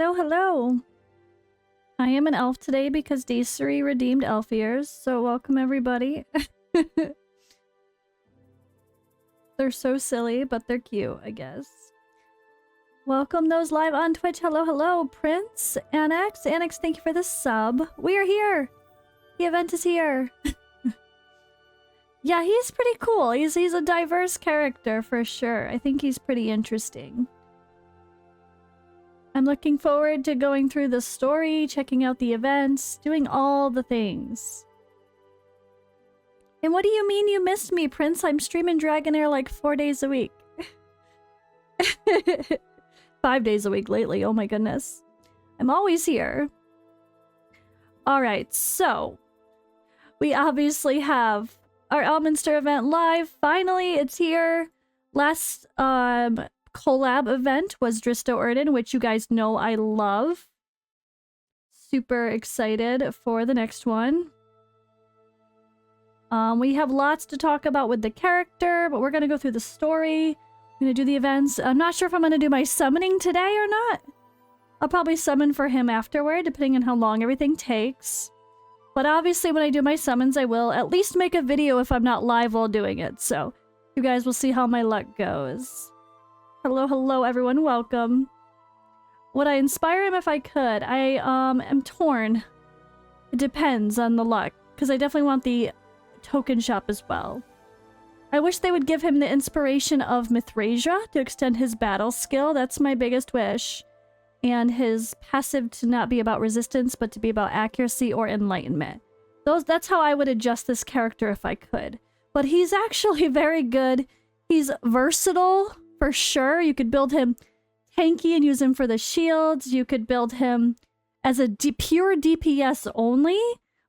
Hello, hello. I am an elf today because D3 redeemed elf ears, so welcome everybody. They're so silly, but they're cute, I guess. Welcome those live on Twitch. Hello, hello. Prince, Annex. Annex, thank you for the sub. We are here. The event is here. Yeah, he's pretty cool. He's a diverse character for sure. I think he's pretty interesting. I'm looking forward to going through the story, checking out the events, doing all the things. And what do you mean you missed me, Prince? I'm streaming Dragonheir like 4 days a week. 5 days a week lately, oh my goodness. I'm always here. Alright, so we obviously have our Elminster event live. Finally, it's here. Last collab event was Dristo Erden, which you guys know I love. Super excited for the next one. We have lots to talk about with the character, but we're gonna go through the story. I'm gonna do the events. I'm not sure if I'm gonna do my summoning today or not. I'll probably summon for him afterward, depending on how long everything takes. But obviously when I do my summons, I will at least make a video if I'm not live while doing it. So you guys will see how my luck goes. Hello, hello everyone, welcome. Would I inspire him if I could? I am torn. It depends on the luck, because I definitely want the token shop as well. I wish they would give him the inspiration of Mithrasia to extend his battle skill. That's my biggest wish. And his passive to not be about resistance, but to be about accuracy or enlightenment. That's how I would adjust this character if I could. But he's actually very good. He's versatile, for sure. You could build him tanky and use him for the shields. You could build him as a pure DPS only,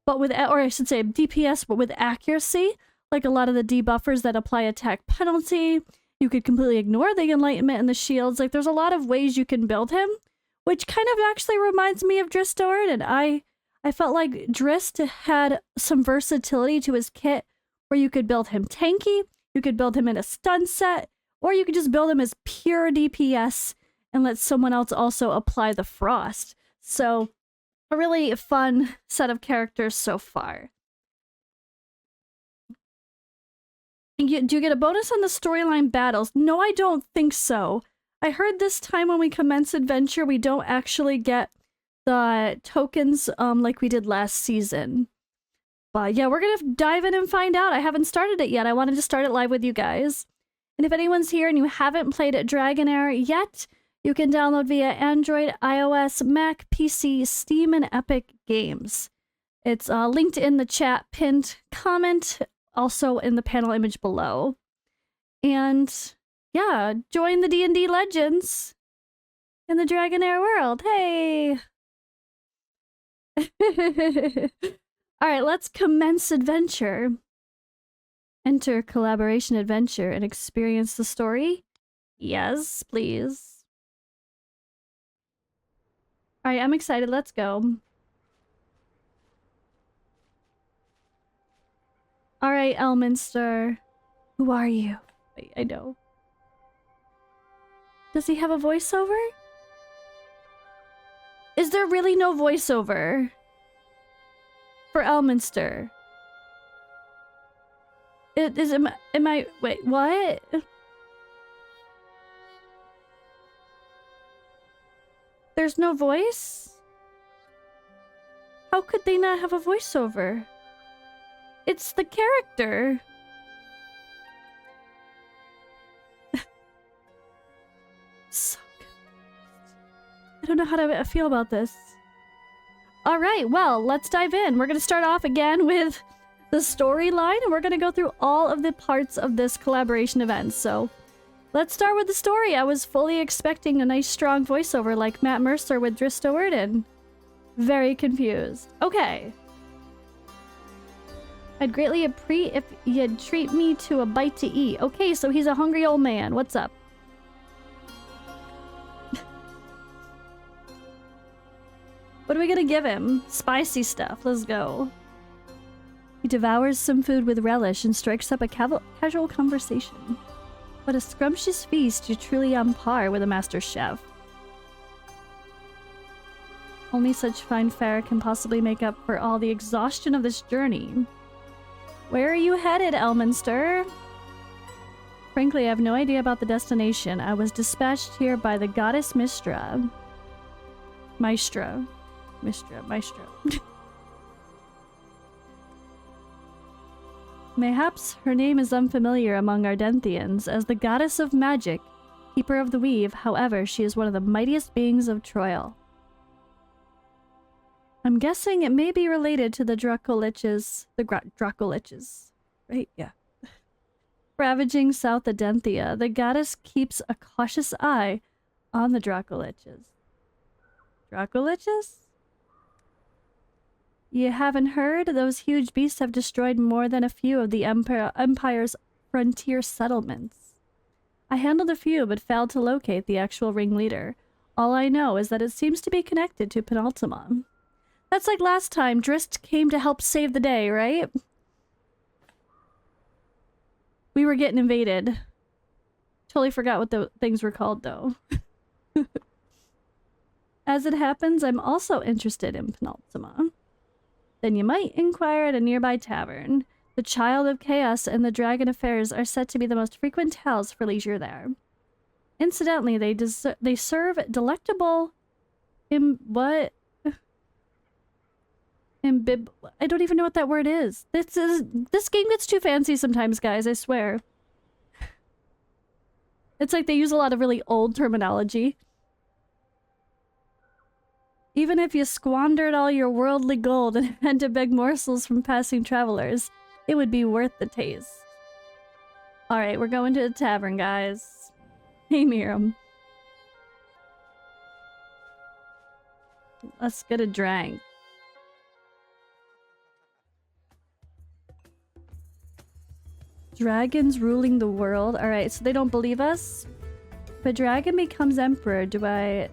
but with, or I should say DPS, but with accuracy, like a lot of the debuffers that apply attack penalty. You could completely ignore the enlightenment and the shields. Like, there's a lot of ways you can build him, which kind of actually reminds me of Dristo Erden. I felt like Drist had some versatility to his kit where you could build him tanky, you could build him in a stun set, or you could just build him as pure DPS and let someone else also apply the frost. So, a really fun set of characters so far. Do you get a bonus on the storyline battles? No, I don't think so. I heard this time when we commence adventure, we don't actually get the tokens like we did last season. But yeah, we're gonna dive in and find out. I haven't started it yet. I wanted to start it live with you guys. And if anyone's here and you haven't played Dragonheir yet, you can download via Android, iOS, Mac, PC, Steam, and Epic Games. It's linked in the chat pinned comment, also in the panel image below. And yeah, join the D&D Legends in the Dragonheir world. Hey! Alright, let's commence adventure. Enter collaboration adventure and experience the story. Yes, please. Alright, I'm excited. Let's go. Alright, Elminster. Who are you? Wait, I know. Does he have a voiceover? Is there really no voiceover for Elminster? Am I wait, what? There's no voice? How could they not have a voiceover? It's the character. So good. I don't know how to feel about this. Alright, well, let's dive in. We're gonna start off again with the storyline, and we're gonna go through all of the parts of this collaboration event. So, let's start with the story. I was fully expecting a nice strong voiceover like Matt Mercer with Dristo Erden. Very confused. Okay. I'd greatly appreciate if you'd treat me to a bite to eat. Okay, so he's a hungry old man. What's up? What are we gonna give him? Spicy stuff. Let's go. He devours some food with relish and strikes up a casual conversation. What a scrumptious feast. You're truly on par with a master chef. Only such fine fare can possibly make up for all the exhaustion of this journey. Where are you headed, Elminster? Frankly, I have no idea about the destination. I was dispatched here by the goddess Mistra. Maestra. Maestra. Mayhaps her name is unfamiliar among Ardenthians as the goddess of magic, keeper of the weave. However, she is one of the mightiest beings of Troil. I'm guessing it may be related to the Dracoliches. Dracoliches. Right? Yeah. Ravaging South Adenthia, the goddess keeps a cautious eye on the Dracoliches. Dracoliches? You haven't heard? Those huge beasts have destroyed more than a few of the Empire's frontier settlements. I handled a few, but failed to locate the actual ringleader. All I know is that it seems to be connected to Penultima. That's like last time, Drist came to help save the day, right? We were getting invaded. Totally forgot what the things were called, though. As it happens, I'm also interested in Penultima. Then you might inquire at a nearby tavern. The Child of Chaos and the Dragon Affairs are said to be the most frequent tales for leisure there. Incidentally, they serve delectable... I don't even know what that word is. This game gets too fancy sometimes, guys, I swear. It's like they use a lot of really old terminology. Even if you squandered all your worldly gold and had to beg morsels from passing travelers, it would be worth the taste. Alright, we're going to the tavern, guys. Hey, Miriam. Let's get a drink. Dragons ruling the world. Alright, so they don't believe us? If a dragon becomes emperor, do I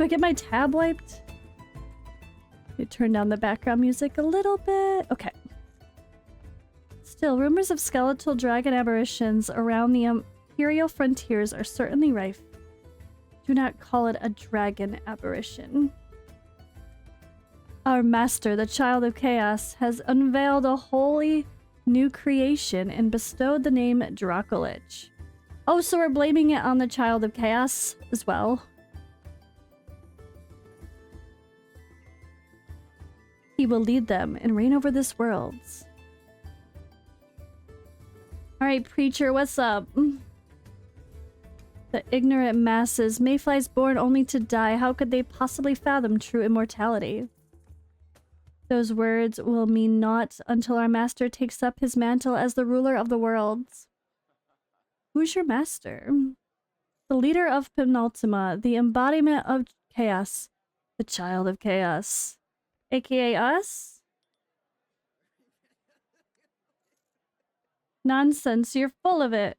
get my tab wiped? Let me turn down the background music a little bit. Okay. Still, rumors of skeletal dragon aberrations around the Imperial frontiers are certainly rife. Do not call it a dragon aberration. Our master, the Child of Chaos, has unveiled a wholly new creation and bestowed the name Dracolich. Oh, so we're blaming it on the Child of Chaos as well. He will lead them and reign over this world. Alright, preacher, what's up? The ignorant masses, mayflies born only to die, how could they possibly fathom true immortality? Those words will mean naught until our master takes up his mantle as the ruler of the worlds. Who's your master? The leader of Penultima, the embodiment of chaos, the Child of Chaos. AKA us? Nonsense, you're full of it.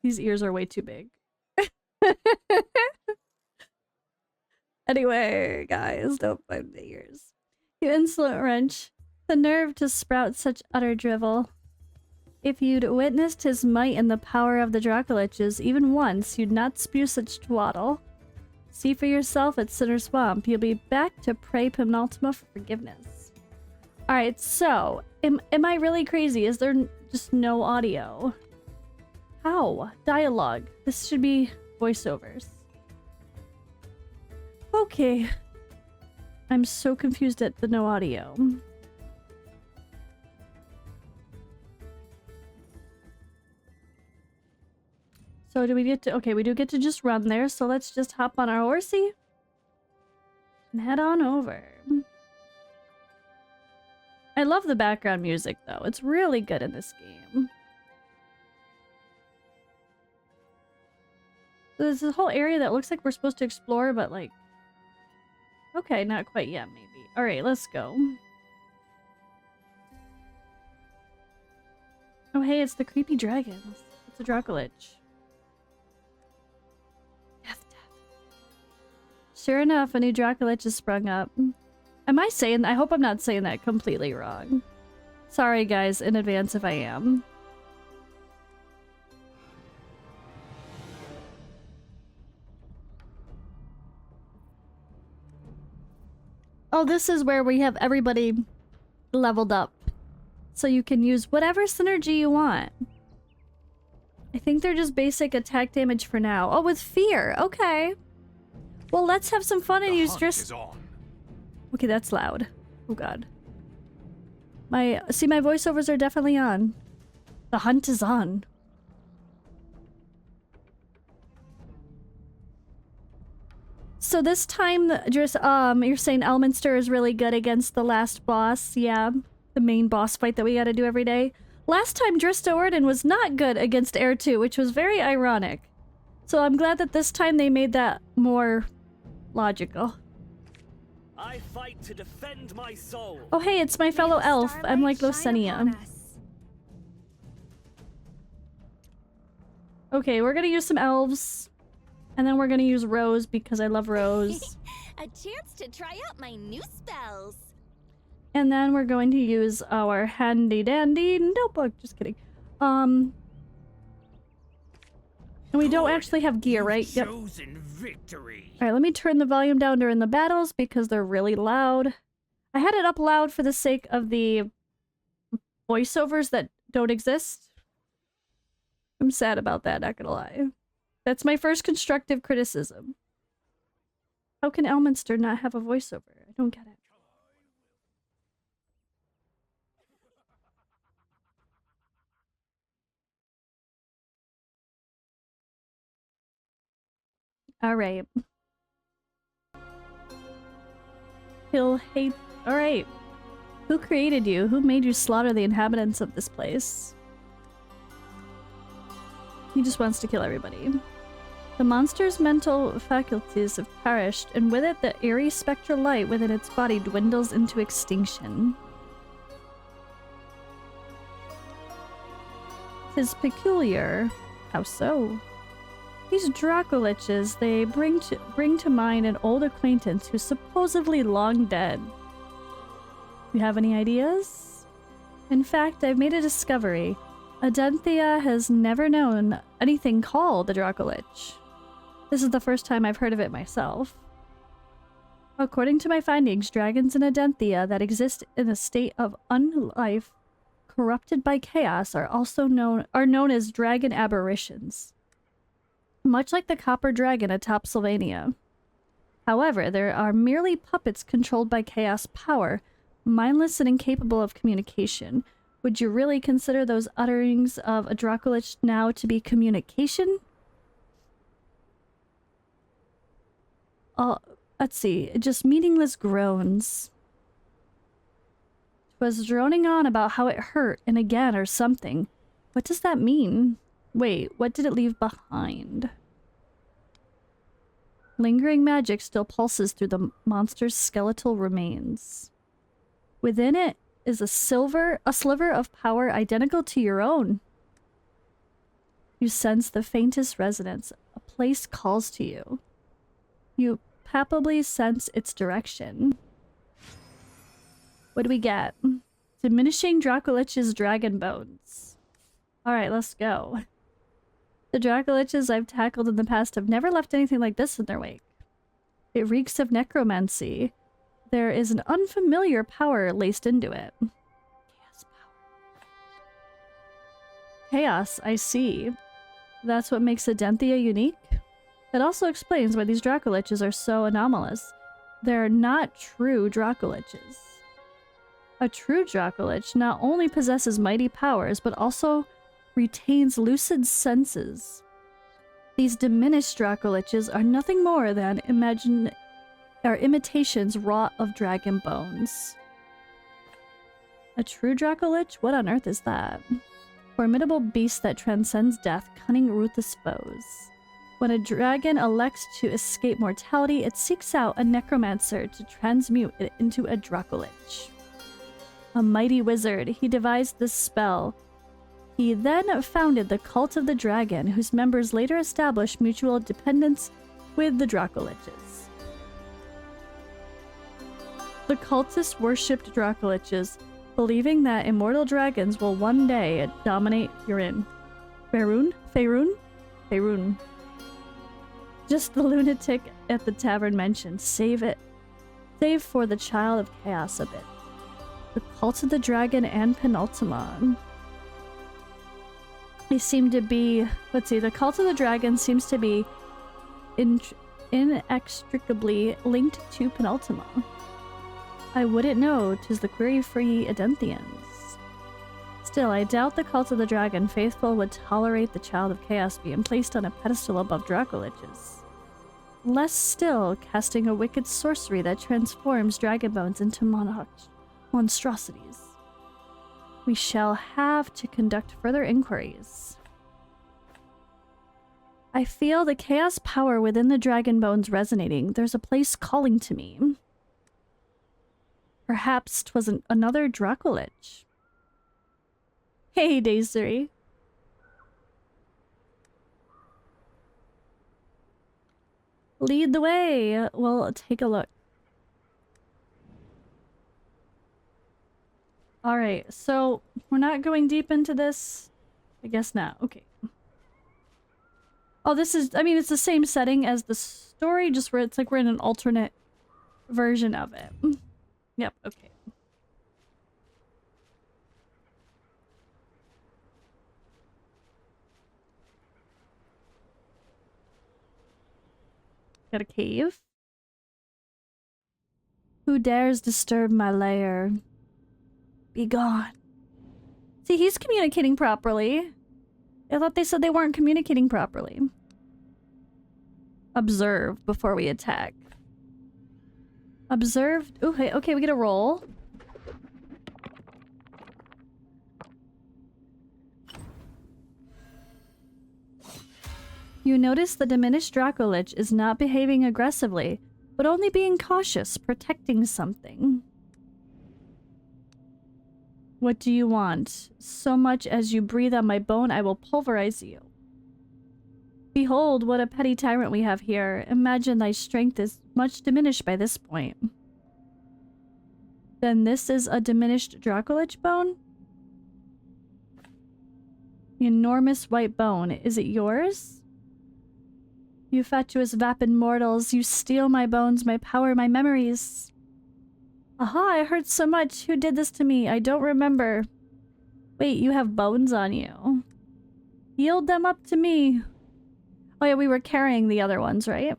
These ears are way too big. Anyway, guys, don't mind the ears. You insolent wretch. The nerve to sprout such utter drivel. If you'd witnessed his might and the power of the Dracoliches even once, you'd not spew such twaddle. See for yourself at Sinner Swamp. You'll be back to pray Penultima for forgiveness. Alright, so, am I really crazy? Is there just no audio? How? Dialogue. This should be voiceovers. Okay. I'm so confused at the no audio. So do we get to... Okay, we do get to just run there, so let's just hop on our horsey and head on over. I love the background music, though. It's really good in this game. So there's this whole area that looks like we're supposed to explore, but like... Okay, not quite yet, maybe. Alright, let's go. Oh, hey, it's the creepy dragons. It's a Dracolich. Death. Sure enough, a new Dracolich has sprung up. Am I saying... I hope I'm not saying that completely wrong. Sorry, guys, in advance if I am. Oh, this is where we have everybody leveled up. So you can use whatever synergy you want. I think they're just basic attack damage for now. Oh, with fear. Okay. Well, let's have some fun and use just... Okay, that's loud. Oh, God. My voiceovers are definitely on. The hunt is on. So this time, just, you're saying Elminster is really good against the last boss. Yeah, the main boss fight that we gotta do every day. Last time, Drista Orden was not good against Air 2, which was very ironic. So I'm glad that this time they made that more logical. I fight to defend my soul. Oh hey, it's my fellow elf. I'm like Losenia. Okay, we're gonna use some elves. And then we're gonna use Rose because I love Rose. A chance to try out my new spells. And then we're going to use our handy dandy notebook. Just kidding. And we don't actually have gear, right? Yep. Alright, let me turn the volume down during the battles because they're really loud. I had it up loud for the sake of the voiceovers that don't exist. I'm sad about that, not gonna lie. That's my first constructive criticism. How can Elminster not have a voiceover? I don't get it. Alright. He'll hate... Alright. Who created you? Who made you slaughter the inhabitants of this place? He just wants to kill everybody. The monster's mental faculties have perished, and with it the eerie spectral light within its body dwindles into extinction. 'Tis peculiar. How so? These Dracoliches, they bring to mind an old acquaintance who's supposedly long dead. You have any ideas? In fact, I've made a discovery. Adenthia has never known anything called a Dracolich. This is the first time I've heard of it myself. According to my findings, dragons in Adenthia that exist in a state of unlife, corrupted by chaos, are known as dragon aberrations. Much like the copper dragon atop Sylvania. However, there are merely puppets controlled by chaos power, mindless and incapable of communication. Would you really consider those utterings of a Dracolich now to be communication? Let's see, just meaningless groans. Was droning on about how it hurt and again or something. What does that mean? Wait, what did it leave behind? Lingering magic still pulses through the monster's skeletal remains. Within it is a sliver of power identical to your own. You sense the faintest resonance. A place calls to you. You palpably sense its direction. What do we get? Diminishing Dracolich's dragon bones. Alright, let's go. The Dracoliches I've tackled in the past have never left anything like this in their wake. It reeks of necromancy. There is an unfamiliar power laced into it. Chaos power. Chaos, I see. That's what makes Adenthia unique? It also explains why these Dracoliches are so anomalous. They're not true Dracoliches. A true Dracolich not only possesses mighty powers, but also retains lucid senses. These diminished Dracoliches are nothing more than imitations wrought of dragon bones. A true Dracolich? What on earth is that? Formidable beast that transcends death, cunning ruthless foes. When a dragon elects to escape mortality, it seeks out a necromancer to transmute it into a Dracolich. A mighty wizard, he devised this spell. He then founded the Cult of the Dragon, whose members later established mutual dependence with the Dracoliches. The cultists worshipped Dracoliches, believing that immortal dragons will one day dominate Urin. Faerun. Just the lunatic at the tavern mentioned. Save it. save for the Child of Chaos a bit. The Cult of the Dragon and Penultimon. They seem to be... Let's see, the Cult of the Dragon seems to be inextricably linked to Penultimon. I wouldn't know, 'tis the query-free Edenthians. Still, I doubt the Cult of the Dragon faithful would tolerate the Child of Chaos being placed on a pedestal above Dracoliches. Less still, casting a wicked sorcery that transforms dragon bones into monstrosities. We shall have to conduct further inquiries. I feel the chaos power within the dragon bones resonating. There's a place calling to me. Perhaps 'twas another Dracolich. Hey, Daisy. Lead the way. We'll take a look. Alright, so we're not going deep into this? I guess not. Okay. Oh, this is... I mean, it's the same setting as the story, just where it's like we're in an alternate version of it. Yep, okay. Got a cave. Who dares disturb my lair? Be gone. See, he's communicating properly. I thought they said they weren't communicating properly. Observe before we attack. Observe. Okay, okay, we get a roll. You notice the diminished Dracolich is not behaving aggressively, but only being cautious, protecting something. What do you want? So much as you breathe on my bone, I will pulverize you. Behold, what a petty tyrant we have here. Imagine thy strength is much diminished by this point. Then this is a diminished Dracolich bone? The enormous white bone. Is it yours? You fatuous vapid mortals, you steal my bones, my power, my memories. Aha, I heard so much. Who did this to me? I don't remember. Wait, you have bones on you. Yield them up to me. Oh yeah, we were carrying the other ones, right?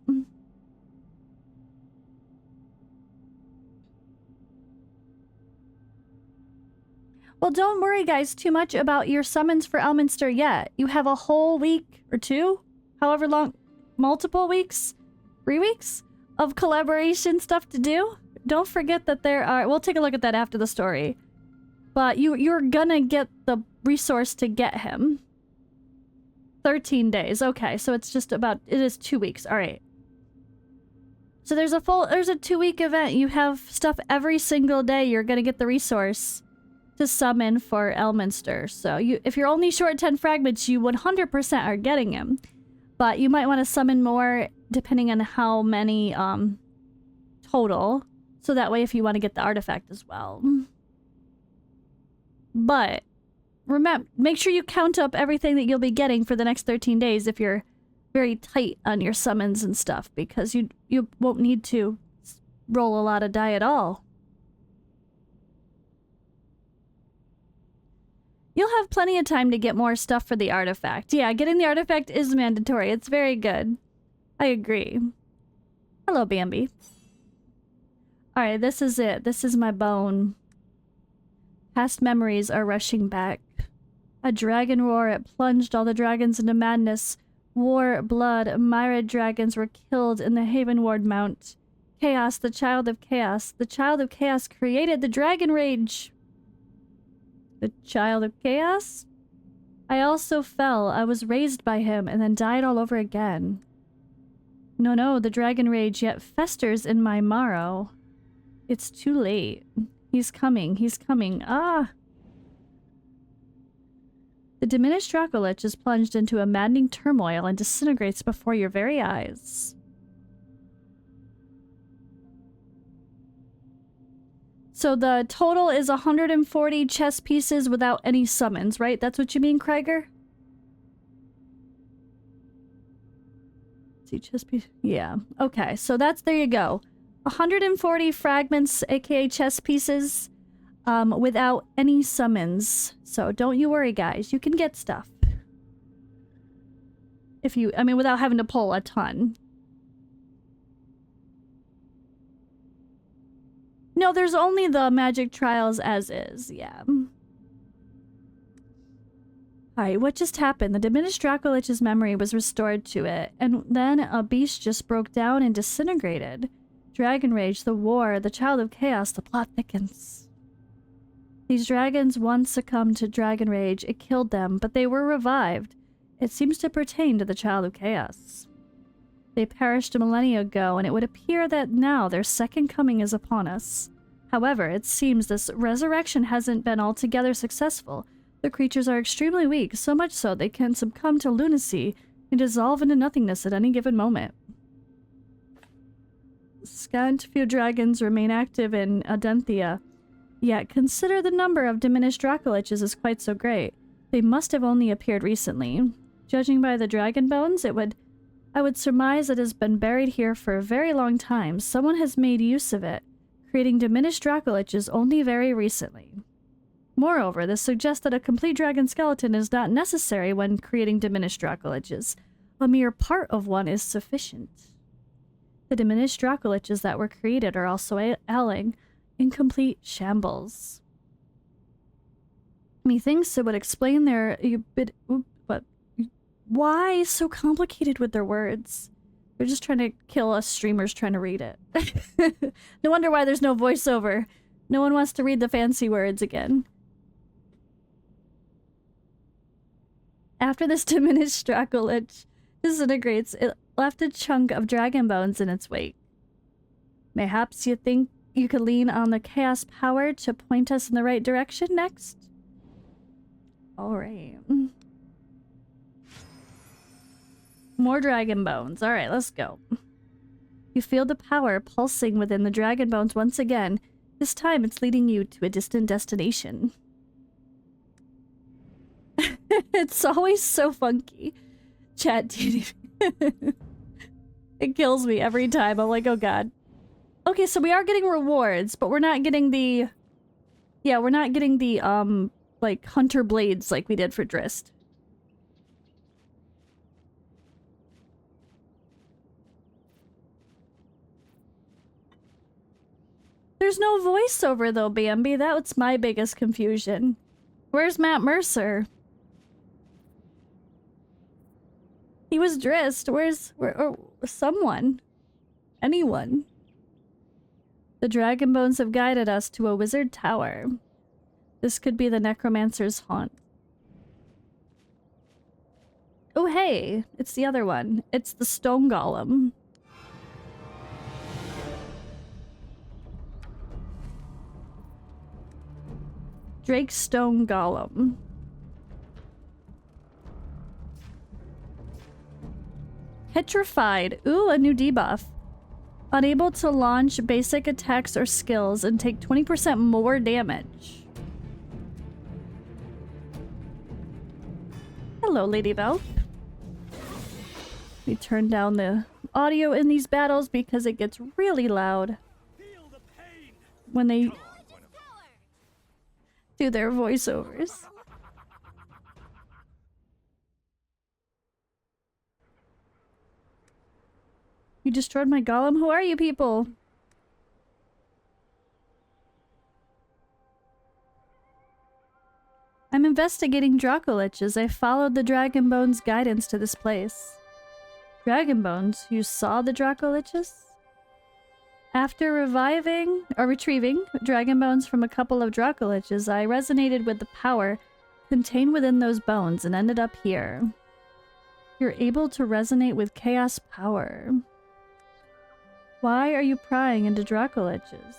Well, don't worry, guys, too much about your summons for Elminster yet. You have a whole week or two, however long, multiple weeks, 3 weeks of collaboration stuff to do. Don't forget that there are... We'll take a look at that after the story. But you're gonna get the resource to get him. 13 days. Okay, so it's just about... It is 2 weeks. Alright. So there's a 2-week event. You have stuff every single day. You're gonna get the resource to summon for Elminster. So if you're only short 10 fragments, you 100% are getting him. But you might want to summon more depending on how many total. So that way if you want to get the artifact as well. But remember, make sure you count up everything that you'll be getting for the next 13 days if you're very tight on your summons and stuff, because you won't need to roll a lot of die at all. You'll have plenty of time to get more stuff for the artifact. Yeah, getting the artifact is mandatory. It's very good. I agree. Hello, Bambi. Alright, this is it. This is my bone. Past memories are rushing back. A dragon roar, it plunged all the dragons into madness. War, blood, myriad dragons were killed in the Havenward Mount. Chaos, the child of chaos. The child of chaos created the dragon rage. The child of chaos? I also fell. I was raised by him and then died all over again. No, the dragon rage yet festers in my marrow. It's too late. He's coming. Ah! The diminished Dracolich is plunged into a maddening turmoil and disintegrates before your very eyes. So the total is 140 chess pieces without any summons, right? That's what you mean, Krieger? See, chess piece. Yeah. Okay, so there you go. 140 fragments, aka chess pieces, without any summons. So don't you worry, guys. You can get stuff. If you, I mean, without having to pull a ton. No, there's only the magic trials as is, yeah. Alright, what just happened? The diminished Dracolich's memory was restored to it, and then a beast just broke down and disintegrated. Dragon Rage, the war, the child of chaos, the plot thickens. These dragons once succumbed to Dragon Rage. It killed them, but they were revived. It seems to pertain to the child of chaos. They perished a millennia ago, and it would appear that now their second coming is upon us. However, it seems this resurrection hasn't been altogether successful. The creatures are extremely weak, so much so they can succumb to lunacy and dissolve into nothingness at any given moment. Scant few dragons remain active in Adenthia, yet consider the number of diminished Dracoliches is quite so great. They must have only appeared recently. Judging by the dragon bones, I would surmise it has been buried here for a very long time. Someone has made use of it, creating diminished Dracoliches only very recently. Moreover, this suggests that a complete dragon skeleton is not necessary when creating diminished Dracoliches. A mere part of one is sufficient. The diminished Dracoliches that were created are also ailing in complete shambles. Methinks it would explain their... But why so complicated with their words? They're just trying to kill us streamers trying to read it. No wonder why there's no voiceover. No one wants to read the fancy words again. After this diminished Dracolich disintegrates, it left a chunk of dragon bones in its wake. Mayhaps you think you could lean on the chaos power to point us in the right direction next? Alright. More dragon bones. Alright, let's go. You feel the power pulsing within the dragon bones once again. This time it's leading you to a distant destination. It's always so funky. Chat, dude. It kills me every time. I'm like, oh god. Okay, so we are getting rewards, but we're not getting the... Yeah, we're not getting the, like, hunter blades like we did for Drist. There's no voiceover though, Bambi. That's my biggest confusion. Where's Matt Mercer? He was Drist. Where's someone? Anyone? The dragon bones have guided us to a wizard tower. This could be the necromancer's haunt. Oh hey, it's the other one. It's the stone golem. Drake Stone Golem. Petrified. Ooh, a new debuff. Unable to launch basic attacks or skills and take 20% more damage. Hello, Lady Valk. We turn down the audio in these battles because it gets really loud when they do their voiceovers. You destroyed my golem? Who are you people? I'm investigating Dracoliches. I followed the Dragon Bones guidance to this place. Dragon Bones? You saw the Dracoliches? After retrieving Dragon Bones from a couple of Dracoliches, I resonated with the power contained within those bones and ended up here. You're able to resonate with chaos power. Why are you prying into Dracoliches?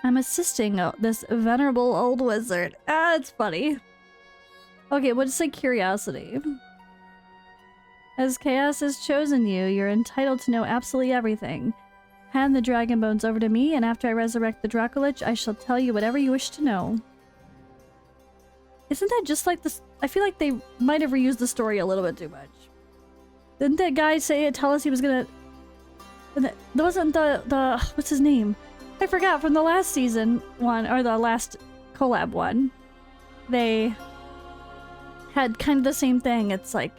I'm assisting this venerable old wizard. Ah, it's funny. Okay, we'll just say curiosity. As chaos has chosen you, you're entitled to know absolutely everything. Hand the dragon bones over to me, and after I resurrect the Dracolich, I shall tell you whatever you wish to know. Isn't that just like this? I feel like they might have reused the story a little bit too much. Didn't that guy tell us he was gonna... That wasn't the... What's his name? I forgot, from the last season one, or the last collab one. They had kind of the same thing. It's like,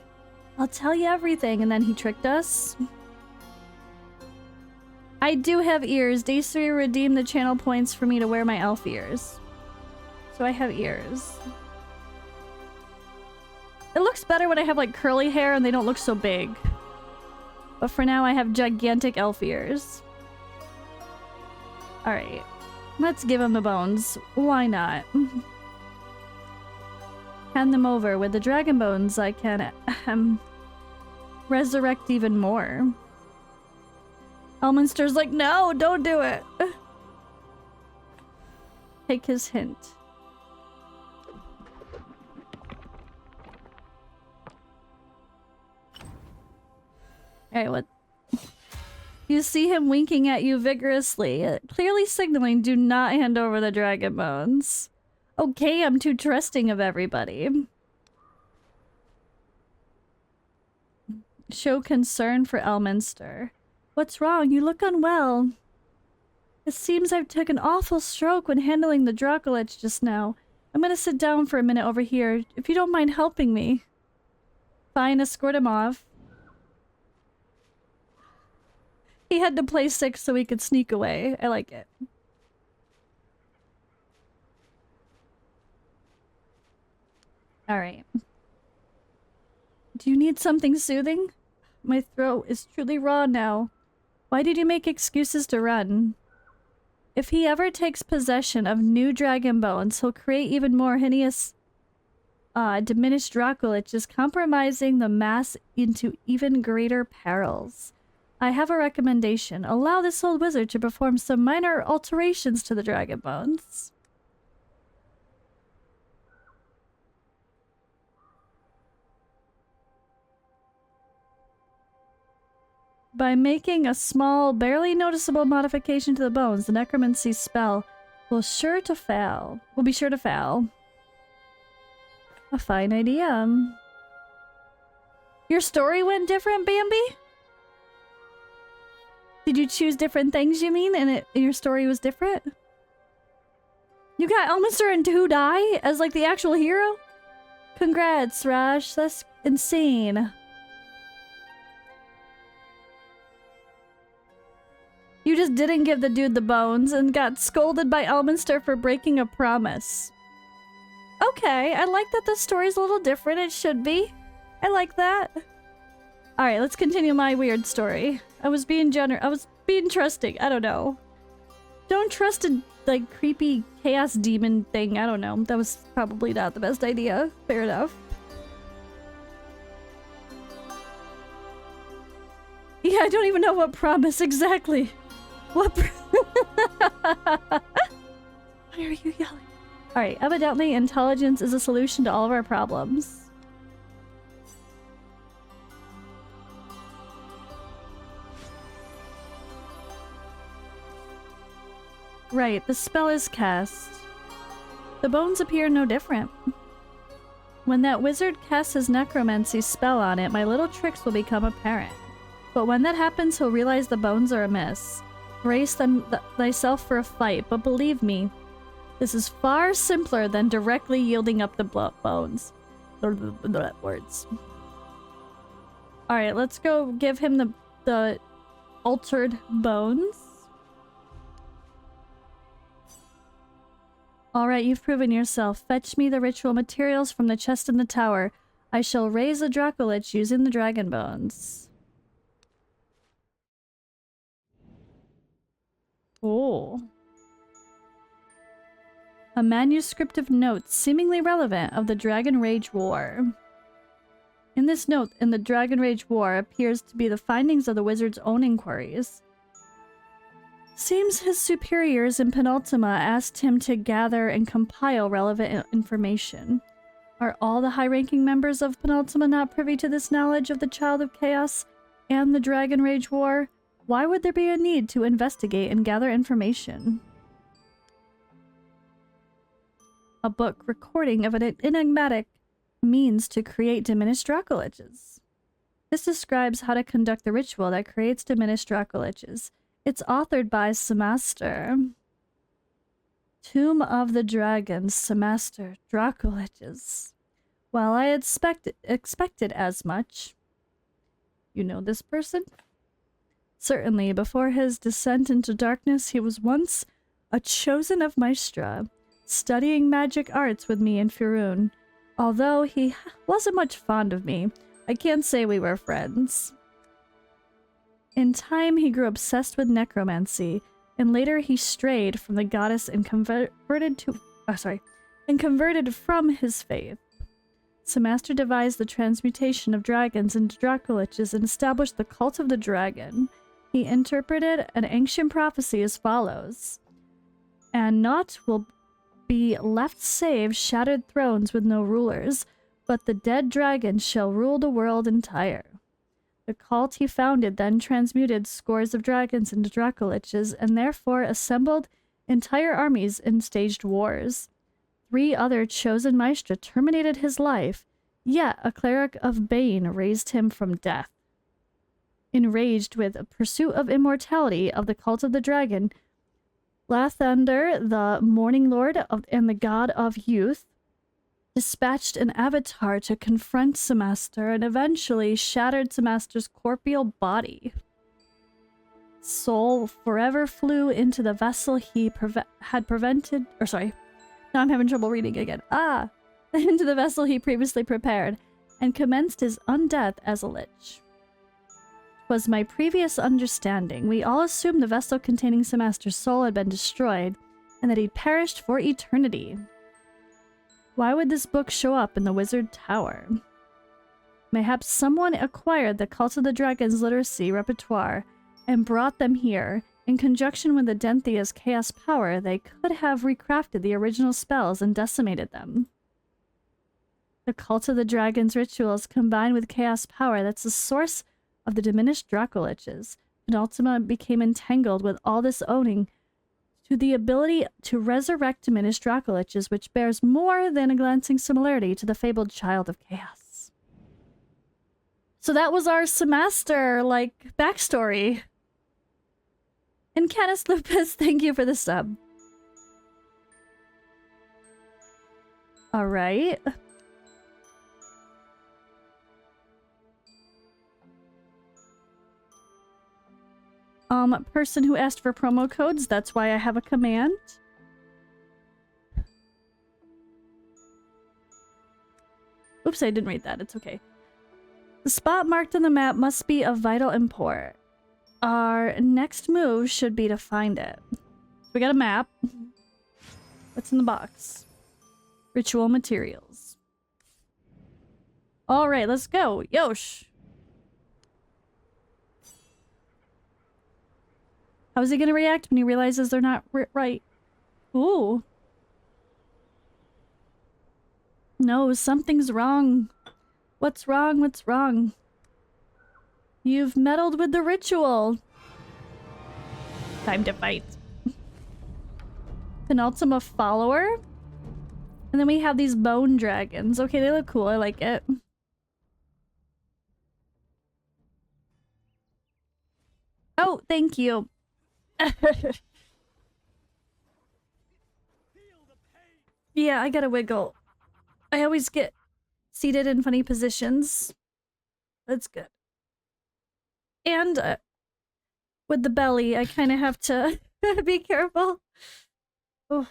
I'll tell you everything, and then he tricked us. I do have ears. Day 3 redeemed the channel points for me to wear my elf ears. So I have ears. It looks better when I have like curly hair and they don't look so big. But for now I have gigantic elf ears. Alright. Let's give him the bones. Why not? Hand them over. With the dragon bones I can resurrect even more. Elminster's like, no, don't do it. Take his hint. Alright, what? You see him winking at you vigorously, clearly signaling do not hand over the dragon bones. Okay, I'm too trusting of everybody. Show concern for Elminster. What's wrong? You look unwell. It seems I've took an awful stroke when handling the Dracolich just now. I'm gonna sit down for a minute over here, if you don't mind helping me. Fine, escort him off. He had to play sick so he could sneak away. I like it. Alright. Do you need something soothing? My throat is truly raw now. Why did you make excuses to run? If he ever takes possession of new dragon bones, he'll create even more hideous, diminished Dracoliches, compromising the mass into even greater perils. I have a recommendation. Allow this old wizard to perform some minor alterations to the dragon bones. By making a small, barely noticeable modification to the bones, the necromancy spell will be sure to fail. A fine idea. Your story went different, Bambi? Did you choose different things, you mean? And your story was different? You got Elminster and 2 die as like the actual hero? Congrats, Rash. That's insane. You just didn't give the dude the bones and got scolded by Elminster for breaking a promise. Okay, I like that the story's a little different. It should be. I like that. Alright, let's continue my weird story. I was being trusting. I don't know. Don't trust a, like, creepy chaos demon thing. I don't know. That was probably not the best idea. Fair enough. Yeah, I don't even know what promise exactly. What Why are you yelling? Alright, evidently intelligence is a solution to all of our problems. Right, the spell is cast. The bones appear no different. When that wizard casts his necromancy spell on it, my little tricks will become apparent. But when that happens, he'll realize the bones are amiss. Brace thyself for a fight, but believe me, this is far simpler than directly yielding up the bones. Words. Alright, let's go give him the altered bones. Alright, you've proven yourself. Fetch me the ritual materials from the chest in the tower. I shall raise the Dracolich using the dragon bones. Oh. A manuscript of notes seemingly relevant of the Dragon Rage War. In this note, in the Dragon Rage War appears to be the findings of the wizard's own inquiries. Seems his superiors in Penultima asked him to gather and compile relevant information. Are all the high-ranking members of Penultima not privy to this knowledge of the Child of Chaos and the Dragon Rage War? Why would there be a need to investigate and gather information? A book recording of an enigmatic means to create diminished Dracoliches. This describes how to conduct the ritual that creates diminished Dracoliches. It's authored by Sammaster. Tomb of the Dragons, Sammaster, Dracoliches. Well, I had expected as much. You know this person? Certainly, before his descent into darkness, he was once a chosen of Maestra, studying magic arts with me in Firun. Although he wasn't much fond of me, I can't say we were friends. In time, he grew obsessed with necromancy, and later he strayed from the goddess and converted from his faith. Sammaster devised the transmutation of dragons into Dracoliches and established the cult of the dragon. He interpreted an ancient prophecy as follows: "And naught will be left save shattered thrones with no rulers, but the dead dragon shall rule the world entire." The cult he founded then transmuted scores of dragons into Dracoliches and therefore assembled entire armies and staged wars. 3 other chosen Maestra terminated his life, yet a cleric of Bane raised him from death. Enraged with a pursuit of immortality of the cult of the dragon, Lathander, the Morning Lord and the god of youth, dispatched an avatar to confront Sammaster and eventually shattered Sammaster's corporeal body. Soul forever flew into the vessel he had prevented, or sorry, now I'm having trouble reading again. Into the vessel he previously prepared, and commenced his undeath as a lich. Was my previous understanding. We all assumed the vessel containing Sammaster's soul had been destroyed, and that he'd perished for eternity. Why would this book show up in the Wizard Tower? Mayhaps someone acquired the Cult of the Dragon's literacy repertoire and brought them here. In conjunction with the Denthia's chaos power, they could have recrafted the original spells and decimated them. The Cult of the Dragon's rituals combined with chaos power that's the source of the diminished Dracoliches. Penultima became entangled with all this owning to the ability to resurrect diminished Dracoliches, which bears more than a glancing similarity to the fabled Child of Chaos. So that was our Sammaster, backstory. And Canis Lupus, thank you for the sub. Alright. Person who asked for promo codes, that's why I have a command. Oops, I didn't read that. It's okay. The spot marked on the map must be of vital import. Our next move should be to find it. We got a map. What's in the box? Ritual materials. Alright, let's go. Yosh! How is he gonna react when he realizes they're not right? Ooh. No, something's wrong. What's wrong? What's wrong? You've meddled with the ritual. Time to fight. Penultima follower? And then we have these bone dragons. Okay, they look cool. I like it. Oh, thank you. Yeah, I gotta wiggle. I always get seated in funny positions. That's good. And with the belly, I kind of have to be careful. Oh.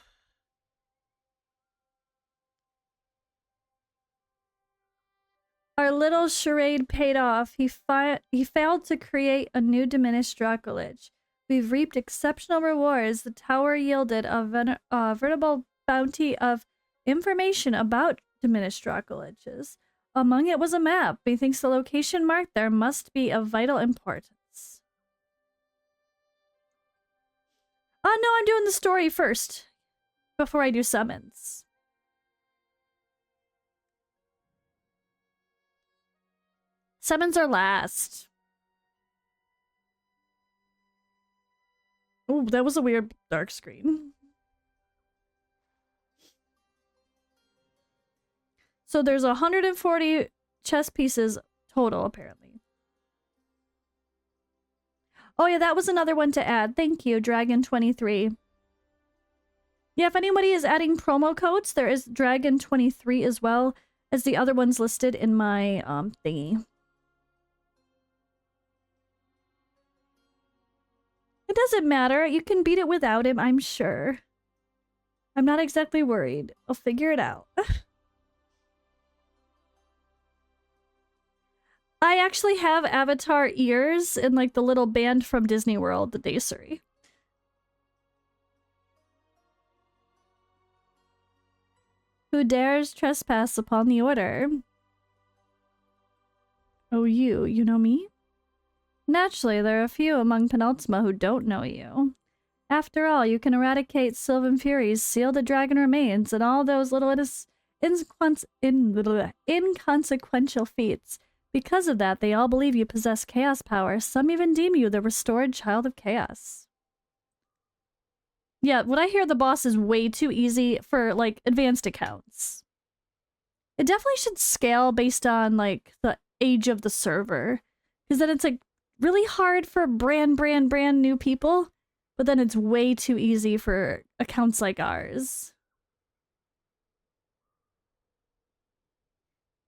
Our little charade paid off. He failed to create a new diminished Dracolich. We've reaped exceptional rewards. The tower yielded a veritable bounty of information about diminished Dracoliches. Among it was a map. Methinks the location marked there must be of vital importance. Oh no, I'm doing the story first. Before I do summons. Summons are last. Oh, that was a weird dark screen. So there's 140 chess pieces total, apparently. Oh yeah, that was another one to add. Thank you, Dragon23. Yeah, if anybody is adding promo codes, there is Dragon23 as well as the other ones listed in my thingy. It doesn't matter. You can beat it without him, I'm sure. I'm not exactly worried. I'll figure it out. I actually have avatar ears in like the little band from Disney World, the Dacery. Who dares trespass upon the order? Oh, you know me? Naturally, there are a few among Penultima who don't know you. After all, you can eradicate Sylvan Furies, seal the dragon remains, and all those little inconsequential feats. Because of that, they all believe you possess chaos power. Some even deem you the restored child of chaos. Yeah, what I hear the boss is way too easy for, like, advanced accounts. It definitely should scale based on, like, the age of the server. Because then it's, like, really hard for brand new people. But then it's way too easy for accounts like ours.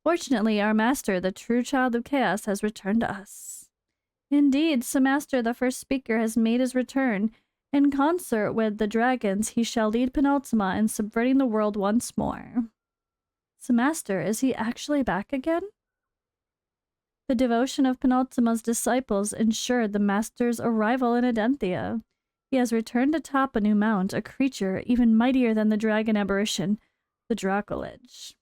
Fortunately, our master, the true child of chaos, has returned to us. Indeed, Sammaster, the first speaker, has made his return. In concert with the dragons, he shall lead Penultima in subverting the world once more. Sammaster, is he actually back again? The devotion of Penultima's disciples ensured the master's arrival in Adenthia. He has returned atop a new mount, a creature even mightier than the dragon aberration, the Dracolich.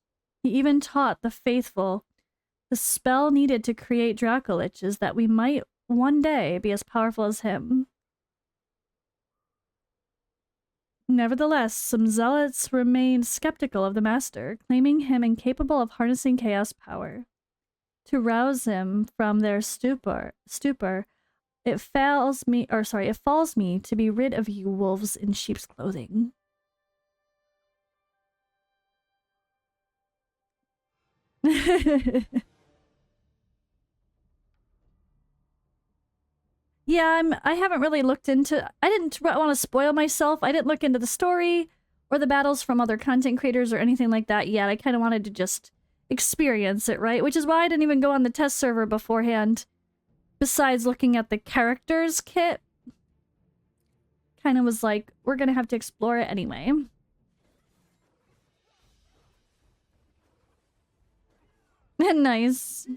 He even taught the faithful the spell needed to create Dracoliches that we might one day be as powerful as him. Nevertheless, some zealots remained skeptical of the master, claiming him incapable of harnessing chaos power. To rouse him from their stupor, it falls me to be rid of you wolves in sheep's clothing. Yeah, I haven't really looked into... I didn't want to spoil myself. I didn't look into the story or the battles from other content creators or anything like that yet. I kind of wanted to just experience it, right? Which is why I didn't even go on the test server beforehand. Besides looking at the characters kit. Kind of was like, we're gonna have to explore it anyway. Nice.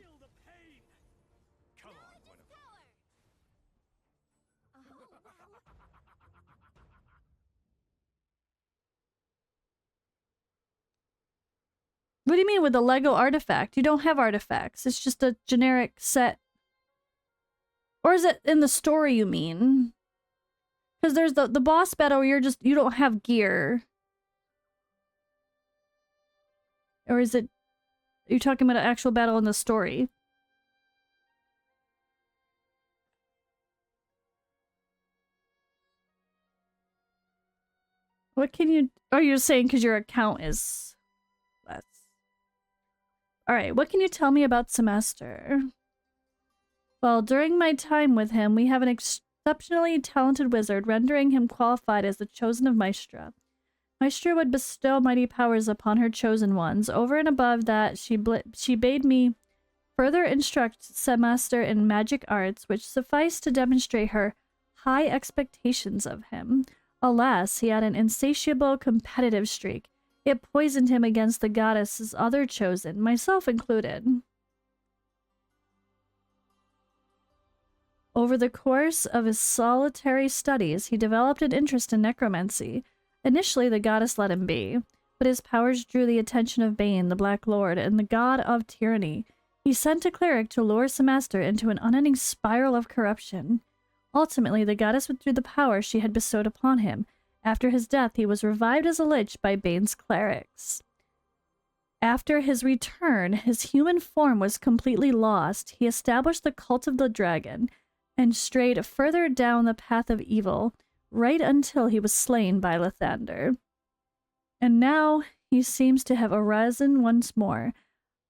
What do you mean with the Lego artifact? You don't have artifacts. It's just a generic set. Or is it in the story you mean? Because there's the boss battle where you don't have gear. Or is it... Are you talking about an actual battle in the story? What can you... Oh, you're saying because your account is less. Alright, what can you tell me about Sammaster? Well, during my time with him, we have an exceptionally talented wizard, rendering him qualified as the chosen of Maestra. Maestra would bestow mighty powers upon her chosen ones. Over and above that, she bade me further instruct Sammaster in magic arts, which sufficed to demonstrate her high expectations of him. Alas, he had an insatiable competitive streak. It poisoned him against the goddess's other chosen, myself included. Over the course of his solitary studies, he developed an interest in necromancy. Initially, the goddess let him be, but his powers drew the attention of Bane, the Black Lord, and the god of tyranny. He sent a cleric to lure Sammaster into an unending spiral of corruption. Ultimately, the goddess withdrew the power she had bestowed upon him. After his death, he was revived as a lich by Bane's clerics. After his return, his human form was completely lost. He established the cult of the dragon and strayed further down the path of evil, right until he was slain by Lathander. And now he seems to have arisen once more.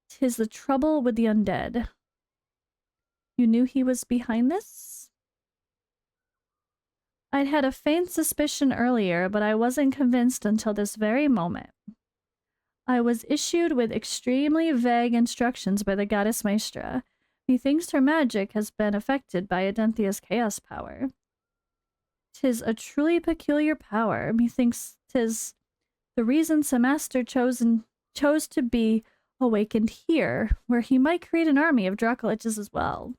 'Tis the trouble with the undead. You knew he was behind this? I'd had a faint suspicion earlier, but I wasn't convinced until this very moment. I was issued with extremely vague instructions by the goddess Maestra. Methinks her magic has been affected by Adenthia's chaos power. 'Tis a truly peculiar power. Methinks 'tis the reason Sammaster chose to be awakened here, where he might create an army of Dracoliches as well.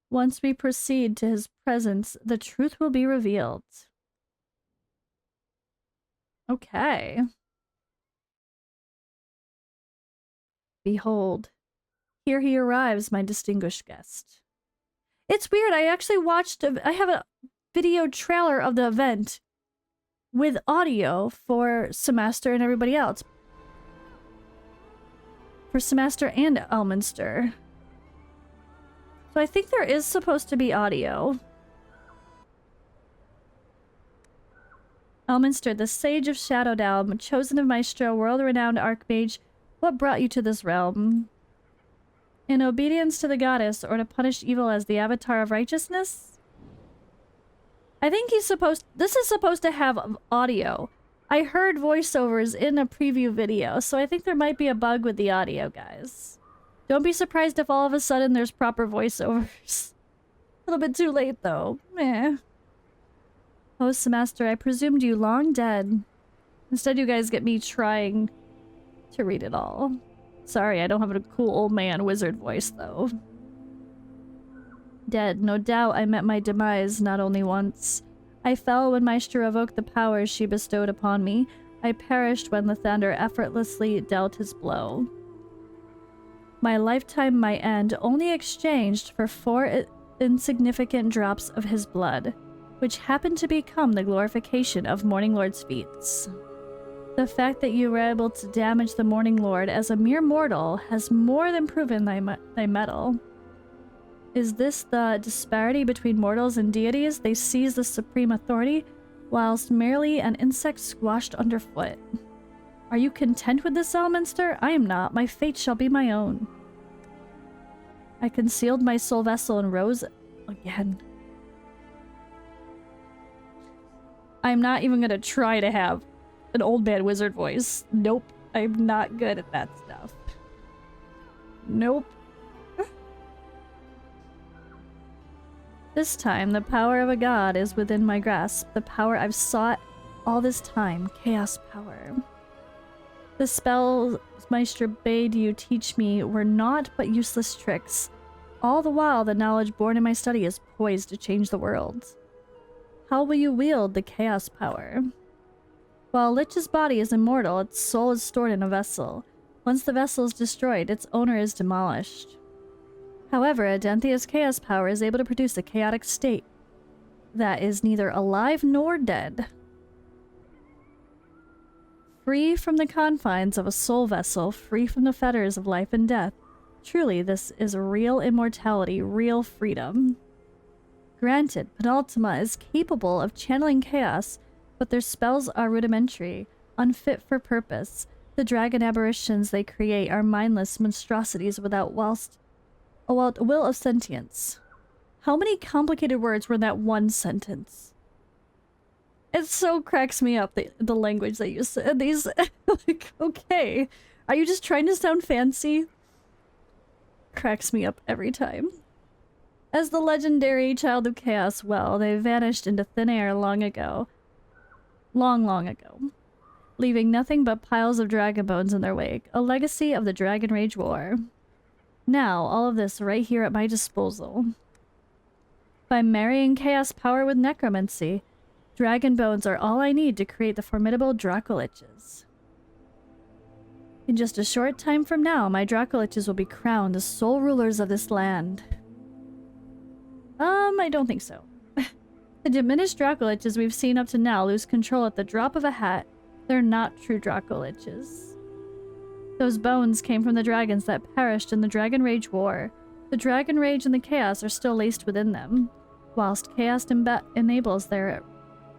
Once we proceed to his presence, the truth will be revealed. Okay. Behold, here he arrives, my distinguished guest. It's weird, I actually watched, I have a video trailer of the event with audio for Sammaster and everybody else. For Sammaster and Elminster. So I think there is supposed to be audio. Elminster, the Sage of Shadowdown, chosen of Maestro, world-renowned Archmage, what brought you to this realm? In obedience to the goddess, or to punish evil as the avatar of righteousness? I think this is supposed to have audio. I heard voiceovers in a preview video, so I think there might be a bug with the audio, guys. Don't be surprised if all of a sudden there's proper voiceovers. A little bit too late, though. Meh. Oh, Sammaster, I presumed you long dead. Instead, you guys get me trying to read it all. Sorry, I don't have a cool old man wizard voice, though. Dead, no doubt I met my demise not only once. I fell when Maestra evoked the powers she bestowed upon me. I perished when the thunder effortlessly dealt his blow. My lifetime might end, only exchanged for 4 insignificant drops of his blood, which happened to become the glorification of Morning Lord's feats. The fact that you were able to damage the Morning Lord as a mere mortal has more than proven thy mettle. Is this the disparity between mortals and deities? They seize the supreme authority, whilst merely an insect squashed underfoot. Are you content with this, Elminster? I am not. My fate shall be my own. I concealed my soul vessel and rose again. I'm not even gonna try to have an old man wizard voice. Nope. I'm not good at that stuff. Nope. This time, the power of a god is within my grasp. The power I've sought all this time. Chaos power. The spells Maestra bade you teach me were naught but useless tricks. All the while, the knowledge born in my study is poised to change the world. How will you wield the chaos power? While a lich's body is immortal, its soul is stored in a vessel. Once the vessel is destroyed, its owner is demolished. However, Adenthia's chaos power is able to produce a chaotic state that is neither alive nor dead. Free from the confines of a soul vessel, free from the fetters of life and death. Truly, this is real immortality, real freedom. Granted, Penultima is capable of channeling chaos, but their spells are rudimentary, unfit for purpose. The dragon aberrations they create are mindless monstrosities without a will of sentience. How many complicated words were in that one sentence? It so cracks me up, the language they use. These, like, okay. Are you just trying to sound fancy? Cracks me up every time. As the legendary child of chaos, well, they vanished into thin air long ago. Long ago. Leaving nothing but piles of dragon bones in their wake. A legacy of the Dragon Rage War. Now, all of this right here at my disposal. By marrying chaos power with necromancy, dragon bones are all I need to create the formidable Dracoliches. In just a short time from now, my Dracoliches will be crowned as sole rulers of this land. I don't think so. The diminished Dracoliches we've seen up to now lose control at the drop of a hat. They're not true Dracoliches. Those bones came from the dragons that perished in the Dragon Rage War. The Dragon Rage and the Chaos are still laced within them, whilst Chaos enables their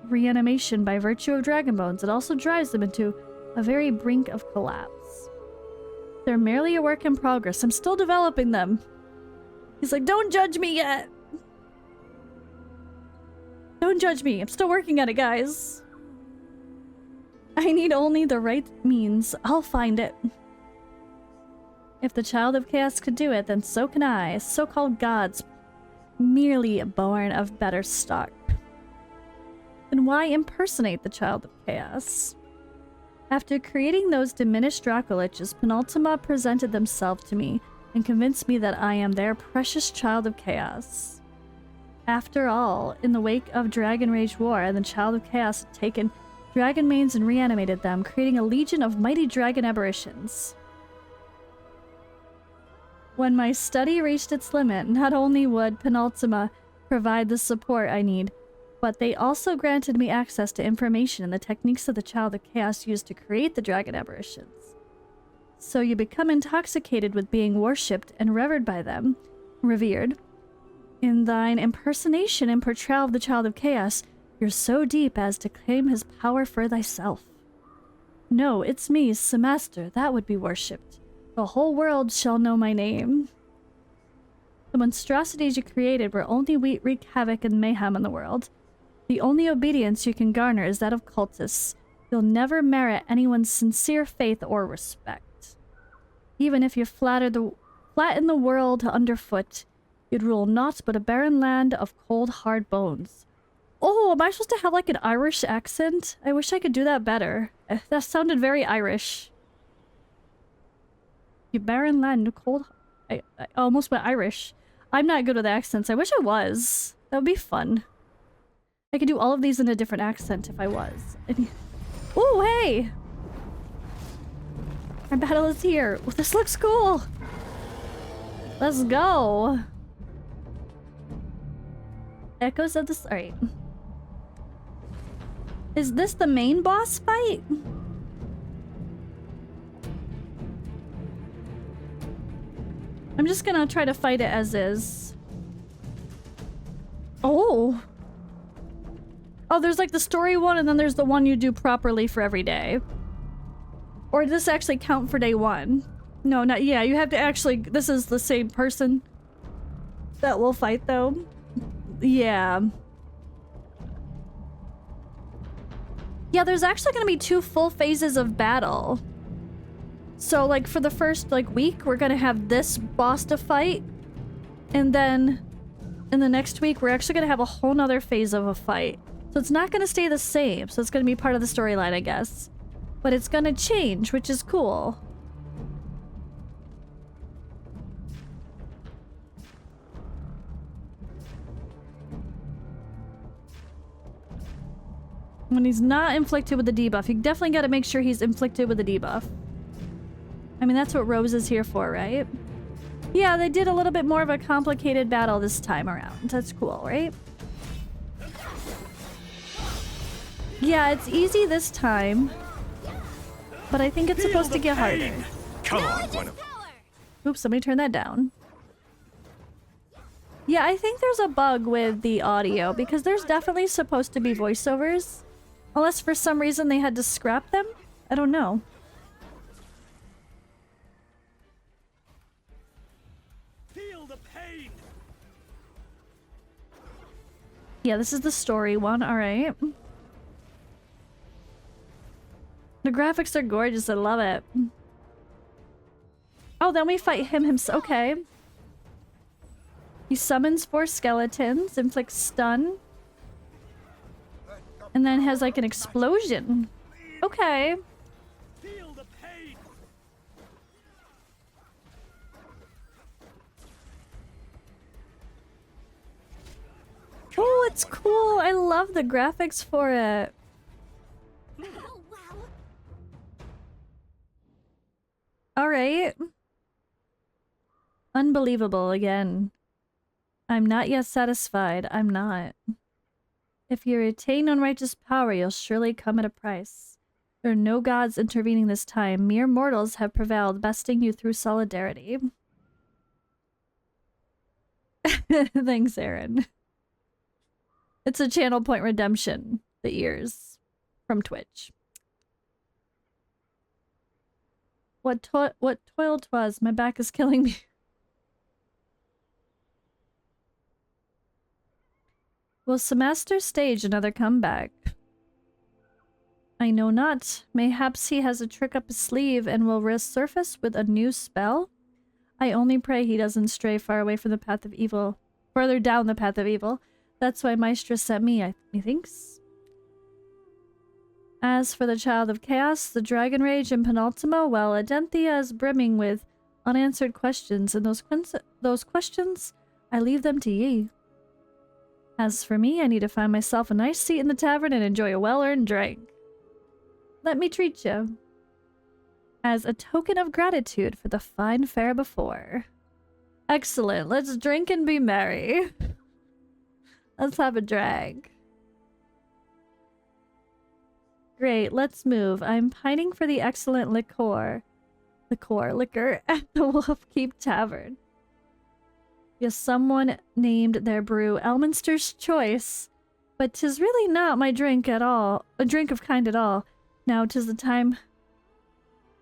reanimation by virtue of dragon bones. It also drives them into a very brink of collapse. They're merely a work in progress. I'm still developing them. He's like, don't judge me yet! Don't judge me. I'm still working at it, guys. I need only the right means. I'll find it. If the Child of Chaos could do it, then so can I. So-called gods, merely born of better stock. Then why impersonate the Child of Chaos? After creating those diminished Dracoliches, Penultima presented themselves to me and convinced me that I am their precious Child of Chaos. After all, in the wake of Dragon Rage War, the Child of Chaos had taken dragon manes and reanimated them, creating a legion of mighty dragon aberrations. When my study reached its limit, not only would Penultima provide the support I need, but they also granted me access to information and the techniques of the Child of Chaos used to create the dragon aberrations. So you become intoxicated with being worshipped and revered by them, revered. In thine impersonation and portrayal of the Child of Chaos, you're so deep as to claim his power for thyself. No, it's me, Sammaster, that would be worshipped. The whole world shall know my name. The monstrosities you created will only wreak havoc and mayhem in the world. The only obedience you can garner is that of cultists. You'll never merit anyone's sincere faith or respect. Even if you flatten the world underfoot, you'd rule naught but a barren land of cold, hard bones. Oh, am I supposed to have like an Irish accent? I wish I could do that better. That sounded very Irish. You barren land, cold... I almost went Irish. I'm not good with accents. I wish I was. That would be fun. I could do all of these in a different accent if I was. Ooh, hey! Our battle is here. Well, this looks cool. Let's go. Echoes of the... Alright. Is this the main boss fight? I'm just gonna try to fight it as is. Oh! Oh, there's like the story one and then there's the one you do properly for every day. Or does this actually count for day one? No, not... Yeah, you have to actually... This is the same person that will fight though. Yeah. Yeah, there's actually gonna be 2 full phases of battle. So, like, for the first, like, week, we're gonna have this boss to fight. And then, in the next week, we're actually gonna have a whole nother phase of a fight. So it's not gonna stay the same. So it's gonna be part of the storyline, I guess. But it's gonna change, which is cool. When he's not inflicted with the debuff, you definitely gotta make sure he's inflicted with the debuff. I mean, that's what Rose is here for, right? Yeah, they did a little bit more of a complicated battle this time around. That's cool, right? Yeah, it's easy this time. But I think it's supposed to get harder. Come on, one of... Oops, somebody turn that down. Yeah, I think there's a bug with the audio because there's definitely supposed to be voiceovers. Unless for some reason they had to scrap them. I don't know. Feel the pain. Yeah, this is the story one, alright. The graphics are gorgeous, I love it. Oh, then we fight him himself. Okay. He summons 4 skeletons, inflicts stun. And then has like an explosion. Okay. Feel the pain. Oh, it's cool. I love the graphics for it. Oh, wow. All right. Unbelievable again. I'm not yet satisfied. I'm not. If you retain unrighteous power, you'll surely come at a price. There are no gods intervening this time. Mere mortals have prevailed, besting you through solidarity. Thanks, Aaron. It's a channel point redemption. The ears from Twitch. What toil 'twas? My back is killing me. Will Sammaster stage another comeback? I know not. Mayhaps he has a trick up his sleeve and will resurface with a new spell? I only pray he doesn't stray far away from the path of evil. Further down the path of evil. That's why Maestra sent me, methinks. As for the Child of Chaos, the Dragon Rage and Penultimo, well, Adenthia is brimming with unanswered questions, and those questions, I leave them to ye. As for me, I need to find myself a nice seat in the tavern and enjoy a well-earned drink. Let me treat you. As a token of gratitude for the fine fare before. Excellent, let's drink and be merry. Let's have a drag. Great, let's move. I'm pining for the excellent liquor at the Wolf Keep Tavern. Yes, someone named their brew Elminster's Choice, but 'tis really not my drink at all, a drink of kind at all. Now 'tis the time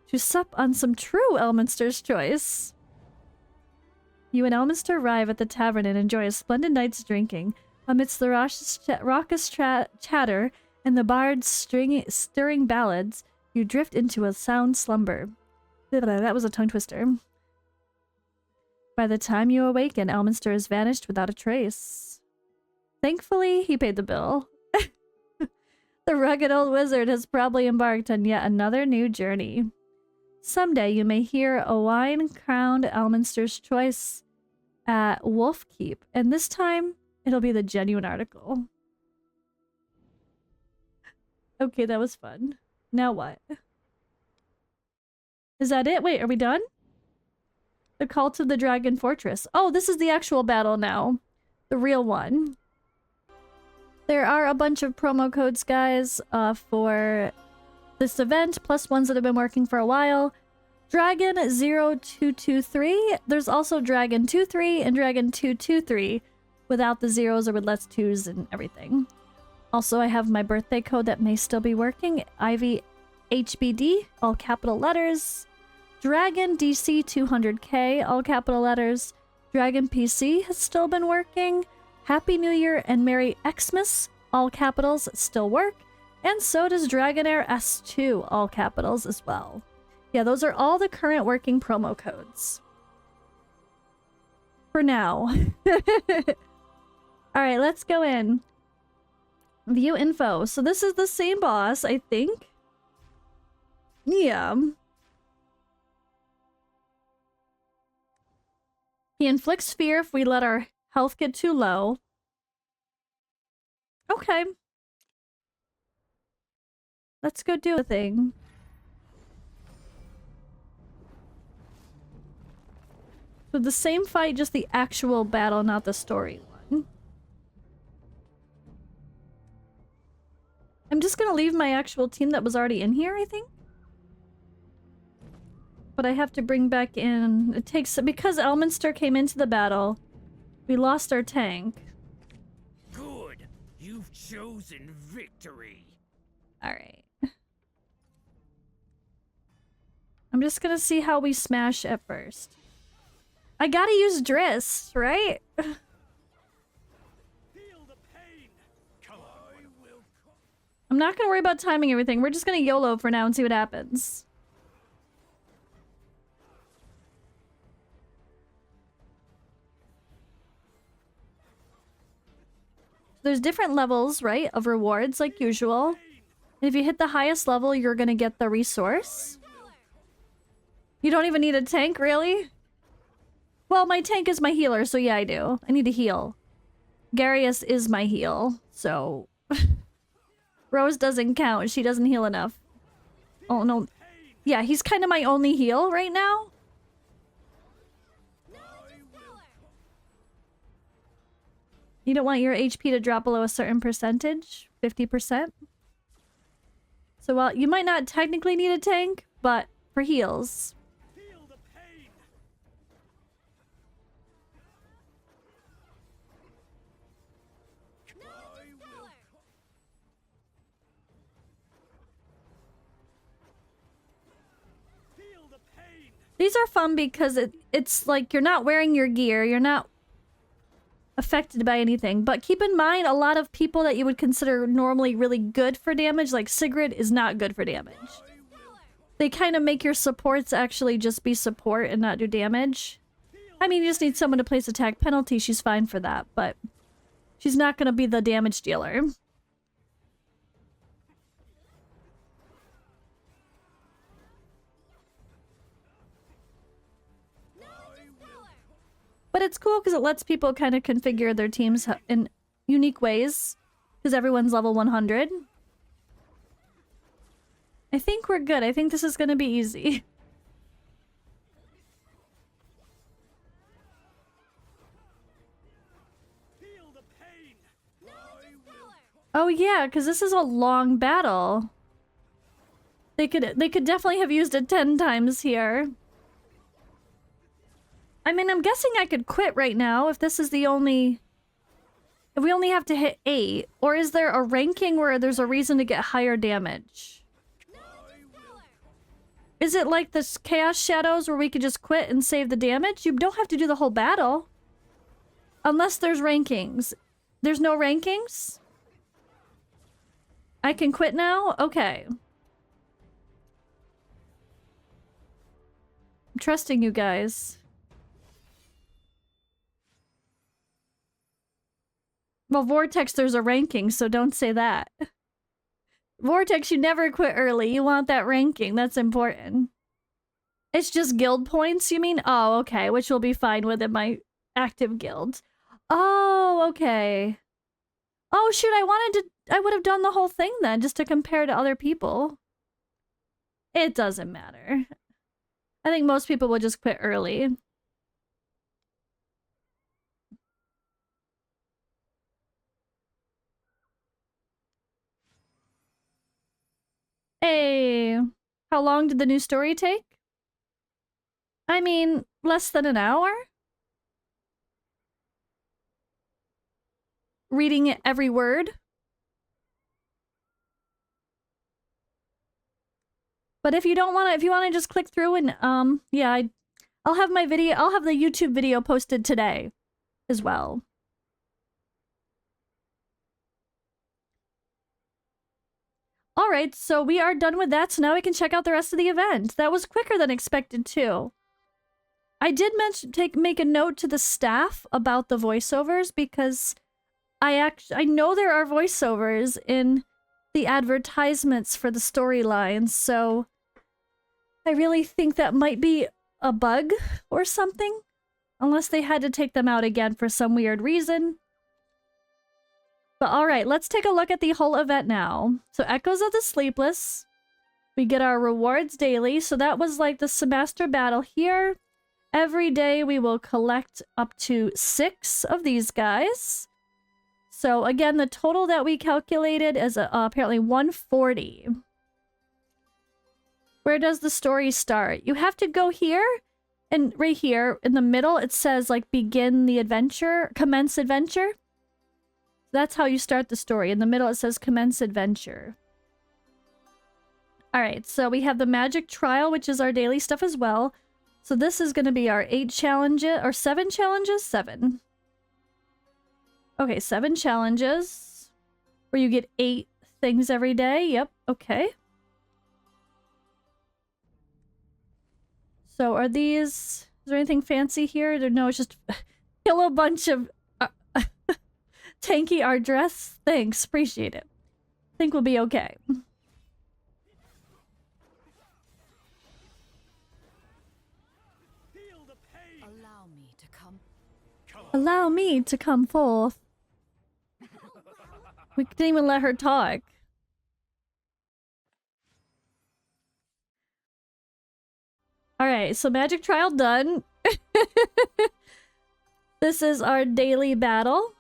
to sup on some true Elminster's Choice. You and Elminster arrive at the tavern and enjoy a splendid night's drinking. Amidst the raucous chatter and the bard's stirring ballads, you drift into a sound slumber. That was a tongue twister. By the time you awaken, Elminster has vanished without a trace. Thankfully, he paid the bill. The rugged old wizard has probably embarked on yet another new journey. Someday you may hear a wine-crowned Elminster's Choice at Wolf Keep, and this time it'll be the genuine article. Okay, that was fun. Now what? Is that it? Wait, are we done? The Cult of the Dragon Fortress. Oh, this is the actual battle now. The real one. There are a bunch of promo codes, guys, for this event, plus ones that have been working for a while. Dragon 0223. There's also Dragon 23 and Dragon 223 without the zeros or with less twos and everything. Also, I have my birthday code that may still be working. Ivy HBD, all capital letters. Dragon DC 200K, all capital letters. Dragon PC has still been working. Happy New Year and Merry Xmas, all capitals, still work. And so does Dragonheir S2, all capitals as well. Yeah, those are all the current working promo codes. For now. Alright, let's go in. View info. So this is the same boss, I think. Yeah. He inflicts fear if we let our health get too low. Okay. Let's go do a thing. So the same fight, just the actual battle, not the story one. I'm just gonna leave my actual team that was already in here, I think. But I have to bring back in... It takes... Because Elminster came into the battle, we lost our tank. Good. You've chosen victory. Alright. I'm just gonna see how we smash at first. I gotta use Driss, right? Feel the pain. Come on. I'm not gonna worry about timing everything. We're just gonna YOLO for now and see what happens. There's different levels, right, of rewards like usual. And if you hit the highest level, you're gonna get the resource. You don't even need a tank, really? Well, my tank is my healer, so yeah, I do. I need to heal. Garius is my heal, so... Rose doesn't count. She doesn't heal enough. Oh, no. Yeah, he's kind of my only heal right now. You don't want your HP to drop below a certain percentage? 50%? So, well, you might not technically need a tank, but for heals. Feel the pain. Feel the pain. These are fun because it's like you're not wearing your gear, you're not affected by anything. But keep in mind, a lot of people that you would consider normally really good for damage, like Sigrid, is not good for damage. They kind of make your supports actually just be support and not do damage. I mean, you just need someone to place attack penalty. She's fine for that, but she's not going to be the damage dealer. But it's cool because it lets people kind of configure their teams in unique ways because everyone's level 100. I think we're good. I think this is going to be easy. Oh yeah, because this is a long battle. They could definitely have used it 10 times here. I mean, I'm guessing I could quit right now if this is the only... If we only have to hit 8. Or is there a ranking where there's a reason to get higher damage? Is it like the Chaos Shadows where we could just quit and save the damage? You don't have to do the whole battle. Unless there's rankings. There's no rankings? I can quit now? Okay. I'm trusting you guys. Well, Vortex, there's a ranking, so don't say that. Vortex, you never quit early. You want that ranking. That's important. It's just guild points, you mean? Oh, okay. Which will be fine within my active guild. Oh, okay. Oh, shoot. I would have done the whole thing then, just to compare to other people. It doesn't matter. I think most people will just quit early. Hey, how long did the new story take? I mean, less than an hour? Reading it every word? But if you don't want to, if you want to just click through and, yeah, I'll have my video, I'll have the YouTube video posted today as well. All right, so we are done with that, so now we can check out the rest of the event. That was quicker than expected, too. I did make a note to the staff about the voiceovers because I know there are voiceovers in the advertisements for the storylines, so I really think that might be a bug or something, unless they had to take them out again for some weird reason. But alright, let's take a look at the whole event now. So Echoes of the Sleepless. We get our rewards daily. So that was like the Sammaster battle here. Every day we will collect up to 6 of these guys. So again, the total that we calculated is apparently 140. Where does the story start? You have to go here, and right here in the middle it says like begin the adventure, commence adventure. That's how you start the story. In the middle, it says commence adventure. All right, so we have the magic trial, which is our daily stuff as well. So this is going to be our 8 challenges, or 7 challenges? 7. Okay, 7 challenges. Where you get 8 things every day. Yep, okay. So are these... Is there anything fancy here? No, it's just kill a bunch of... tanky art dress. Thanks, appreciate it. Think we'll be okay. Allow me to come. Allow me to come forth. We didn't even let her talk. Alright, so magic trial done. This is our daily battle.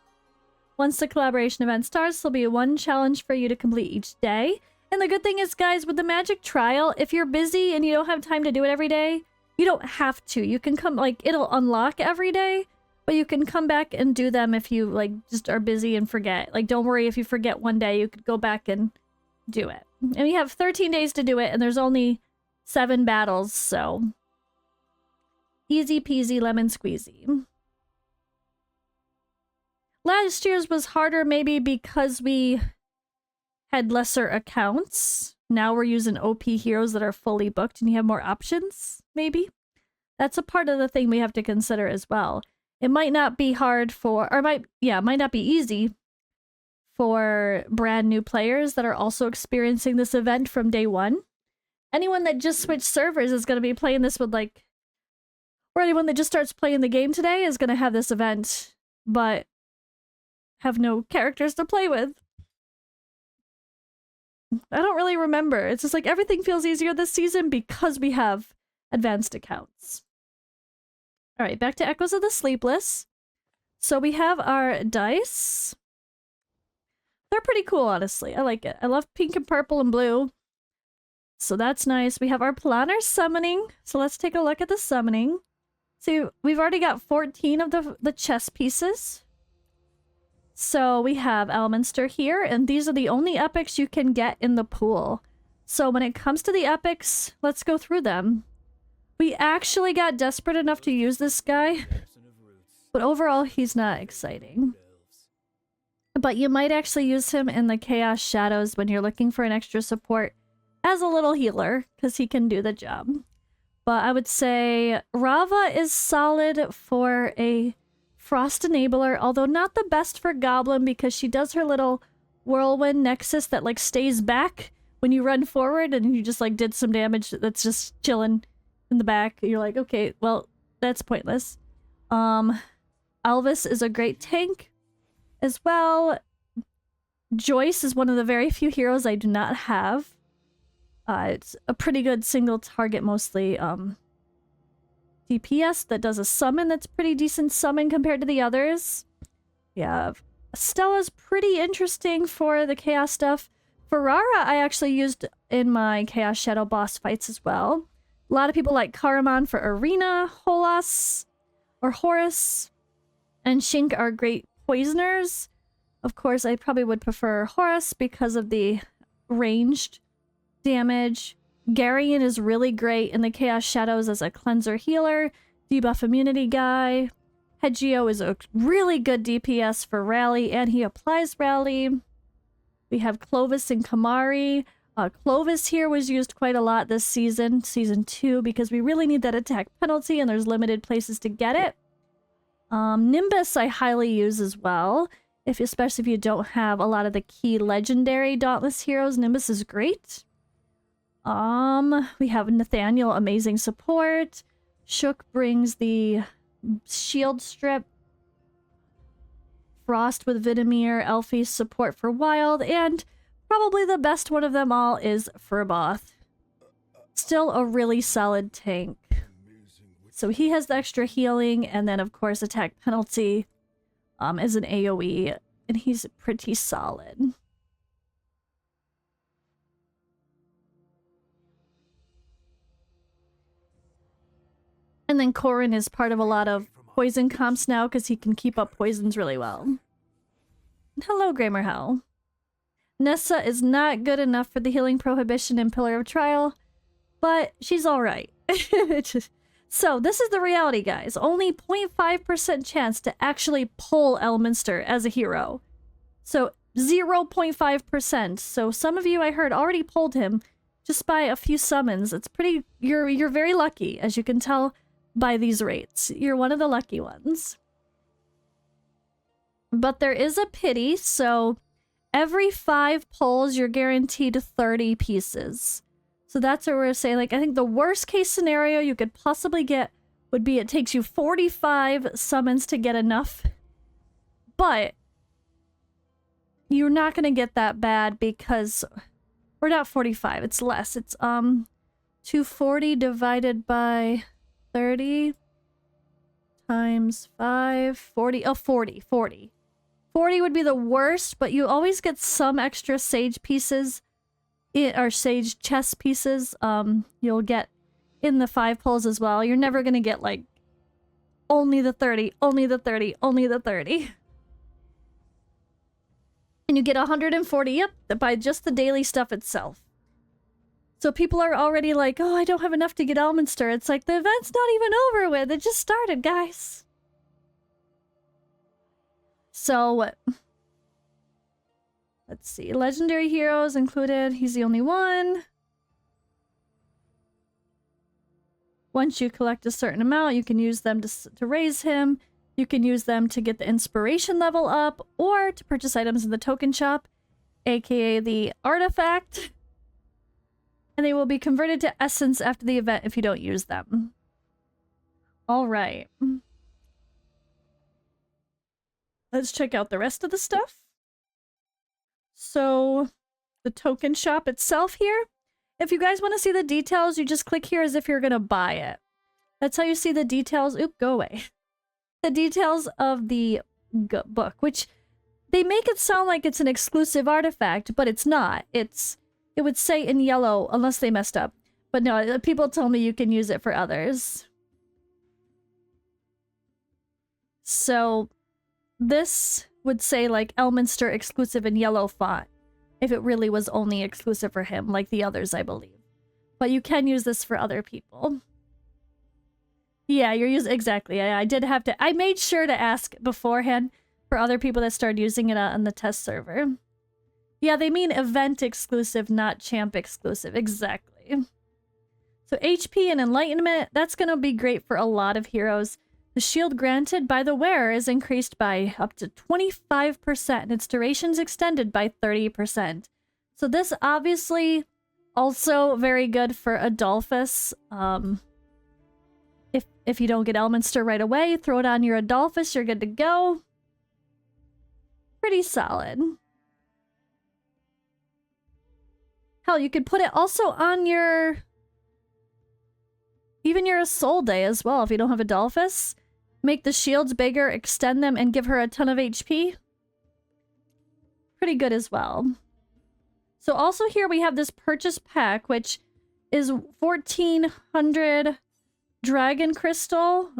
Once the collaboration event starts, there'll be 1 challenge for you to complete each day. And the good thing is, guys, with the magic trial, if you're busy and you don't have time to do it every day, you don't have to. You can come, like, it'll unlock every day, but you can come back and do them if you, like, just are busy and forget. Like, don't worry if you forget one day, you could go back and do it. And you have 13 days to do it, and there's only 7 battles, so... Easy peasy lemon squeezy. last year's was harder maybe because we had lesser accounts. Now we're using OP heroes that are fully booked and you have more options, maybe. That's a part of the thing we have to consider as well. It might not be hard for, or might not be easy for brand new players that are also experiencing this event from day one. Anyone that just switched servers is going to be playing this with like, or anyone that just starts playing the game today is going to have this event, but have no characters to play with. I don't really remember. It's just like everything feels easier this season because we have advanced accounts. All right, back to Echoes of the Sleepless. So we have our dice. They're pretty cool, honestly. I like it. I love pink and purple and blue. So that's nice. We have our Planar summoning. So let's take a look at the summoning. So we've already got 14 of the chess pieces. So we have Elminster here, and these are the only epics you can get in the pool. So when it comes to the epics, let's go through them. We actually got desperate enough to use this guy, but overall he's not exciting. But you might actually use him in the Chaos Shadows when you're looking for an extra support as a little healer, because he can do the job. But I would say Rava is solid for a Frost Enabler, although not the best for Goblin because she does her little whirlwind nexus that like stays back when you run forward and you just like did some damage that's just chilling in the back. You're like, okay, well, that's pointless. Alvis is a great tank as well. Joyce is one of the very few heroes I do not have. It's a pretty good single target, mostly DPS that does a summon that's pretty decent summon compared to the others. Yeah, Stella's pretty interesting for the chaos stuff. Ferrara I actually used in my Chaos Shadow Boss fights as well. A lot of people like Karaman for Arena, Holas, or Horus, and Shink are great poisoners. Of course, I probably would prefer Horus because of the ranged damage. Garion is really great in the Chaos Shadows as a cleanser healer, debuff immunity guy. Hegio is a really good DPS for Rally, and he applies Rally. We have Clovis and Kamari. Clovis here was used quite a lot this season, Season 2, because we really need that attack penalty, and there's limited places to get it. Nimbus I highly use as well, especially if you don't have a lot of the key legendary Dauntless heroes. Nimbus is great. We have Nathaniel, amazing support. Shook brings the shield strip. Frost with Vidimir, Elfie's support for Wild, and probably the best one of them all is Furboth. Still a really solid tank. So he has the extra healing, and then of course attack penalty as an AoE, and he's pretty solid. And then Corrin is part of a lot of poison comps now because he can keep up poisons really well. Hello, Gramerhell. Nessa is not good enough for the healing prohibition in Pillar of Trial, but she's alright. So, this is the reality, guys. Only 0.5% chance to actually pull Elminster as a hero. So, 0.5%. So, some of you I heard already pulled him just by a few summons. It's pretty... You're very lucky, as you can tell by these rates. You're one of the lucky ones. But there is a pity, so every 5 pulls, you're guaranteed 30 pieces. So that's what we're saying. Like, I think the worst case scenario you could possibly get would be it takes you 45 summons to get enough. But you're not going to get that bad because... Or not 45, it's less. It's 240 divided by 30 times 5, 40. Oh, 40. 40 would be the worst, but you always get some extra sage pieces, or sage chess pieces. You'll get in the 5 pulls as well. You're never gonna get like only the 30, only the 30, only the 30. And you get 140, yep, by just the daily stuff itself. So people are already like, oh, I don't have enough to get Elminster. It's like, the event's not even over with. It just started, guys. So, let's see. Legendary heroes included. He's the only one. Once you collect a certain amount, you can use them to raise him. You can use them to get the inspiration level up or to purchase items in the token shop, aka the artifact. And they will be converted to essence after the event if you don't use them. All right. Let's check out the rest of the stuff. So, the token shop itself here. If you guys want to see the details, you just click here as if you're going to buy it. That's how you see the details. Oop, go away. The details of the book, which they make it sound like it's an exclusive artifact, but it's not. It would say in yellow unless they messed up. But no, people tell me you can use it for others. So this would say like Elminster exclusive in yellow font if it really was only exclusive for him, like the others, I believe. But you can use this for other people. Yeah, you're using exactly. I did have to. I made sure to ask beforehand for other people that started using it on the test server. Yeah, they mean event exclusive, not champ exclusive. Exactly. So HP and enlightenment, that's going to be great for a lot of heroes. The shield granted by the wearer is increased by up to 25%, and its duration's extended by 30%. So this obviously also very good for Adolphus. If you don't get Elminster right away, throw it on your Adolphus, you're good to go. Pretty solid. Hell, you could put it also on your... even your Soul Day as well if you don't have Adolphus. Make the shields bigger, extend them, and give her a ton of HP. Pretty good as well. So also here we have this purchase pack, which is 1,400 Dragon Crystal.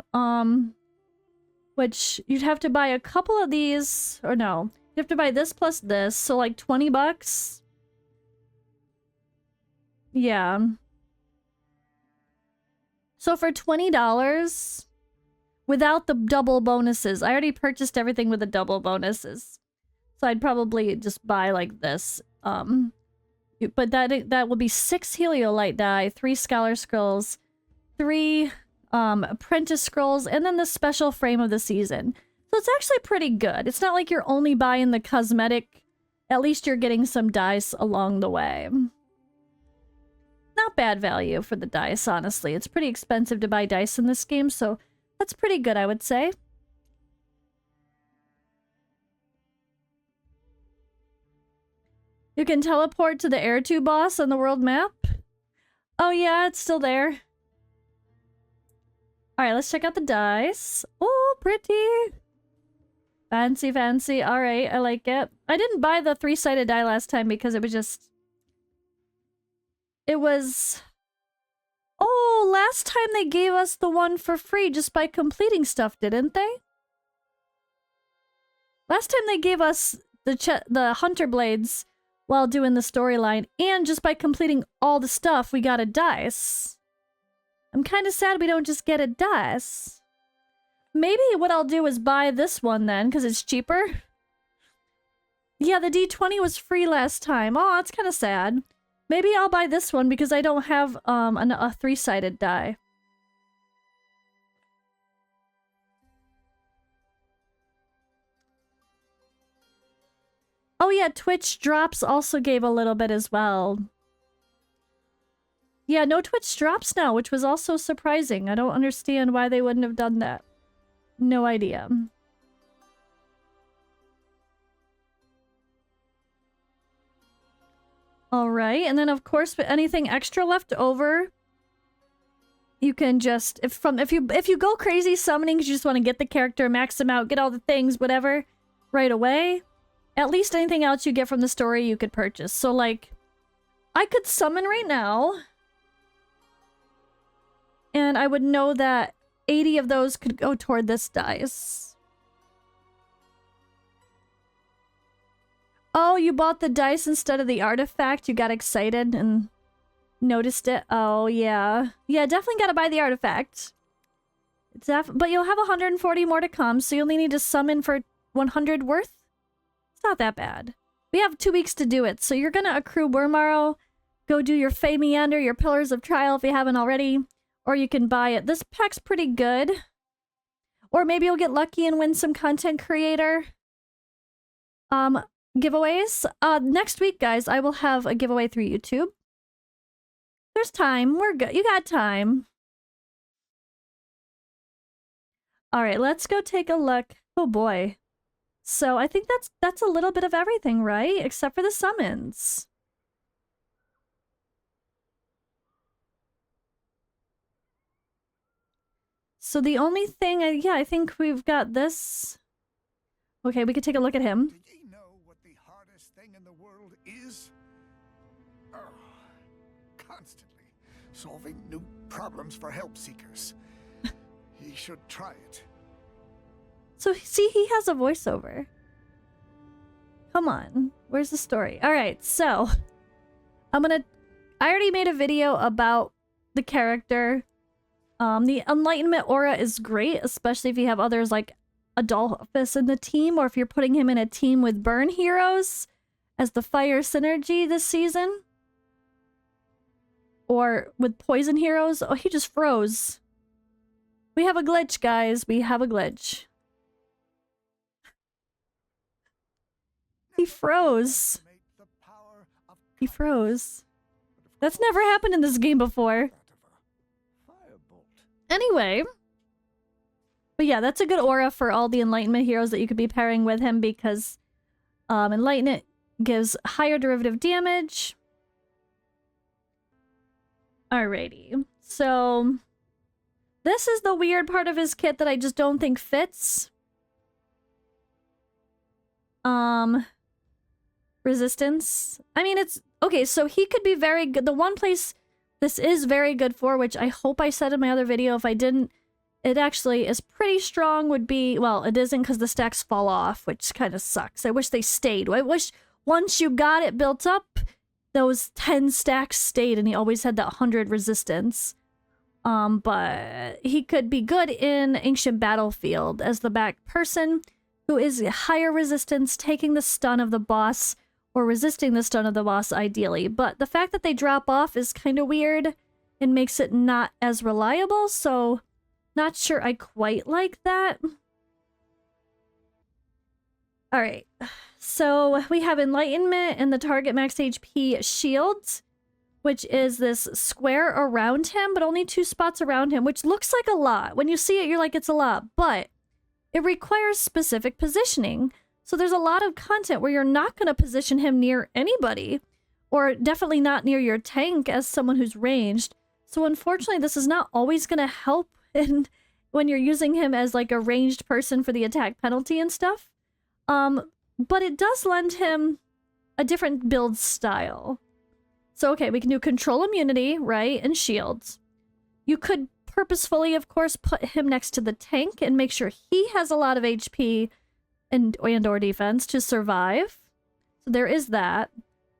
Which you'd have to buy a couple of these, or no. You have to buy this plus this, so like 20 bucks. Yeah. So for $20, without the double bonuses, I already purchased everything with the double bonuses. So I'd probably just buy like this. But that will be 6 Heliolite die, 3 Scholar Scrolls, 3 Apprentice Scrolls, and then the special frame of the season. So it's actually pretty good. It's not like you're only buying the cosmetic. At least you're getting some dice along the way. Not bad value for the dice, honestly. It's pretty expensive to buy dice in this game, so that's pretty good, I would say. You can teleport to the Air 2 boss on the world map. Oh yeah, it's still there. Alright, let's check out the dice. Oh, pretty! Fancy, fancy. Alright, I like it. I didn't buy the 3-sided die last time because it was just... it was... oh, last time they gave us the one for free just by completing stuff, didn't they? Last time they gave us the Hunter Blades while doing the storyline, and just by completing all the stuff, we got a dice. I'm kind of sad we don't just get a dice. Maybe what I'll do is buy this one then, because it's cheaper. Yeah, the D20 was free last time. Oh, that's kind of sad. Maybe I'll buy this one because I don't have a 3-sided die. Oh yeah, Twitch drops also gave a little bit as well. Yeah, no Twitch drops now, which was also surprising. I don't understand why they wouldn't have done that. No idea. Alright, and then of course, with anything extra left over, you can just, if you go crazy summoning because you just want to get the character, max them out, get all the things, whatever, right away, at least anything else you get from the story you could purchase. So like, I could summon right now, and I would know that 80 of those could go toward this dice. Oh, you bought the dice instead of the artifact? You got excited and noticed it? Oh, yeah. Yeah, definitely gotta buy the artifact. But you'll have 140 more to come, so you only need to summon for 100 worth. It's not that bad. We have 2 weeks to do it, so you're gonna accrue Worm Arrow, go do your Fey Meander, your Pillars of Trial if you haven't already, or you can buy it. This pack's pretty good. Or maybe you'll get lucky and win some content creator giveaways. Next week, guys, I will have a giveaway through YouTube. There's time. We're good. You got time. All right, let's go take a look. Oh boy. So I think that's a little bit of everything, right? Except for the summons. So the only thing, yeah, I think we've got this. Okay, we could take a look at him. Do ye know what the hardest thing in the world is? Oh, constantly solving new problems for help seekers. Ye should try it. So, see, he has a voiceover. Come on. Where's the story? All right, so I already made a video about the character. The Enlightenment aura is great, especially if you have others like Adolphus in the team, or if you're putting him in a team with burn heroes as the fire synergy this season. Or with poison heroes. Oh, he just froze. We have a glitch, guys. We have a glitch. He froze. He froze. That's never happened in this game before. Anyway. But yeah, that's a good aura for all the Enlightenment heroes that you could be pairing with him, because Enlightenment gives higher derivative damage. Alrighty. So this is the weird part of his kit that I just don't think fits. Resistance. I mean, it's okay, so he could be very good. The one place this is very good for, which I hope I said in my other video, if I didn't, it actually is pretty strong, would be, well, it isn't because the stacks fall off, which kind of sucks. I wish they stayed. I wish once you got it built up, those 10 stacks stayed and he always had that 100 resistance. But he could be good in Ancient Battlefield as the back person who is higher resistance, taking the stun of the boss, or resisting the stun of the boss ideally. But the fact that they drop off is kind of weird and makes it not as reliable, so not sure I quite like that. Alright, so we have Enlightenment and the target max HP shield, which is this square around him, but only 2 spots around him, which looks like a lot. When you see it, you're like, it's a lot, but it requires specific positioning. So there's a lot of content where you're not going to position him near anybody, or definitely not near your tank as someone who's ranged. So unfortunately, this is not always going to help when you're using him as like a ranged person for the attack penalty and stuff. But it does lend him a different build style. So okay, we can do control immunity, right, and shields. You could purposefully, of course, put him next to the tank and make sure he has a lot of HP and or defense to survive. So there is that.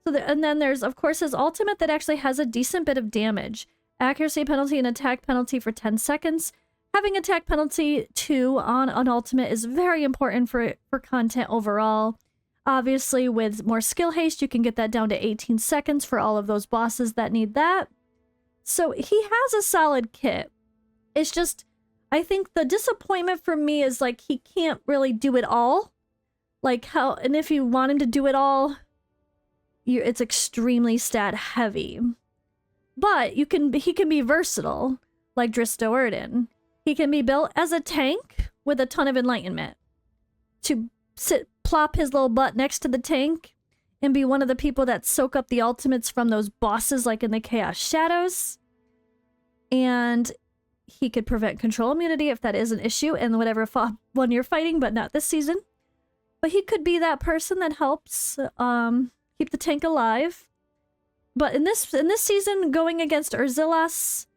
So and then there's, of course, his ultimate that actually has a decent bit of damage. Accuracy penalty and attack penalty for 10 seconds. Having attack penalty 2 on an ultimate is very important for content overall. Obviously, with more skill haste, you can get that down to 18 seconds for all of those bosses that need that. So he has a solid kit. It's just, I think the disappointment for me is like he can't really do it all. Like how, and if you want him to do it all, it's extremely stat heavy. But he can be versatile, like Dristo Erden. He can be built as a tank with a ton of enlightenment to plop his little butt next to the tank and be one of the people that soak up the ultimates from those bosses like in the Chaos Shadows. And he could prevent control immunity if that is an issue in whatever one you're fighting, but not this season. But he could be that person that helps keep the tank alive. But in this season, going against Irzillas,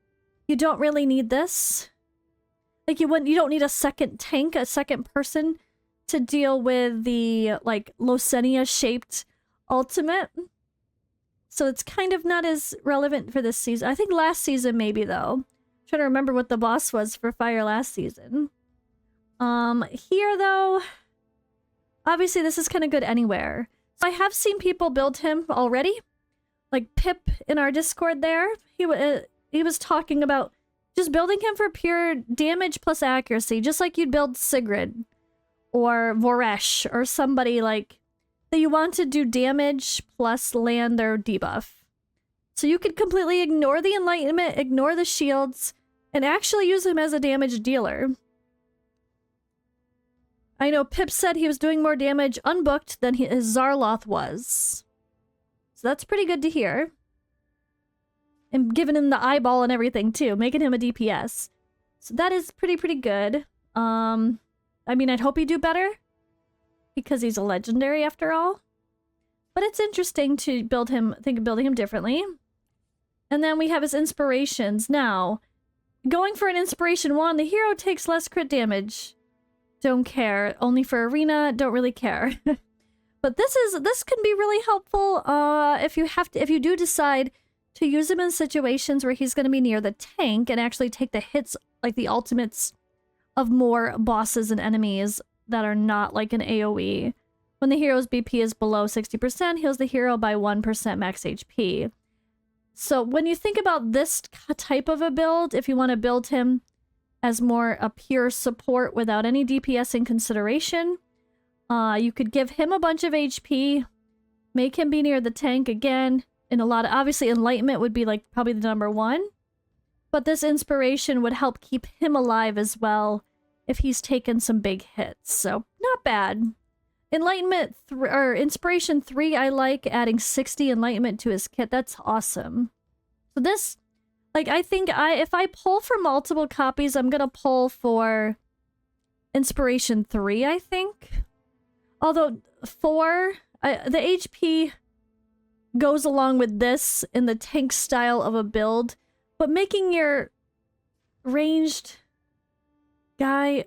you don't really need this. Like you don't need a second tank, a second person to deal with the like Losenia shaped ultimate. So it's kind of not as relevant for this season. I think last season maybe though. I'm trying to remember what the boss was for Fire last season. Here though, Obviously, this is kind of good anywhere. So I have seen people build him already. Like Pip in our Discord there. He was talking about just building him for pure damage plus accuracy. Just like you'd build Sigrid. Or Voresh. Or somebody like... that you want to do damage plus land their debuff. So you could completely ignore the enlightenment, ignore the shields, and actually use him as a damage dealer. I know Pip said he was doing more damage unbooked than his Zarloth was. So that's pretty good to hear. And giving him the eyeball and everything too, making him a DPS. So that is pretty good. I mean, I'd hope he'd do better. Because he's a legendary after all. But it's interesting to build him, think of building him differently. And then we have his inspirations. Now, going for an inspiration 1, the hero takes less crit damage. Don't care. Only for arena, don't really care. But this can be really helpful if you do decide to use him in situations where he's going to be near the tank and actually take the hits, like the ultimates of more bosses and enemies that are not like an AoE. When the hero's BP is below 60%, heals the hero by 1% max HP. So when you think about this type of a build, if you want to build him as more a pure support without any DPS in consideration, you could give him a bunch of HP, make him be near the tank again, and a lot of, obviously Enlightenment would be like probably the number 1, but this inspiration would help keep him alive as well if he's taken some big hits, so not bad. Enlightenment or Inspiration 3, I like adding 60 Enlightenment to his kit. That's awesome. So this, like, I think if I pull for multiple copies, I'm gonna pull for Inspiration 3, I think. Although 4, the HP goes along with this in the tank style of a build, but making your ranged guy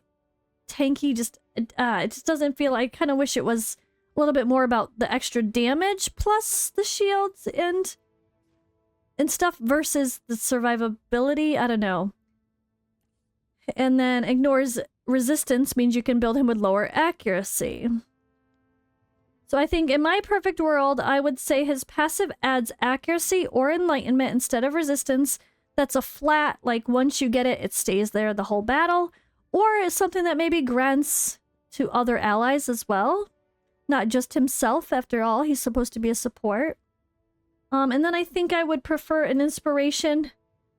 tanky just it just doesn't feel. I kind of wish it was a little bit more about the extra damage plus the shields and stuff versus the survivability. I don't know. And then ignores resistance means you can build him with lower accuracy. So I think in my perfect world, I would say his passive adds accuracy or enlightenment instead of resistance. That's a flat, like once you get it, it stays there the whole battle. Or is something that maybe grants to other allies as well. Not just himself, after all. He's supposed to be a support. And then I think I would prefer an Inspiration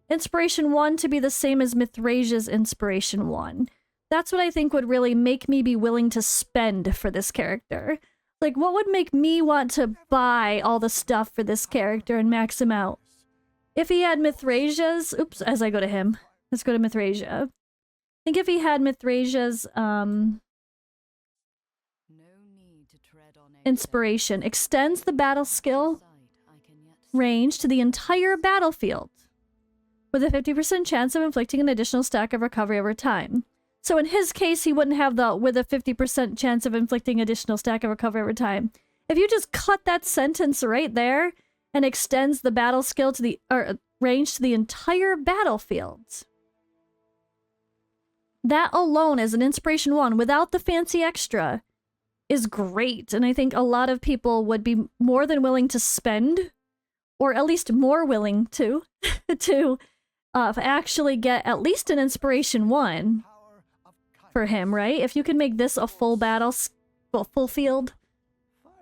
1 to be the same as Mithrasia's Inspiration 1. That's what I think would really make me be willing to spend for this character. Like, what would make me want to buy all the stuff for this character and max him out? If he had Mithrasia's... Oops, as I go to him. Let's go to Mithrasia. I think if he had Mithrasia's, Inspiration extends the battle skill range to the entire battlefield with a 50% chance of inflicting an additional stack of recovery over time. So in his case, he wouldn't have the with a 50% chance of inflicting additional stack of recovery over time. If you just cut that sentence right there and extends the battle skill to the range to the entire battlefield. That alone as an Inspiration 1 without the fancy extra is great. And I think a lot of people would be more than willing to spend, or at least more willing to, actually get at least an Inspiration 1 for him, right? If you can make this a full battle, full field.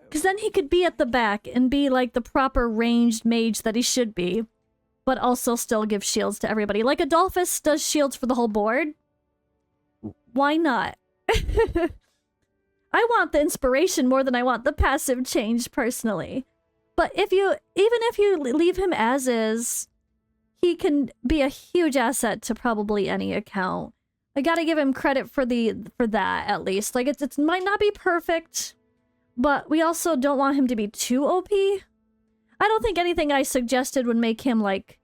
Because then he could be at the back and be like the proper ranged mage that he should be, but also still give shields to everybody. Like Adolphus does shields for the whole board. Why not? I want the inspiration more than I want the passive change, personally. But even if you leave him as is, he can be a huge asset to probably any account. I gotta give him credit for that, at least. Like, it might not be perfect, but we also don't want him to be too OP. I don't think anything I suggested would make him, like,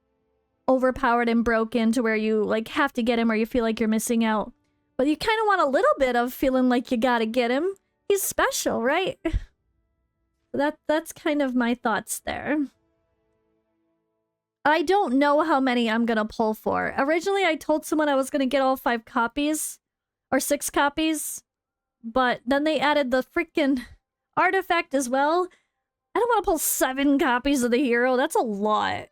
overpowered and broken to where you, like, have to get him or you feel like you're missing out. But you kind of want a little bit of feeling like you gotta get him. He's special, right? That's kind of my thoughts there. I don't know how many I'm gonna pull for. Originally, I told someone I was gonna get all 5 copies, or 6 copies, but then they added the freaking artifact as well. I don't want to pull 7 copies of the hero. That's a lot.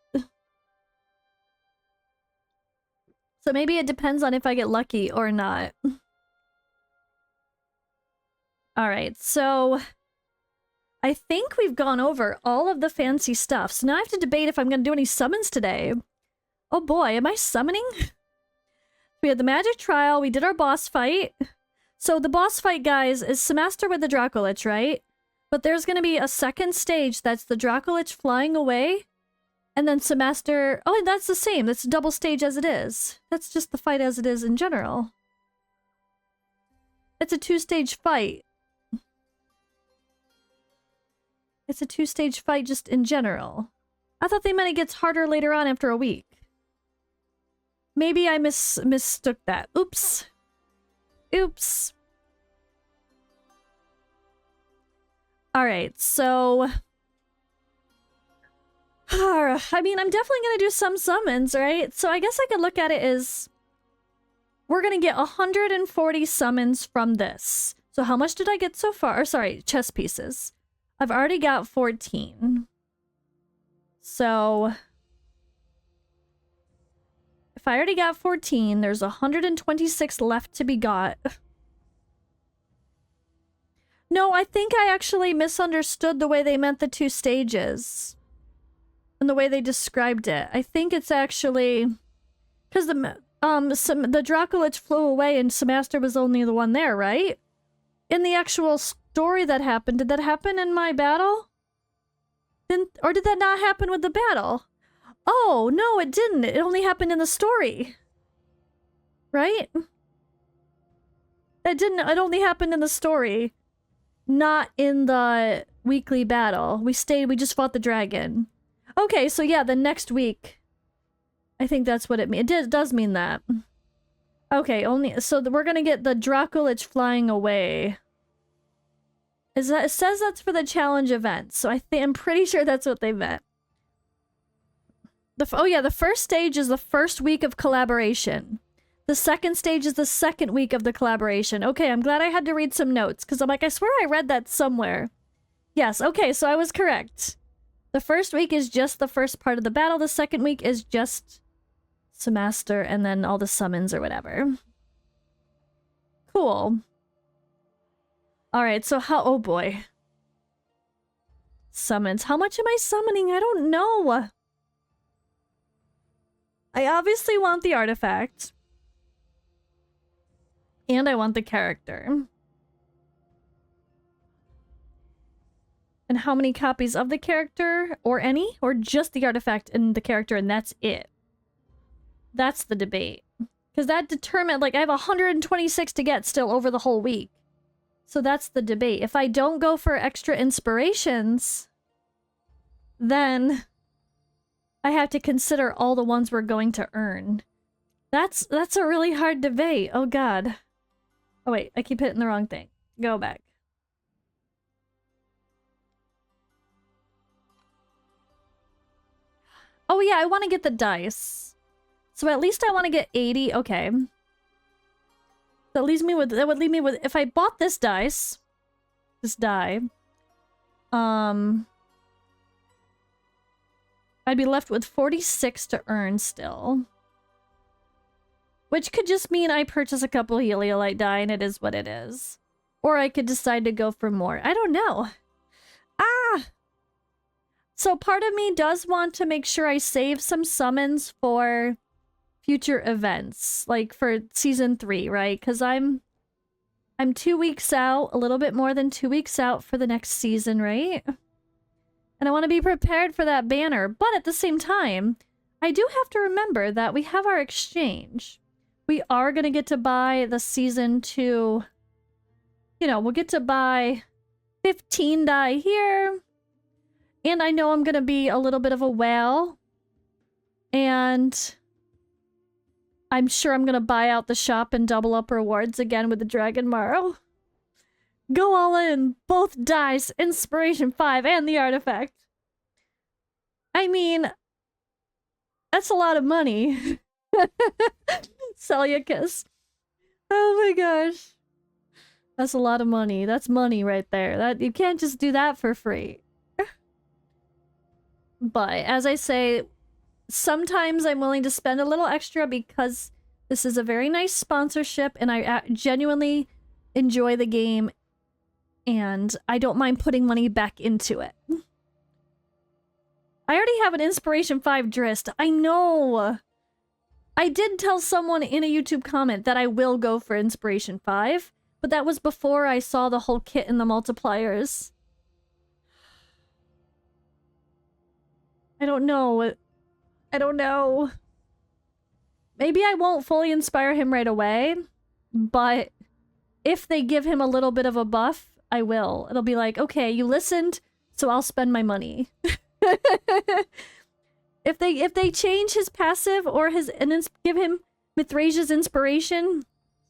So maybe it depends on if I get lucky or not. Alright, so I think we've gone over all of the fancy stuff. So now I have to debate if I'm going to do any summons today. Oh boy, am I summoning? We had the magic trial, we did our boss fight. So the boss fight, guys, is Sammaster with the Dracolich, right? But there's going to be a second stage that's the Dracolich flying away. And then Sammaster... Oh, that's the same. That's a double stage as it is. That's just the fight as it is in general. It's a 2-stage fight. It's a 2-stage fight just in general. I thought they meant it gets harder later on after a week. Maybe I mistook that. Oops. Oops. Alright, so... I mean, I'm definitely gonna do some summons, right? So I guess I could look at it as... We're gonna get 140 summons from this. So how much did I get so far? Or sorry, chess pieces. I've already got 14. So... If I already got 14, there's 126 left to be got. No, I think I actually misunderstood the way they meant the 2 stages. And the way they described it. I think it's actually... Because the Dracolich flew away and Sammaster was only the one there, right? In the actual story that happened, did that happen in my battle? Or did that not happen with the battle? Oh, no, it didn't. It only happened in the story. Right? It only happened in the story. Not in the weekly battle. We just fought the dragon. Okay, so yeah, the next week. I think that's what it means. It does mean that. Okay, so we're gonna get the Dracolich flying away. It says that's for the challenge event, so I'm pretty sure that's what they meant. Oh yeah, the first stage is the first week of collaboration. The second stage is the second week of the collaboration. Okay, I'm glad I had to read some notes, because I'm like, I swear I read that somewhere. Yes, okay, so I was correct. The first week is just the first part of the battle. The second week is just Sammaster and then all the summons or whatever. Cool. Alright, so oh boy. Summons. How much am I summoning? I don't know. I obviously want the artifact. And I want the character. And how many copies of the character? Or any? Or just the artifact and the character and that's it? That's the debate. Because that determined, like, I have 126 to get still over the whole week. So that's the debate. If I don't go for extra inspirations, then I have to consider all the ones we're going to earn. That's a really hard debate. Oh god. Oh wait, I keep hitting the wrong thing. Go back. Oh yeah, I want to get the dice. So at least I want to get 80. Okay. That would leave me with if I bought this die, I'd be left with 46 to earn still. Which could just mean I purchase a couple Heliolite die and it is what it is. Or I could decide to go for more. I don't know. Ah! So part of me does want to make sure I save some summons for future events. Like for season 3, right? Because I'm 2 weeks out, a little bit more than 2 weeks out for the next season, right? And I want to be prepared for that banner. But at the same time, I do have to remember that we have our exchange. We are going to get to buy the season 2. You know, we'll get to buy 15 die here. And I know I'm going to be a little bit of a whale. And I'm sure I'm going to buy out the shop and double up rewards again with the Dragonheir. Go all in. Both dice, Inspiration 5, and the artifact. I mean, that's a lot of money. Seleucus. Oh my gosh. That's a lot of money. That's money right there. That you can't just do that for free. But as I say, sometimes I'm willing to spend a little extra because this is a very nice sponsorship and I genuinely enjoy the game and I don't mind putting money back into it. I already have an Inspiration 5 Drist. I know. I did tell someone in a YouTube comment that I will go for Inspiration 5, but that was before I saw the whole kit and the multipliers. I don't know. I don't know. Maybe I won't fully inspire him right away, but if they give him a little bit of a buff, I will. It'll be like, okay, you listened, so I'll spend my money. If they change his passive or give him Mithrasia's inspiration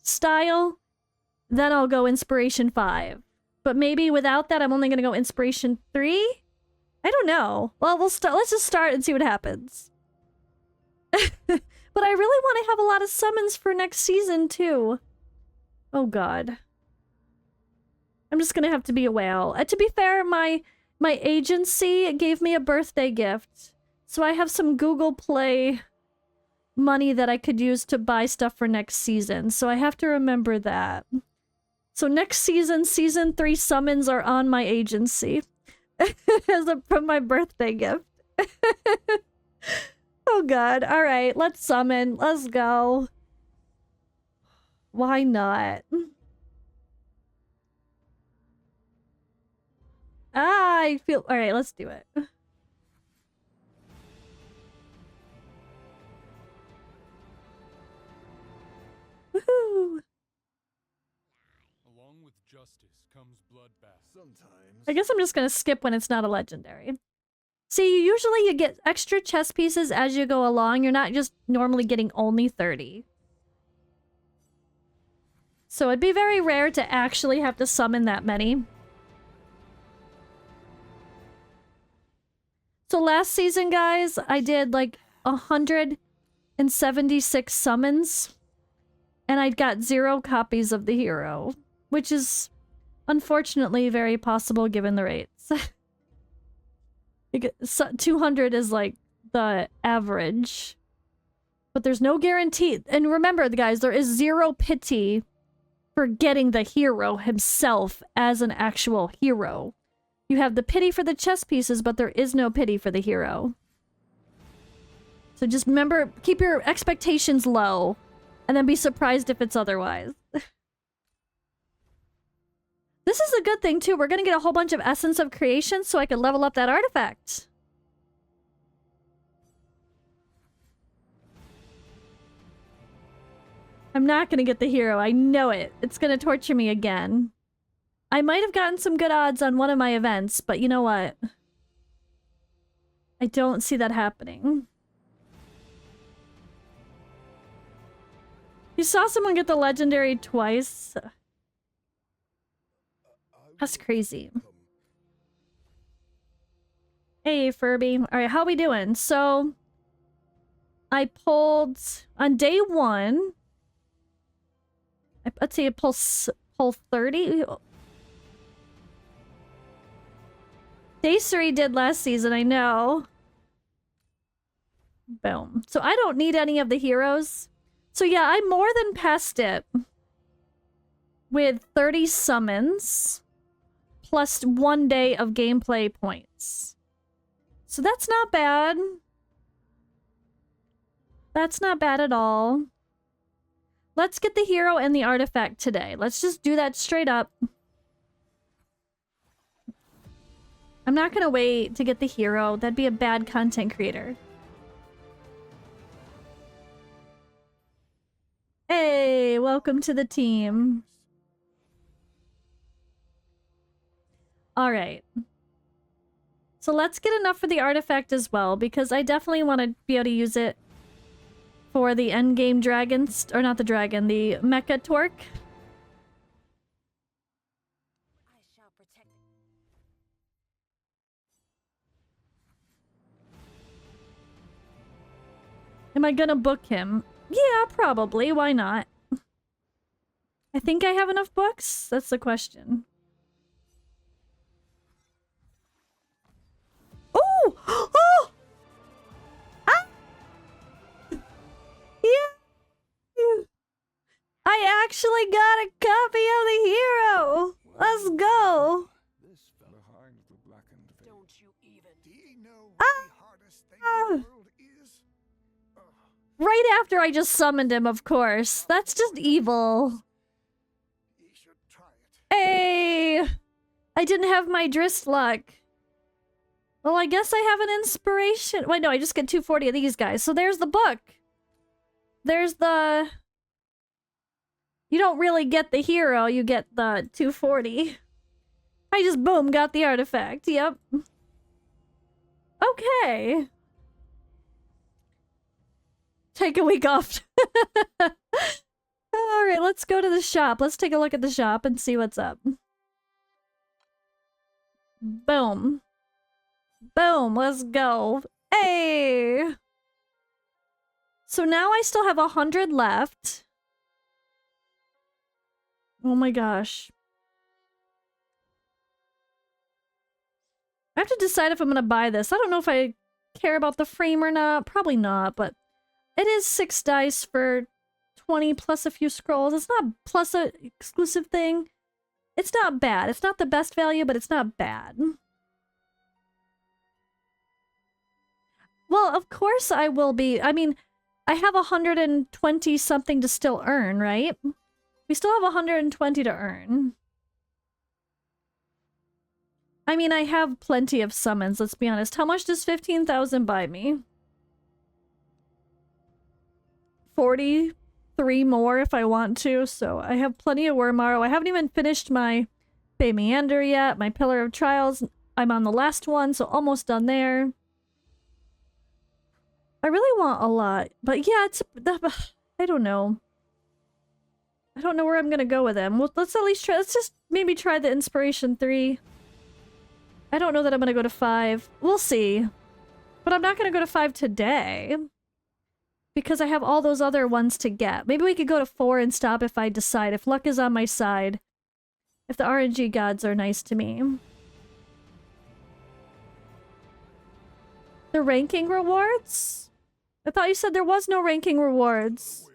style, then I'll go Inspiration 5. But maybe without that, I'm only gonna go Inspiration 3? I don't know. Well, let's just start and see what happens. But I really want to have a lot of summons for next season, too. Oh, God. I'm just gonna have to be a whale. To be fair, my agency gave me a birthday gift. So I have some Google Play money that I could use to buy stuff for next season. So I have to remember that. So next season, Season 3 summons are on my agency. From my birthday gift. Oh god. Alright, let's summon. Let's go. Why not? I feel... Alright, let's do it. Woohoo! Along with justice comes bloodbath. Sometimes. I guess I'm just gonna skip when it's not a legendary. See, usually you get extra chess pieces as you go along. You're not just normally getting only 30. So it'd be very rare to actually have to summon that many. So last season, guys, I did like 176 summons. And I got 0 copies of the hero. Which is unfortunately very possible given the rates. 200 is like the average. But there's no guarantee. And remember, guys, there is 0 pity for getting the hero himself as an actual hero. You have the pity for the chess pieces, but there is no pity for the hero. So just remember, keep your expectations low. And then be surprised if it's otherwise. This is a good thing, too. We're going to get a whole bunch of Essence of Creation so I can level up that artifact. I'm not going to get the hero. I know it. It's going to torture me again. I might have gotten some good odds on one of my events, but you know what? I don't see that happening. You saw someone get the legendary twice. That's crazy. Hey, Furby. Alright, how we doing? So, I pulled... On day 1... Let's see, I pull 30? Day 3 did last season, I know. Boom. So I don't need any of the heroes. So yeah, I more than passed it with 30 summons plus 1 day of gameplay points. So that's not bad. That's not bad at all. Let's get the hero and the artifact today. Let's just do that straight up. I'm not gonna wait to get the hero. That'd be a bad content creator. Hey, welcome to the team. Alright. So let's get enough for the artifact as well, because I definitely want to be able to use it for the endgame dragons, or not the dragon, the mecha torque. I shall protect Am I gonna book him? Yeah, probably. Why not? I think I have enough books? That's the question. Oh! Oh! Ah! Yeah! I actually got a copy of the hero! Let's go! This fella behind the blackened veil. Don't you even. Do you know what the hardest thing in the world is? Right after I just summoned him, of course. That's just evil. You should try it. Hey! I didn't have my Drist luck. Well, I guess I have an inspiration. Wait, no, I just get 240 of these guys. So there's the book. There's the... You don't really get the hero, you get the 240. I just, boom, got the artifact. Yep. Okay. Take a week off. Alright, let's go to the shop. Let's take a look at the shop and see what's up. Boom. Boom, let's go. Hey! So now I still have 100 left. Oh my gosh. I have to decide if I'm gonna buy this. I don't know if I care about the frame or not. Probably not, but it is 6 dice for 20 plus a few scrolls. It's not plus a exclusive thing. It's not bad. It's not the best value, but it's not bad. Well, of course I will be. I mean, I have 120 something to still earn, right? We still have 120 to earn. I mean, I have plenty of summons, let's be honest. How much does 15,000 buy me? 43 more if I want to, so I have plenty of Wormarrow. I haven't even finished my Bay Meander yet, my Pillar of Trials. I'm on the last one, so almost done there. I really want a lot, but yeah, it's... I don't know. I don't know where I'm gonna go with them. Well, let's at least try. Let's just maybe try the Inspiration 3. I don't know that I'm gonna go to 5. We'll see. But I'm not gonna go to 5 today. Because I have all those other ones to get. Maybe we could go to 4 and stop if I decide. If luck is on my side. If the RNG gods are nice to me. The ranking rewards? I thought you said there was no ranking rewards.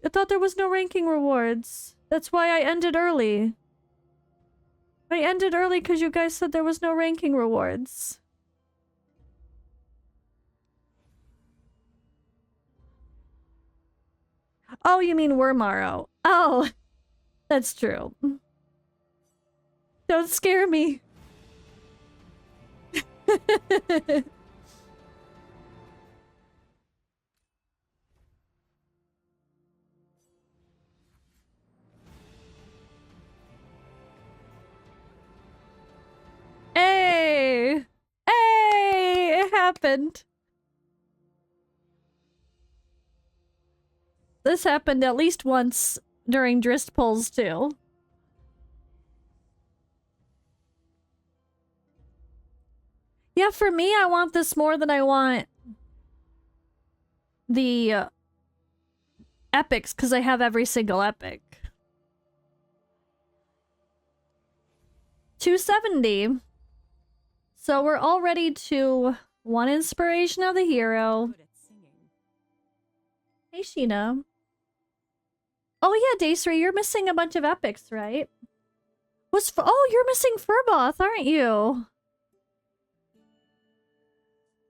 I thought there was no ranking rewards. That's why I ended early. I ended early because you guys said there was no ranking rewards. Oh, you mean Wormarrow. Oh, that's true. Don't scare me. Hey! Hey! It happened. This happened at least once during Drist pulls too. Yeah, for me, I want this more than I want the epics, because I have every single epic. 270. So we're already to 1 inspiration of the hero. Good at singing. Hey, Sheena. Oh yeah, Daisry, you're missing a bunch of epics, right? Oh, you're missing Furboth, aren't you?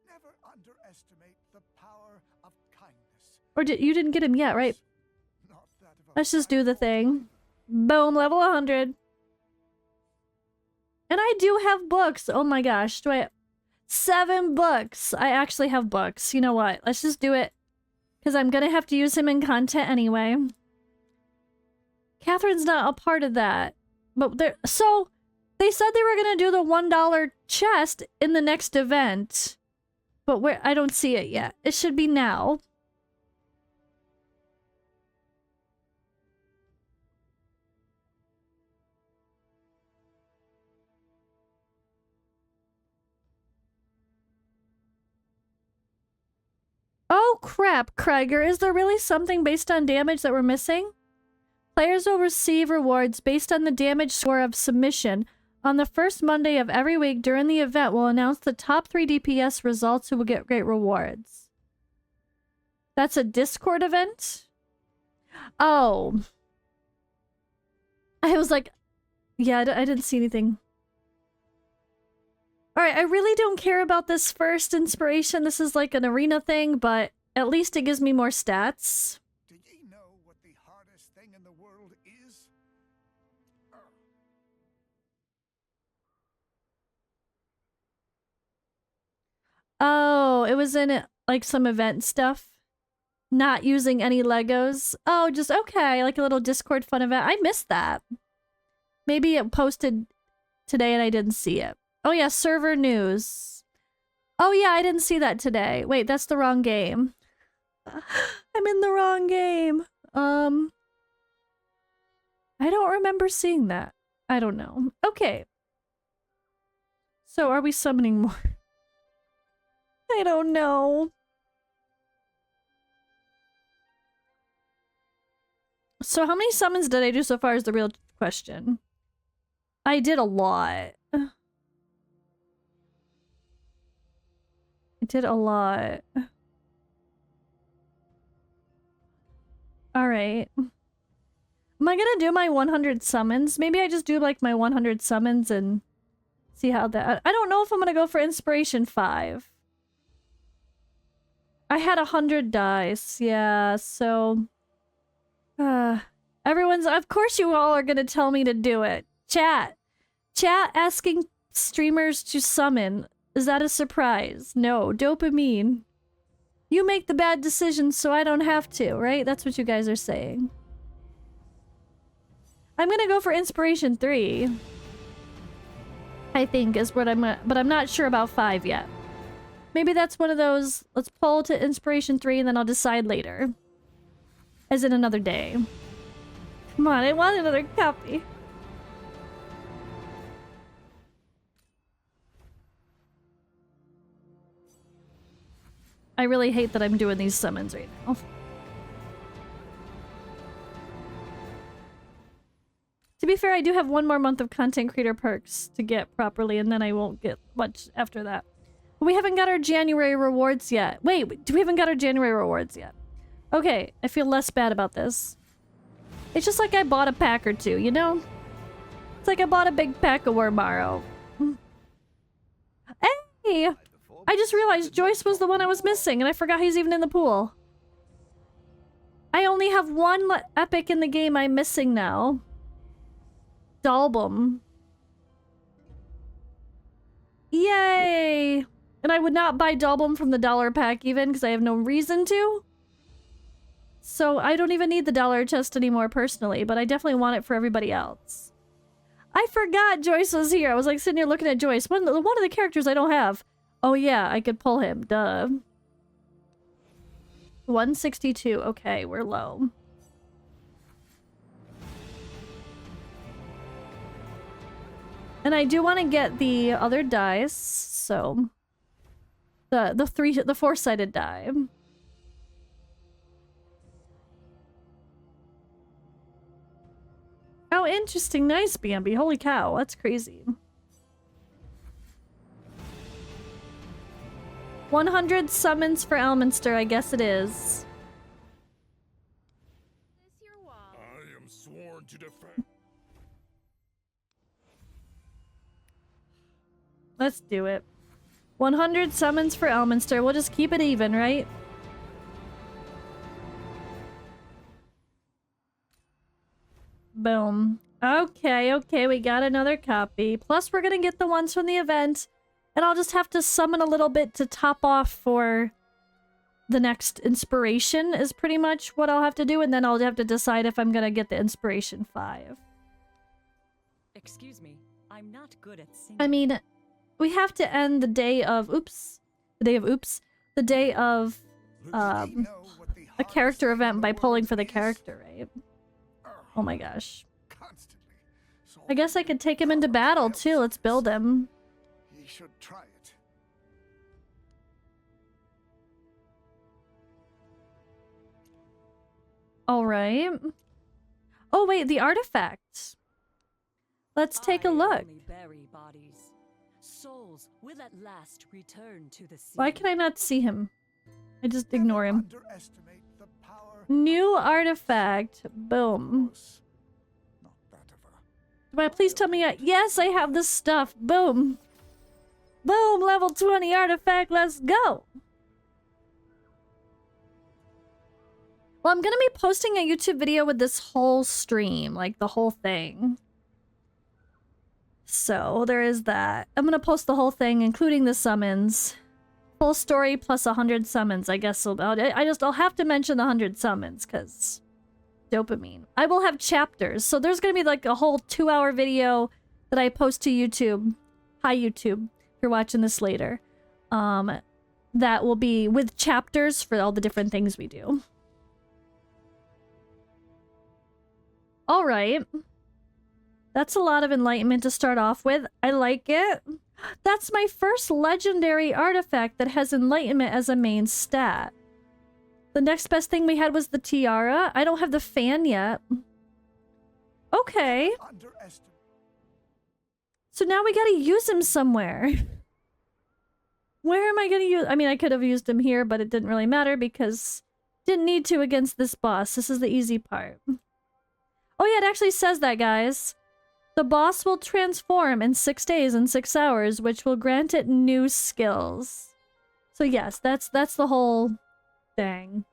Never underestimate the power of kindness. Or you didn't get him yet, right? Not that of a Let's just do the thing. Boom, level 100. And I do have books. Oh my gosh, do I... 7 books. I actually have books. You know what? Let's just do it. Because I'm gonna have to use him in content anyway. Catherine's not a part of that. But so, they said they were gonna do the $1 chest in the next event. But I don't see it yet. It should be now. Oh crap, Krieger, is there really something based on damage that we're missing? Players will receive rewards based on the damage score of submission. On the first Monday of every week during the event, we'll announce the top 3 DPS results who will get great rewards. That's a Discord event? Oh. I was like, yeah, I didn't see anything. Alright, I really don't care about this first inspiration. This is like an arena thing, but at least it gives me more stats. Do ye know what the hardest thing in the world is? Oh, it was in like some event stuff. Not using any Legos. Oh, just okay, like a little Discord fun event. I missed that. Maybe it posted today and I didn't see it. Oh yeah, server news. Oh yeah, I didn't see that today. Wait, that's the wrong game. I'm in the wrong game. I don't remember seeing that. I don't know. Okay. So are we summoning more? I don't know. So how many summons did I do so far is the real question. I did a lot. I did a lot. Alright. Am I gonna do my 100 summons? Maybe I just do like my 100 summons and see how that... I don't know if I'm gonna go for Inspiration 5. I had 100 dice, yeah, so... everyone's... Of course you all are gonna tell me to do it. Chat asking streamers to summon. Is that a surprise? No. Dopamine. You make the bad decisions so I don't have to, right? That's what you guys are saying. I'm gonna go for Inspiration 3. I think is what I'm gonna... But I'm not sure about 5 yet. Maybe that's one of those... Let's pull to Inspiration 3 and then I'll decide later. As in another day. Come on, I want another copy. I really hate that I'm doing these summons right now. To be fair, I do have 1 more month of content creator perks to get properly, and then I won't get much after that. We haven't got our January rewards yet. Wait, do we haven't got our January rewards yet? Okay, I feel less bad about this. It's just like I bought a pack or two, you know? It's like I bought a big pack of Wormaro. Hey! I just realized Joyce was the one I was missing, and I forgot he's even in the pool. I only have 1 epic in the game I'm missing now. Dalbum. Yay! And I would not buy Dalbum from the $1 pack even, because I have no reason to. So I don't even need the $1 chest anymore personally, but I definitely want it for everybody else. I forgot Joyce was here. I was like sitting here looking at Joyce. One of the characters I don't have. Oh yeah, I could pull him. Duh. 162. Okay, we're low. And I do want to get the other dice, so the 4-sided die. Oh, interesting. Nice, Bambi. Holy cow, that's crazy. 100 summons for Elminster, I guess it is. I am sworn to defend. Let's do it. 100 summons for Elminster. We'll just keep it even, right? Boom. Okay, we got another copy. Plus, we're gonna get the ones from the event. And I'll just have to summon a little bit to top off for the next inspiration is pretty much what I'll have to do. And then I'll have to decide if I'm gonna get the Inspiration 5. Excuse me, I'm not good at singing. I mean, we have to end the day of... Oops. The day of oops. The day of a character event by pulling for the character, right? Oh my gosh. I guess I could take him into battle too. Let's build him. He should try it. All right. Oh wait, the artifact. Let's take a I look. only bury bodies. Souls will at last return to the sea. Why can I not see him? I just ignore him. Underestimate the power New artifact. Boom. Boss. Not that of a Will I please tell me yes, I have the stuff. Boom. Boom, level 20 artifact. Let's go. Well, I'm gonna be posting a YouTube video with this whole stream, like the whole thing. So there is that. I'm gonna post the whole thing, including the summons. Full story plus 100 summons, I guess. I'll have to mention the 100 summons, because dopamine. I will have chapters, so there's gonna be like a whole 2-hour video that I post to YouTube. Hi, YouTube, if you're watching this later. That will be with chapters for all the different things we do. All right. That's a lot of enlightenment to start off with. I like it. That's my first legendary artifact that has enlightenment as a main stat. The next best thing we had was the tiara. I don't have the fan yet. Okay. underestimate. So now we gotta use him somewhere. Where am I gonna use? I mean, I could have used him here, but it didn't really matter because didn't need to against this boss. This is the easy part. Oh yeah, it actually says that, guys. The boss will transform in 6 days and 6 hours, which will grant it new skills. So yes, that's the whole thing.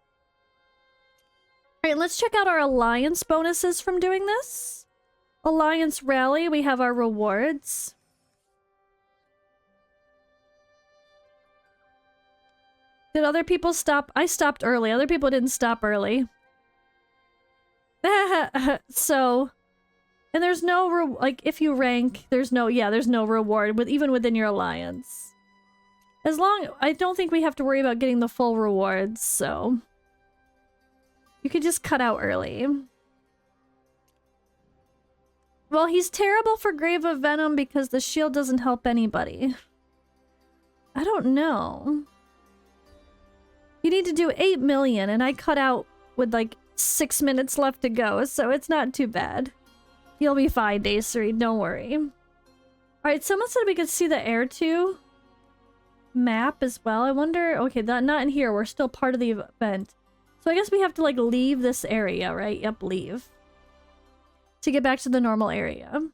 Alright, let's check out our alliance bonuses from doing this. Alliance rally, we have our rewards. Did other people stop? I stopped early. Other people didn't stop early. So, and there's no like if you rank, there's no reward with even within your alliance. As long I don't think we have to worry about getting the full rewards, so you could just cut out early. Well, he's terrible for Grave of Venom because the shield doesn't help anybody. I don't know. You need to do 8 million and I cut out with like 6 minutes left to go, so it's not too bad. You'll be fine, Daysreed, don't worry. Alright, someone said we could see the Air 2 map as well. I wonder... Okay, not in here. We're still part of the event. So I guess we have to, like, leave this area, right? Yep, leave. To get back to the normal area.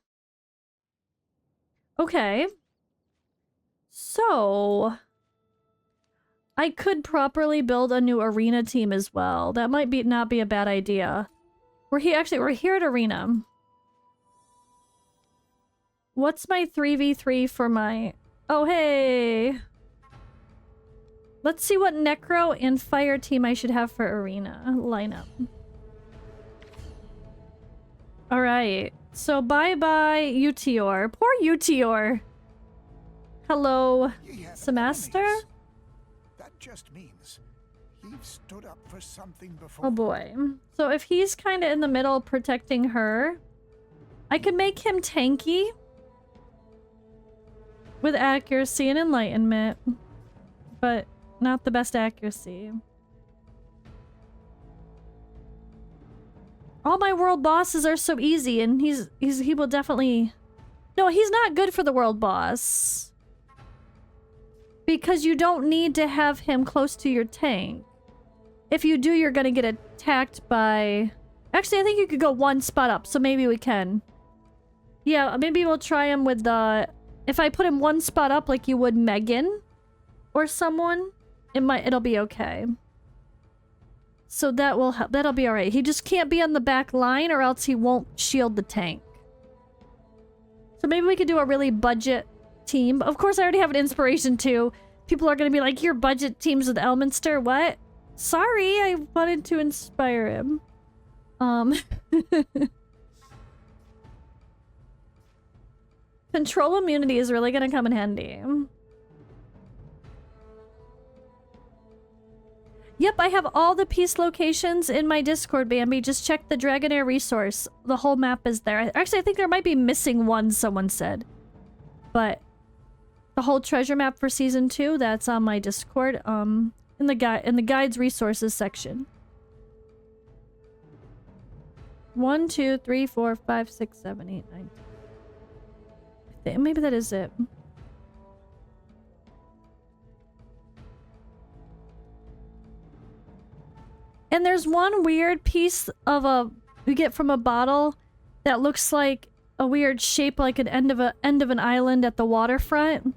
Okay. So... I could properly build a new arena team as well. That might not be a bad idea. We're here at arena. What's my 3v3 for my... Oh, hey! Let's see what Necro and Fire team I should have for arena lineup. Alright. So bye-bye, Utior. Poor Utior. Hello, Ye have Sammaster? enemies. That just means you've stood up for something before. Oh boy. So if he's kind of in the middle protecting her, I could make him tanky with accuracy and enlightenment, but not the best accuracy. All my world bosses are so easy, and he will definitely... No, he's not good for the world boss. Because you don't need to have him close to your tank. If you do, you're gonna get attacked by... Actually, I think you could go one spot up, so maybe we can. Yeah, maybe we'll try him with the... If I put him one spot up like you would Megan or someone, it'll be okay. So that will help. That'll be alright. He just can't be on the back line or else he won't shield the tank. So maybe we could do a really budget team. Of course, I already have an inspiration too. People are gonna be like, your budget teams with Elminster? What? Sorry, I wanted to inspire him. Control immunity is really gonna come in handy. Yep, I have all the peace locations in my Discord, Bambi. Just check the Dragonheir resource. The whole map is there. Actually, I think there might be missing one, someone said. But the whole treasure map for season 2, that's on my Discord, in the guides resources section. 1, 2, 3, 4, 5, 6, 7, 8, 9. Maybe that is it. And there's one weird piece of you get from a bottle that looks like a weird shape, like an end of an island at the waterfront.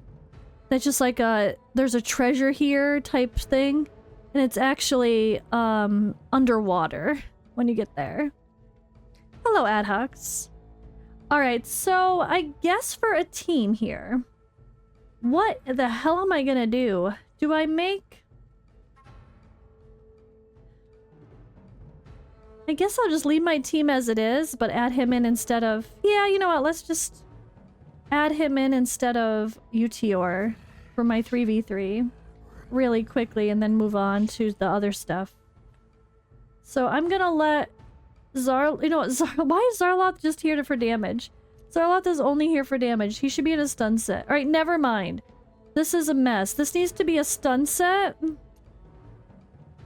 That's just like there's a treasure here type thing, and it's actually underwater when you get there. Hello, ad hocs. All right, so I guess for a team here, what the hell am I gonna do? Do I make? I guess I'll just leave my team as it is, but add him in instead of... Yeah, you know what? Let's just add him in instead of Utior for my 3v3 really quickly and then move on to the other stuff. So I'm gonna let you know what? Why is Zarloth just here for damage? Zarloth is only here for damage. He should be in a stun set. Alright, never mind. This is a mess. This needs to be a stun set.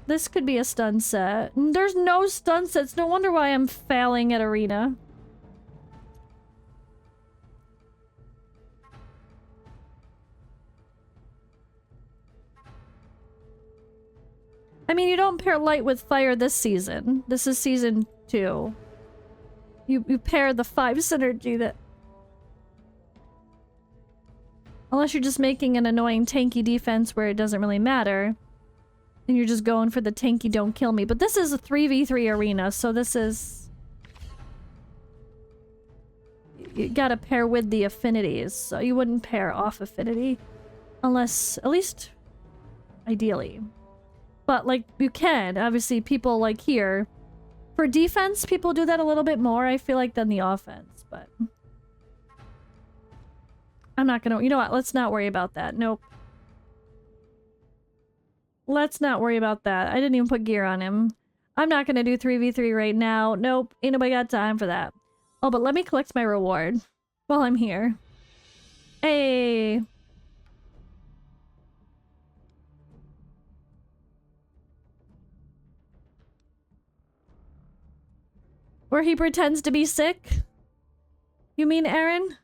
This could be a stun set. There's no stun sets. No wonder why I'm failing at Arena. I mean, you don't pair light with fire this season. This is season 2. You pair the 5 synergy that... Unless you're just making an annoying tanky defense where it doesn't really matter. And you're just going for the tanky don't kill me. But this is a 3v3 arena, so this is... You gotta pair with the affinities. So you wouldn't pair off affinity. Unless, at least, ideally. But, like, you can. Obviously, people, like, here. For defense, people do that a little bit more, I feel like, than the offense. But... I'm not gonna... You know what? Let's not worry about that. Nope. Let's not worry about that. I didn't even put gear on him. I'm not gonna do 3v3 right now. Nope. Ain't nobody got time for that. Oh, but let me collect my reward while I'm here. Hey. Where he pretends to be sick? You mean Aaron?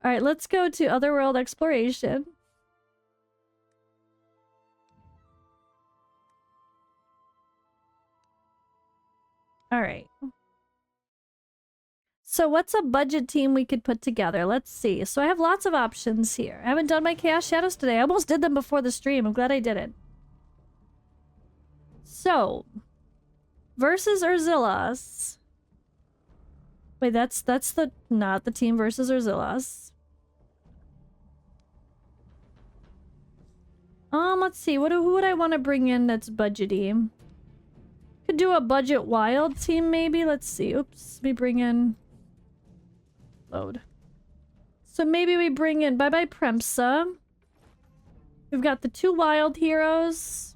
Alright, let's go to Otherworld Exploration. Alright. So what's a budget team we could put together? Let's see. So I have lots of options here. I haven't done my Chaos Shadows today. I almost did them before the stream. I'm glad I didn't. So... Versus Irzillas. Wait, that's the... Not the team versus Irzillas. Let's see. Who would I want to bring in that's budgety? Could do a budget wild team, maybe? Let's see. Oops. We bring in... Load. So maybe we bring in... Bye-bye Premsa. We've got the 2 wild heroes.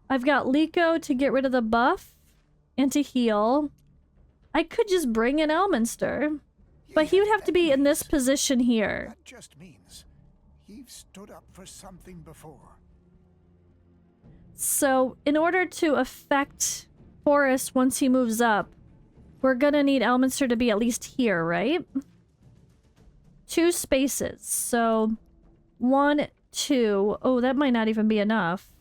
I've got Liko to get rid of the buff. And to heal. I could just bring in Elminster. But he would have to be in this position here. That just means you've stood up for something before. So, in order to affect Forrest once he moves up, we're gonna need Elminster to be at least here, right? 2 spaces. So, 1, 2. Oh, that might not even be enough.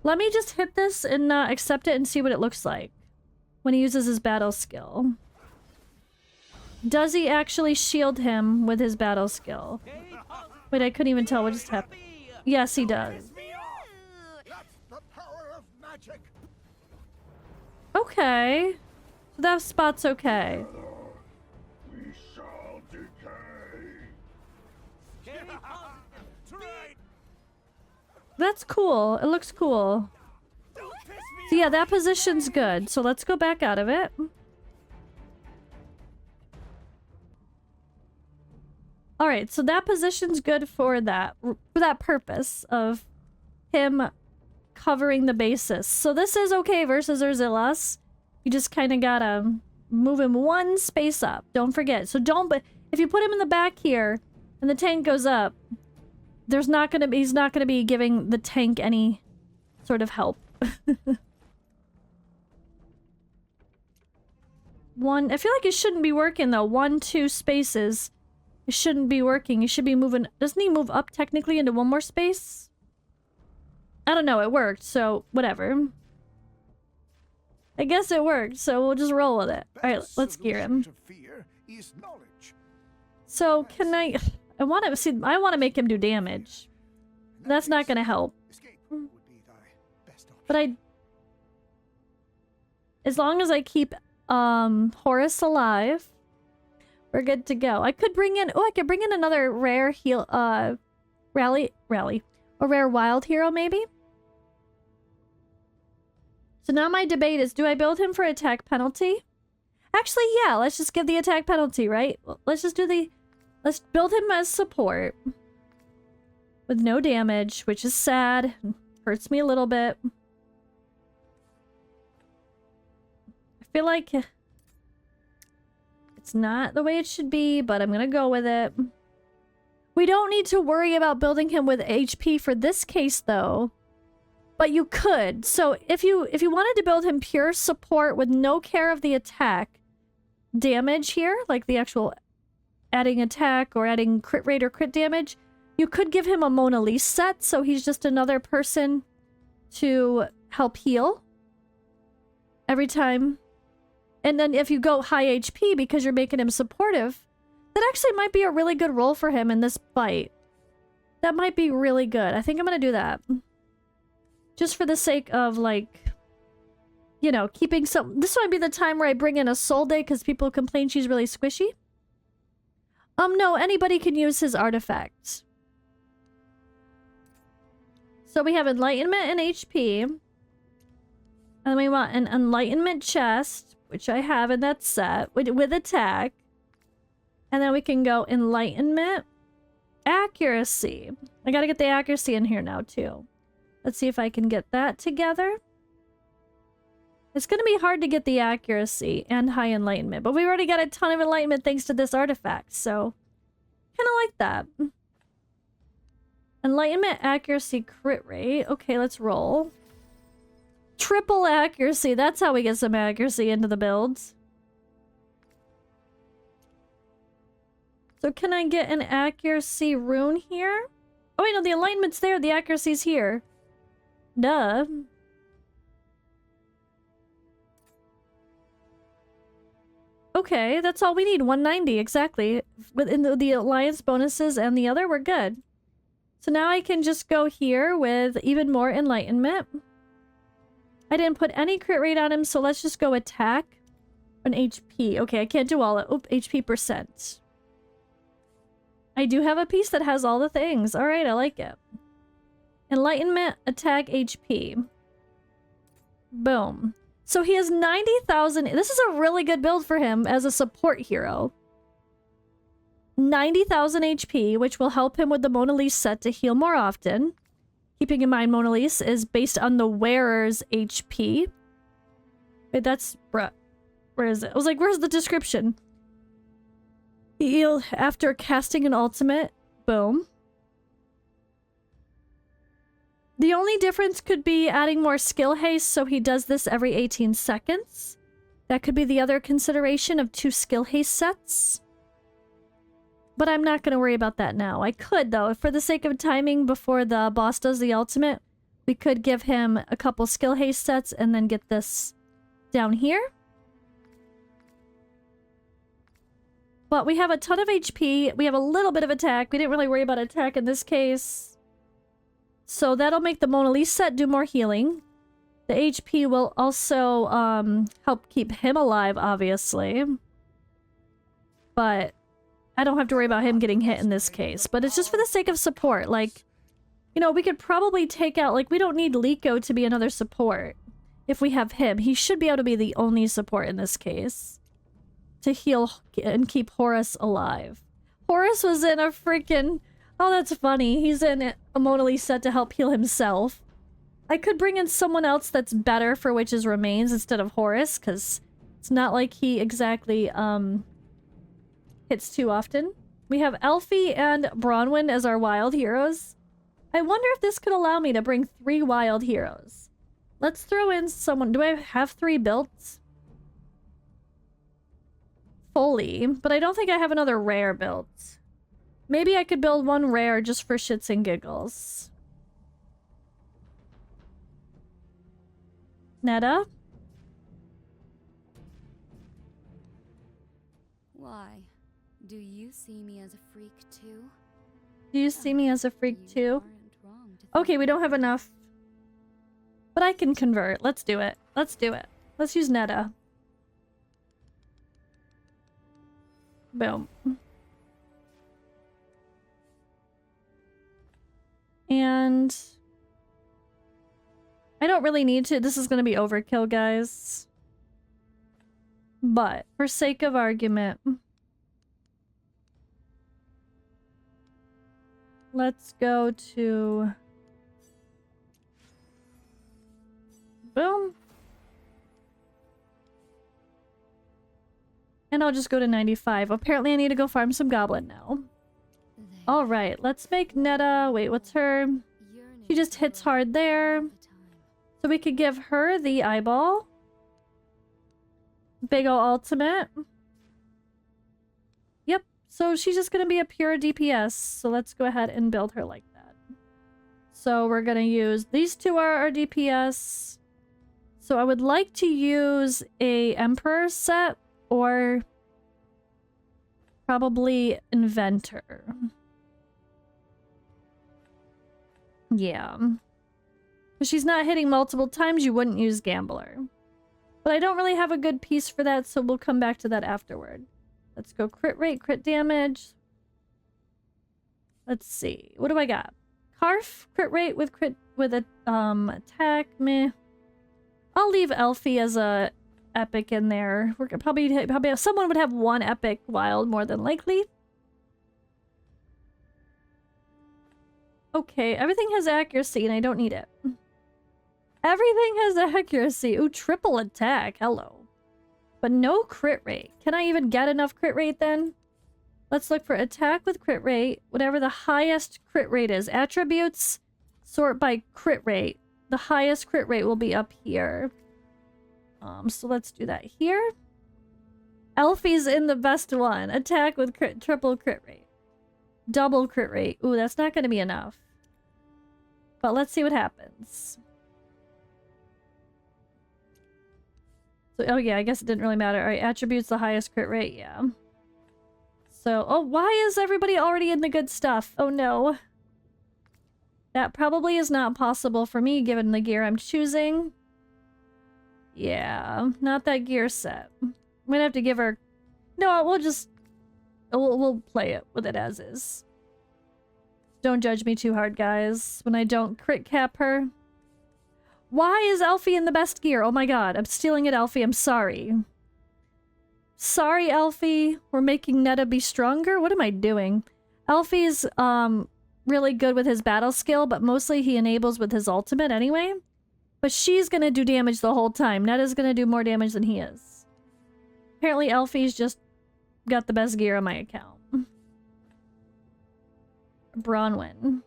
Let me just hit this and accept it and see what it looks like when he uses his battle skill. Does he actually shield him with his battle skill? Wait, I couldn't even tell what just happened. Yes, he does. That's the power of magic. Okay. So that spot's okay. We shall decay. That's cool. It looks cool. So yeah, that position's good. So let's go back out of it. Alright, so that position's good for that purpose of him covering the basis. So this is okay versus Irzillas. You just kind of gotta move him 1 space up. Don't forget. So but if you put him in the back here and the tank goes up, he's not gonna be giving the tank any sort of help. one. I feel like it shouldn't be working though. 1, 2 spaces. It shouldn't be working. He should be moving. Doesn't he move up technically into one more space? I don't know. It worked, so whatever. I guess it worked, so we'll just roll with it. Alright, let's gear him. So can I want to make him do damage. That's not gonna help. But as long as I keep Horus alive, we're good to go. I could bring in another rare heal rally. A rare wild hero maybe? So now my debate is, do I build him for attack penalty? Actually, yeah, let's just give the attack penalty, right? Let's build him as support. With no damage, which is sad. Hurts me a little bit. I feel like it's not the way it should be, but I'm gonna go with it. We don't need to worry about building him with HP for this case, though. But you could. So if you wanted to build him pure support with no care of the attack damage here, like the actual adding attack or adding crit rate or crit damage, you could give him a Mona Lisa set, so he's just another person to help heal every time. And then if you go high HP because you're making him supportive, that actually might be a really good role for him in this fight. That might be really good. I think I'm gonna do that. Just for the sake of, like, you know, keeping some... This might be the time where I bring in a Soul Day because people complain she's really squishy. No, anybody can use his artifacts. So we have Enlightenment and HP. And we want an Enlightenment chest, which I have in that set, with attack. And then we can go Enlightenment, Accuracy. I gotta get the accuracy in here now, too. Let's see if I can get that together. It's gonna be hard to get the accuracy and high enlightenment, but we've already got a ton of enlightenment thanks to this artifact, so kind of like that. Enlightenment, accuracy, crit rate. Okay, let's roll. Triple accuracy. That's how we get some accuracy into the builds. So can I get an accuracy rune here? Oh wait, no, the enlightenment's there. The accuracy's here. Duh. Okay, that's all we need. 190, exactly. Within the alliance bonuses and the other, we're good. So now I can just go here with even more enlightenment. I didn't put any crit rate on him, so let's just go attack and HP. Okay, I can't do all it. Oop, HP percent. I do have a piece that has all the things. Alright, I like it. Enlightenment, attack, HP. Boom. So he has 90,000. This is a really good build for him as a support hero. 90,000 HP, which will help him with the Mona Lisa set to heal more often. Keeping in mind, Mona Lisa is based on the wearer's HP. Wait, that's... Bruh. Where is it? I was like, where's the description? Heal after casting an ultimate. Boom. The only difference could be adding more skill haste, so he does this every 18 seconds. That could be the other consideration of 2 skill haste sets. But I'm not going to worry about that now. I could, though. For the sake of timing before the boss does the ultimate, we could give him a couple skill haste sets and then get this down here. But we have a ton of HP. We have a little bit of attack. We didn't really worry about attack in this case. So that'll make the Mona Lisa set do more healing. The HP will also help keep him alive, obviously. But I don't have to worry about him getting hit in this case. But it's just for the sake of support. Like, you know, we could probably take out... Like, we don't need Liko to be another support. If we have him, he should be able to be the only support in this case. To heal and keep Horus alive. Horus was in a freaking... Oh, that's funny. He's in a Mona Lisa set to help heal himself. I could bring in someone else that's better for Witch's Remains instead of Horus, because it's not like he exactly hits too often. We have Elfie and Bronwyn as our wild heroes. I wonder if this could allow me to bring 3 wild heroes. Let's throw in someone. Do I have 3 builds? fully, but I don't think I have another rare built. Maybe I could build one rare just for shits and giggles. Netta? Why? Do you see me as a freak too? Do you see me as a freak You too? aren't wrong to think Okay, we don't have that. enough. But I can convert. Let's do it. Let's do it. Let's use Netta. Boom. And I don't really need to. This is going to be overkill, guys. But for sake of argument, let's go to boom. And I'll just go to 95. Apparently I need to go farm some goblin now. They Alright, let's make Netta... Wait, what's her... yearning She just for hits blood hard there. all the time. So we could give her the eyeball. Big ol' ultimate. Yep, so she's just gonna be a pure DPS. So let's go ahead and build her like that. So we're gonna use... These two are our DPS. So I would like to use a Emperor set or probably Inventor. Yeah. If she's not hitting multiple times, you wouldn't use Gambler. But I don't really have a good piece for that, so we'll come back to that afterward. Let's go crit rate, crit damage. Let's see. What do I got? Carf, crit rate with attack, meh. I'll leave Elfie as a epic in there. We're gonna probably someone would have one epic wild more than likely. Okay, everything has accuracy and I don't need it. Everything has accuracy. Ooh, triple attack. Hello. But no crit rate. Can I even get enough crit rate then? Let's look for attack with crit rate. Whatever the highest crit rate is. Attributes sort by crit rate. The highest crit rate will be up here. So let's do that here. Elfie's in the best one. Attack with triple crit rate. Double crit rate. Ooh, that's not going to be enough. But let's see what happens. So, oh yeah, I guess it didn't really matter. Alright, attributes the highest crit rate, yeah. So, oh, why is everybody already in the good stuff? Oh no. That probably is not possible for me given the gear I'm choosing. Yeah, not that gear set. I'm gonna have to give her... No, we'll just... We'll play it with it as is. Don't judge me too hard, guys, when I don't crit cap her. Why is Elfie in the best gear? Oh my god, I'm stealing it, Elfie. I'm sorry. Sorry, Elfie. We're making Netta be stronger? What am I doing? Elfie's really good with his battle skill, but mostly he enables with his ultimate anyway. But she's gonna do damage the whole time. Netta's gonna do more damage than he is. Apparently Elfie's just got the best gear on my account. Bronwyn.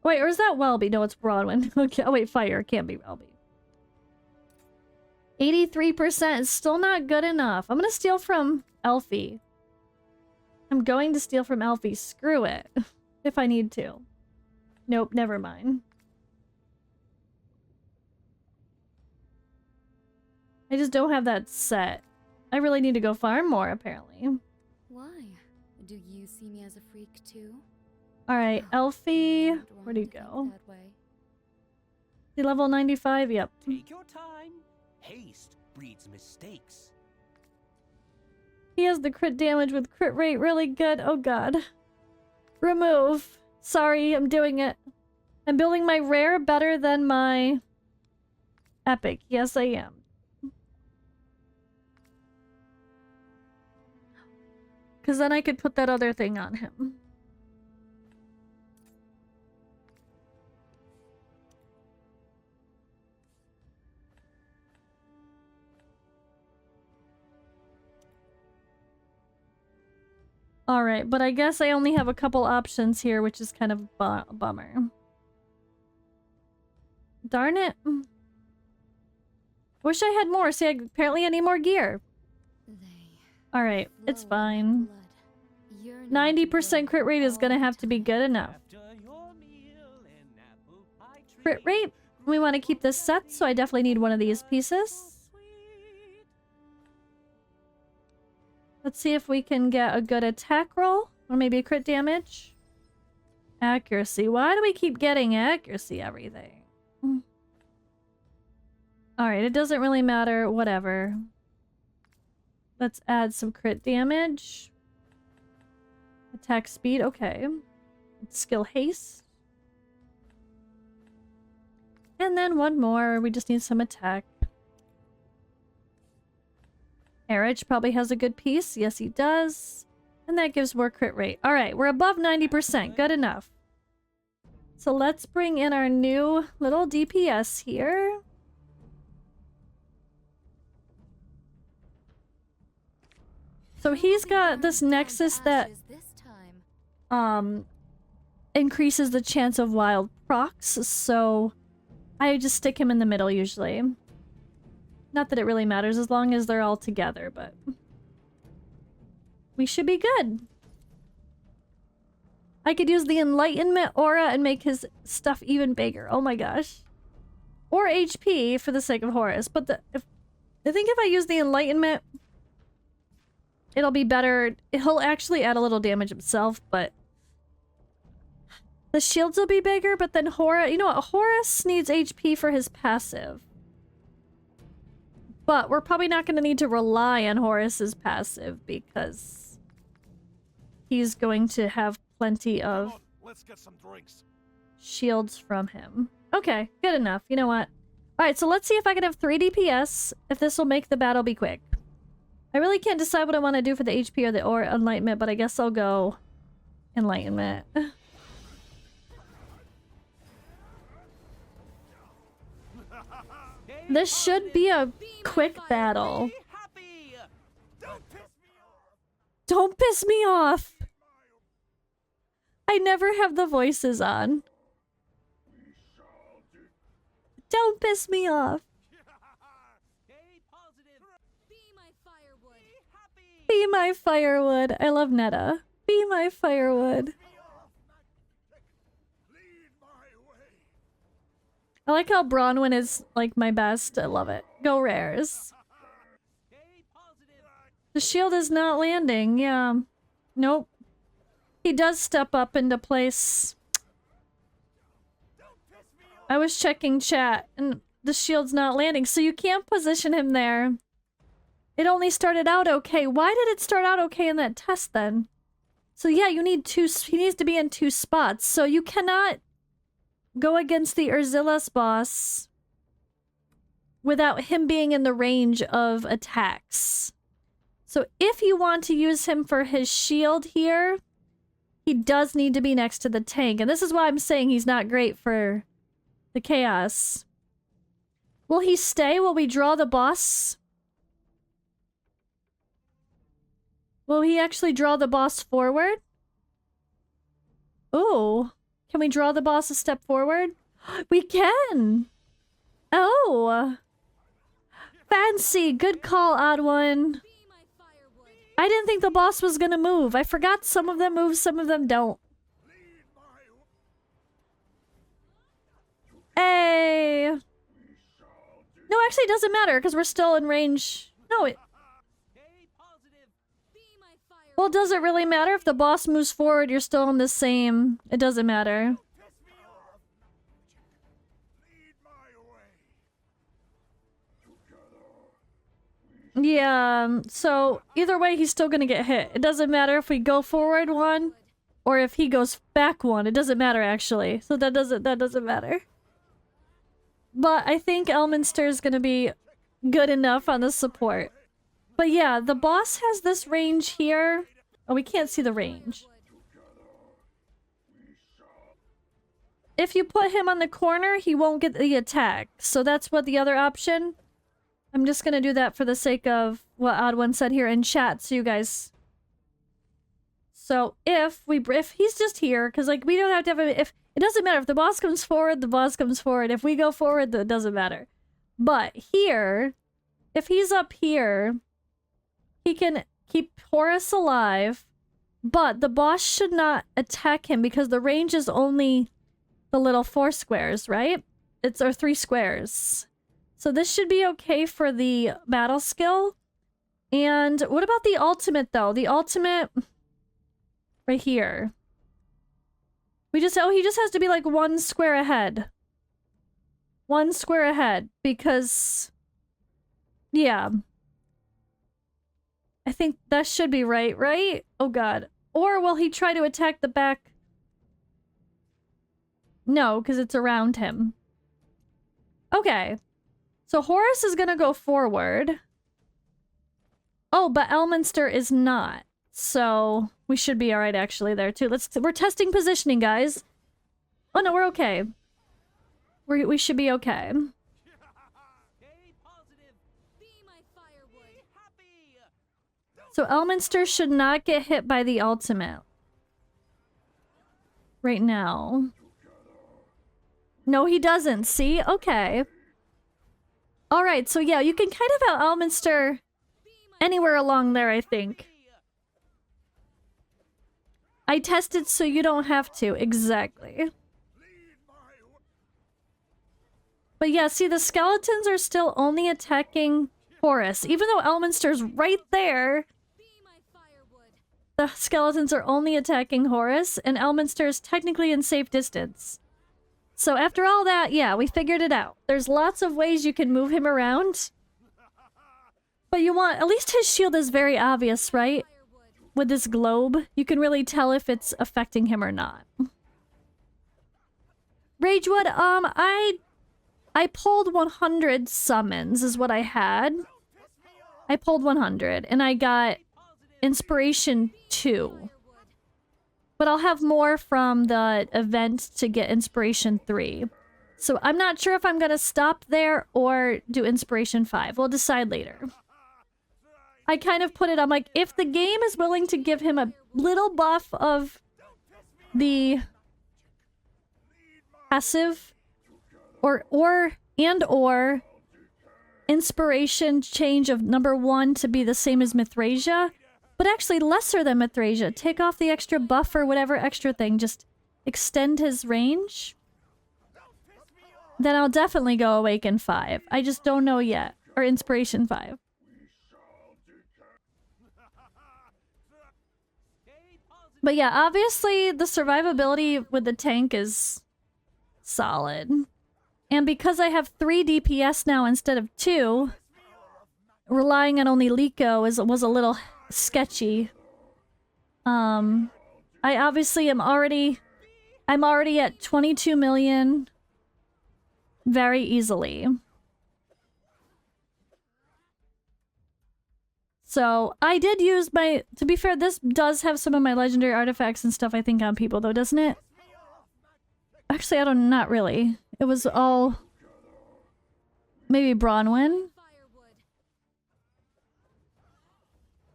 Wait, or is that Welby? No, it's Bronwyn. Okay. Oh wait, fire. It can't be Welby. 83% is still not good enough. I'm gonna steal from Elfie. I'm going to steal from Elfie. Screw it. If I need to. Nope, never mind. I just don't have that set. I really need to go farm more, apparently. Why? Do you see me as a freak too? Alright, Elfie. You aren't wrong Where'd he to think go? that way. Is he level 95? Yep. Take your time. Haste breeds mistakes. He has the crit damage with crit rate really good. Oh god. Remove. Sorry, I'm doing it. I'm building my rare better than my epic. Yes, I am. Because then I could put that other thing on him. Alright, but I guess I only have a couple options here, which is kind of a bummer. Darn it. Wish I had more. See, apparently I need more gear. They Alright, it's fine. 90% crit rate is gonna have to be good enough. Crit rate? We want to keep this set, so I definitely need one of these pieces. Let's see if we can get a good attack roll, or maybe a crit damage. Accuracy. Why do we keep getting accuracy everything? Alright, it doesn't really matter. Whatever. Let's add some crit damage. Attack speed. Okay. Skill haste. And then one more. We just need some attack. Erich probably has a good piece. Yes, he does. And that gives more crit rate. Alright, we're above 90%. Good enough. So let's bring in our new little DPS here. So he's got this nexus that increases the chance of wild procs, so I just stick him in the middle usually. Not that it really matters as long as they're all together, but we should be good. I could use the Enlightenment aura and make his stuff even bigger. Oh my gosh. Or HP for the sake of Horus, but I think if I use the Enlightenment, it'll be better. He'll actually add a little damage himself, but the shields will be bigger, but then Horus... You know what? Horus needs HP for his passive. But we're probably not going to need to rely on Horus's passive because he's going to have plenty of Let's get some drinks. shields from him. Okay, good enough. You know what? Alright, so let's see if I can have 3 DPS, if this will make the battle be quick. I really can't decide what I want to do for the HP or Enlightenment, but I guess I'll go Enlightenment. This should be a quick battle. Don't piss me off! I never have the voices on. Don't piss me off. Be my firewood. I love Netta. Be my firewood. I like how Bronwyn is like my best. I love it. Go rares. The shield is not landing. Yeah. Nope. He does step up into place. I was checking chat and the shield's not landing, so you can't position him there. It only started out okay. Why did it start out okay in that test then? So yeah, you need two. He needs to be in 2 spots. So you cannot go against the Irzillas boss without him being in the range of attacks. So if you want to use him for his shield here, he does need to be next to the tank. And this is why I'm saying he's not great for the chaos. Will he stay? Will we draw the boss? Will he actually draw the boss forward? Ooh. Can we draw the boss a step forward? We can! Oh! Fancy! Good call, Odd One. I didn't think the boss was gonna move. I forgot some of them move, some of them don't. Hey! No, actually it doesn't matter because we're still in range. No, it... Well, does it really matter if the boss moves forward? You're still in the same... It doesn't matter. Yeah, so either way, he's still gonna get hit. It doesn't matter if we go forward 1 or if he goes back 1. It doesn't matter, actually. So that doesn't matter. But I think Elminster is gonna be good enough on the support. But yeah, the boss has this range here. Oh, we can't see the range. If you put him on the corner, he won't get the attack. So that's what the other option. I'm just gonna do that for the sake of what Odd One said here in chat, so you guys... So if he's just here, because like we don't have to have a... If it doesn't matter if the boss comes forward, the boss comes forward. If we go forward, it doesn't matter. But here, if he's up here, he can keep Horus alive, but the boss should not attack him because the range is only the little 4 squares, right? Or 3 squares. So this should be okay for the battle skill. And what about the ultimate, though? The ultimate right here. He just has to be like 1 square ahead. 1 square ahead, because... yeah. I think that should be right, right? Oh god. Or will he try to attack the back? No, because it's around him. Okay. So Horus is gonna go forward. Oh, but Elminster is not. So we should be alright actually there too. We're testing positioning, guys. Oh no, we're okay. We should be okay. So Elminster should not get hit by the ultimate. Right now. No, he doesn't. See? Okay. Alright, so yeah, you can kind of out Elminster anywhere along there, I think. I tested so you don't have to. Exactly. But yeah, see, the skeletons are still only attacking Horus. Even though Elminster's right there, the skeletons are only attacking Horus, and Elminster is technically in safe distance. So after all that, yeah, we figured it out. There's lots of ways you can move him around. But you want... at least his shield is very obvious, right? With this globe, you can really tell if it's affecting him or not. Ragewood, I pulled 100 summons is what I had. I pulled 100 and I got Inspiration 2. But I'll have more from the event to get Inspiration 3. So I'm not sure if I'm going to stop there or do Inspiration 5. We'll decide later. I kind of put it, I'm like, if the game is willing to give him a little buff of the passive or inspiration change of number 1 to be the same as Mithrasia, but actually lesser than Mithrasia. Take off the extra buff or whatever extra thing, just extend his range. Then I'll definitely go Awaken 5. I just don't know yet. Or Inspiration 5. But yeah, obviously the survivability with the tank is solid. And because I have 3 DPS now instead of 2, relying on only Liko was a little sketchy. I obviously I'm already at 22 million very easily. So I did use my, to be fair, this does have some of my legendary artifacts and stuff I think on people though, doesn't it? Actually, I don't, not really. It was all maybe Bronwyn.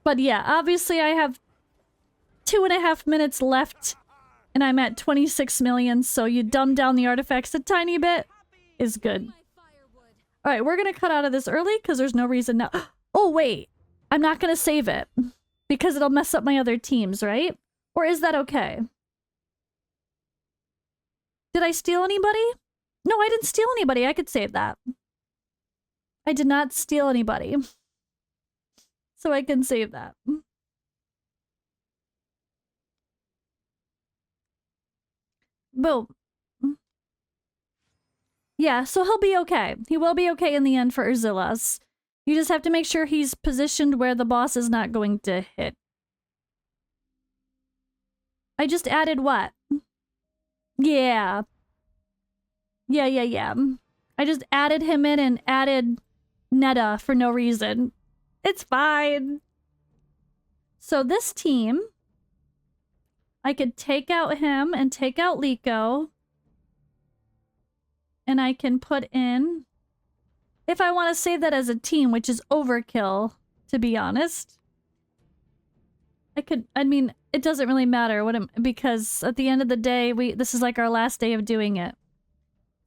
But yeah, obviously I have 2.5 minutes left and I'm at 26 million, so you dumb down the artifacts a tiny bit is good. Alright, we're gonna cut out of this early because there's no reason now. Oh wait, I'm not gonna save it because it'll mess up my other teams, right? Or is that okay? Did I steal anybody? No, I didn't steal anybody. I could save that. I did not steal anybody. So I can save that. Boom. Yeah, so he'll be okay. He will be okay in the end for Irzillas. You just have to make sure he's positioned where the boss is not going to hit. I just added what? Yeah. Yeah. I just added him in and added Netta for no reason. It's fine. So this team, I could take out him and take out Liko. And I can put in, if I want to save that as a team, which is overkill, to be honest. I mean, it doesn't really matter because at the end of the day, this is like our last day of doing it.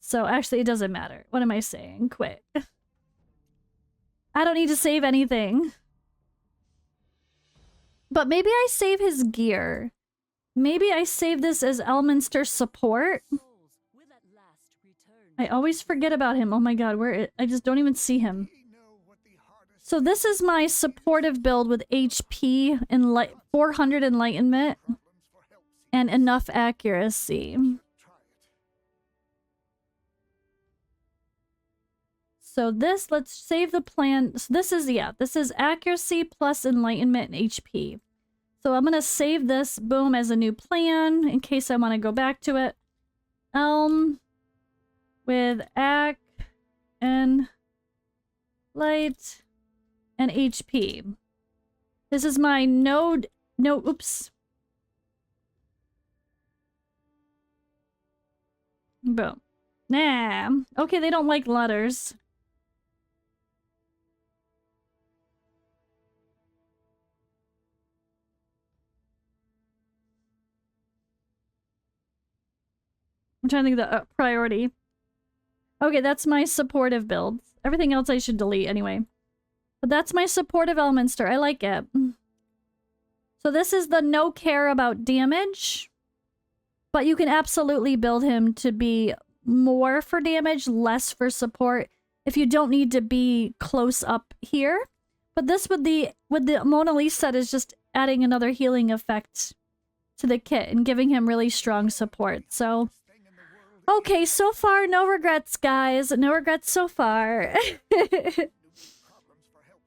So actually, it doesn't matter. What am I saying? Quit. I don't need to save anything. But maybe I save his gear. Maybe I save this as Elminster support. Souls will at last return. I always forget about him. Oh my god, I just don't even see him. So this is my supportive build with HP and 400 enlightenment and enough accuracy. So this, let's save the plan. So this is accuracy plus enlightenment and HP. So I'm going to save this, boom, as a new plan in case I want to go back to it. With AC and light and HP. This is my oops. Boom. Nah. Okay, they don't like letters. I'm trying to think of the priority. Okay, that's my supportive build. Everything else I should delete anyway. But that's my supportive Elminster. I like it. So this is the no care about damage. But you can absolutely build him to be more for damage, less for support. If you don't need to be close up here. But this with the Mona Lisa set is just adding another healing effect to the kit and giving him really strong support. So okay, so far, no regrets, guys. No regrets so far.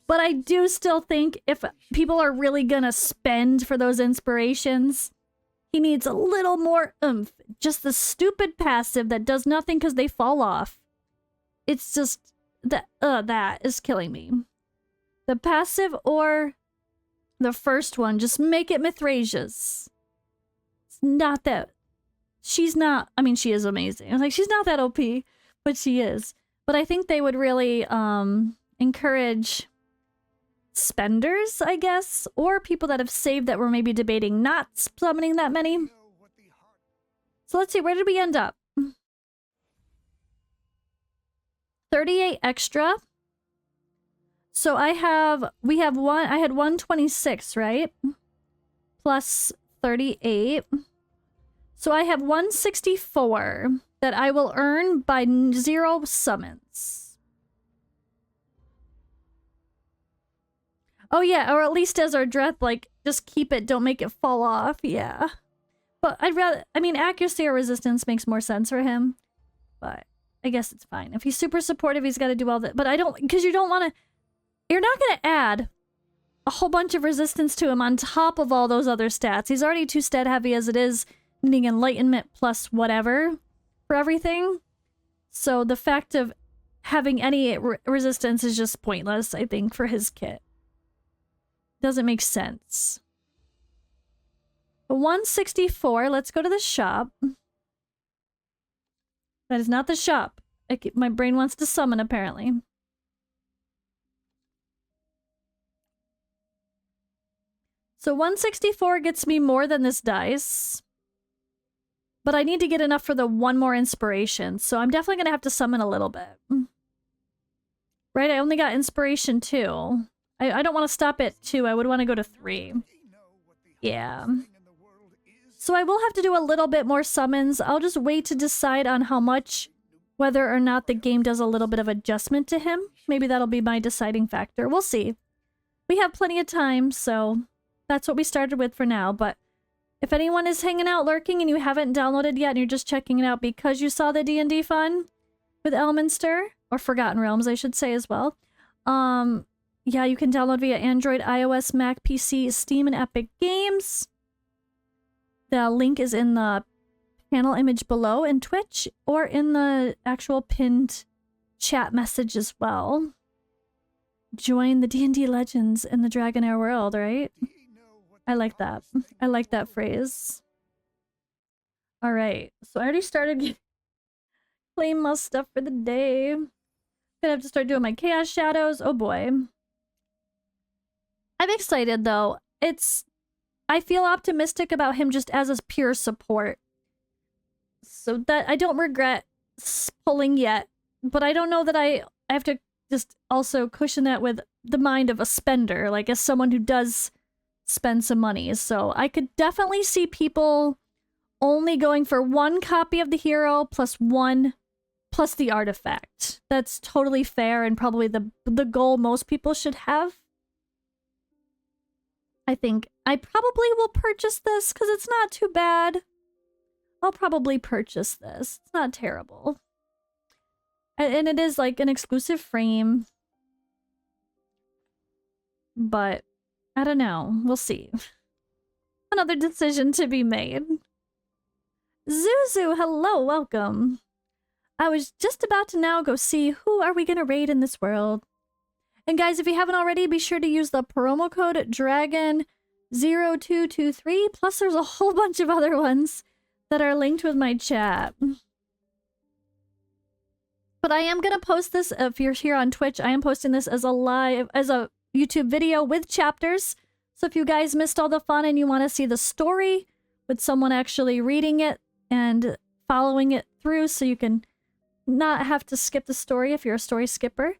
But I do still think if people are really gonna spend for those inspirations, he needs a little more oomph. Just the stupid passive that does nothing because they fall off. It's just... that is killing me. The passive or the first one, just make it Mithrasia's. It's not that... She's not, I mean, she is amazing. I was like, she's not that OP, but she is. But I think they would really encourage spenders, I guess, or people that have saved that were maybe debating not summoning that many. So let's see, where did we end up? 38 extra. So I had 126, right? Plus 38. So I have 164 that I will earn by 0 summons. Oh yeah, or at least as our dread, like, just keep it, don't make it fall off, yeah. But I'd rather, I mean, accuracy or resistance makes more sense for him. But I guess it's fine. If he's super supportive, he's got to do all that. But I don't, because you're not going to add a whole bunch of resistance to him on top of all those other stats. He's already too stat heavy as it is, needing enlightenment plus whatever for everything. So the fact of having any resistance is just pointless, I think, for his kit. Doesn't make sense. 164, let's go to the shop. That is not the shop. My brain wants to summon, apparently. So 164 gets me more than this dice. But I need to get enough for the one more inspiration. So I'm definitely going to have to summon a little bit. Right, I only got inspiration 2. I don't want to stop at 2. I would want to go to 3. Yeah. So I will have to do a little bit more summons. I'll just wait to decide on how much, whether or not the game does a little bit of adjustment to him. Maybe that'll be my deciding factor. We'll see. We have plenty of time, so that's what we started with for now. But if anyone is hanging out, lurking, and you haven't downloaded yet and you're just checking it out because you saw the D&D fun with Elminster, or Forgotten Realms, I should say as well. Yeah, you can download via Android, iOS, Mac, PC, Steam, and Epic Games. The link is in the panel image below in Twitch, or in the actual pinned chat message as well. Join the D&D legends in the Dragonheir world, right? I like that. I like that phrase. Alright, so I already started claim my stuff for the day. Gonna have to start doing my Chaos Shadows. Oh boy. I'm excited though. I feel optimistic about him just as a pure support. So that I don't regret pulling yet. But I don't know that I have to just also cushion that with the mind of a spender. Like as someone who does spend some money. So I could definitely see people only going for one copy of the hero plus the artifact. That's totally fair and probably the goal most people should have. I think I probably will purchase this because it's not too bad. I'll probably purchase this. It's not terrible. And it is like an exclusive frame. But I don't know. We'll see. Another decision to be made. Zuzu, hello, welcome. I was just about to now go see who are we gonna raid in this world. And guys, if you haven't already, be sure to use the promo code DRAGON0223. Plus there's a whole bunch of other ones that are linked with my chat. But I am gonna post this, if you're here on Twitch, I am posting this as a YouTube video with chapters. So if you guys missed all the fun and you want to see the story with someone actually reading it and following it through so you can not have to skip the story if you're a story skipper,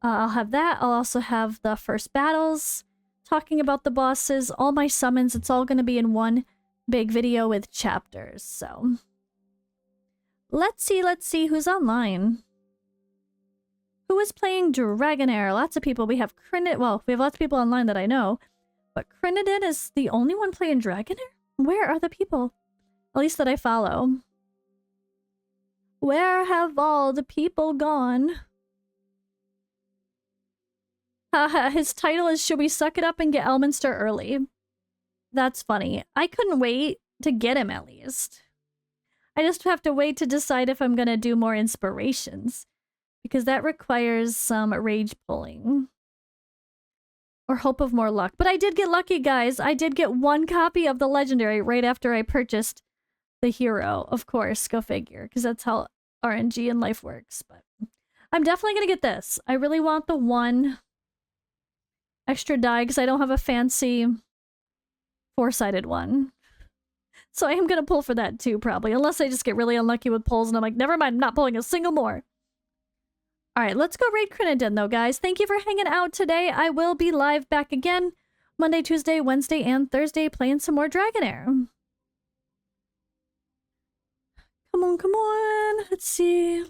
I'll have that. I'll also have the first battles, talking about the bosses, all my summons. It's all going to be in one big video with chapters. So let's see who's online. Who is playing Dragonheir? Lots of people. We have Crinid. Well, we have lots of people online that I know. But Crinidin is the only one playing Dragonheir? Where are the people? At least that I follow. Where have all the people gone? Haha, his title is Should We Suck It Up and Get Elminster Early? That's funny. I couldn't wait to get him at least. I just have to wait to decide if I'm gonna do more inspirations. Because that requires some rage pulling. Or hope of more luck. But I did get lucky, guys. I did get one copy of the legendary right after I purchased the hero. Of course, go figure. Because that's how RNG in life works. But I'm definitely going to get this. I really want the one extra die because I don't have a fancy four-sided one. So I am going to pull for that too, probably. Unless I just get really unlucky with pulls and I'm like, never mind, I'm not pulling a single more. Alright, let's go raid Crinidin though, guys. Thank you for hanging out today. I will be live back again Monday, Tuesday, Wednesday, and Thursday playing some more Dragonheir. Come on, come on. Let's see.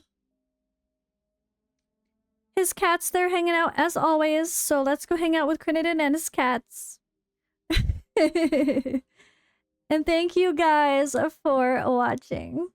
His cat's there hanging out as always, so let's go hang out with Crinidin and his cats. And thank you guys for watching.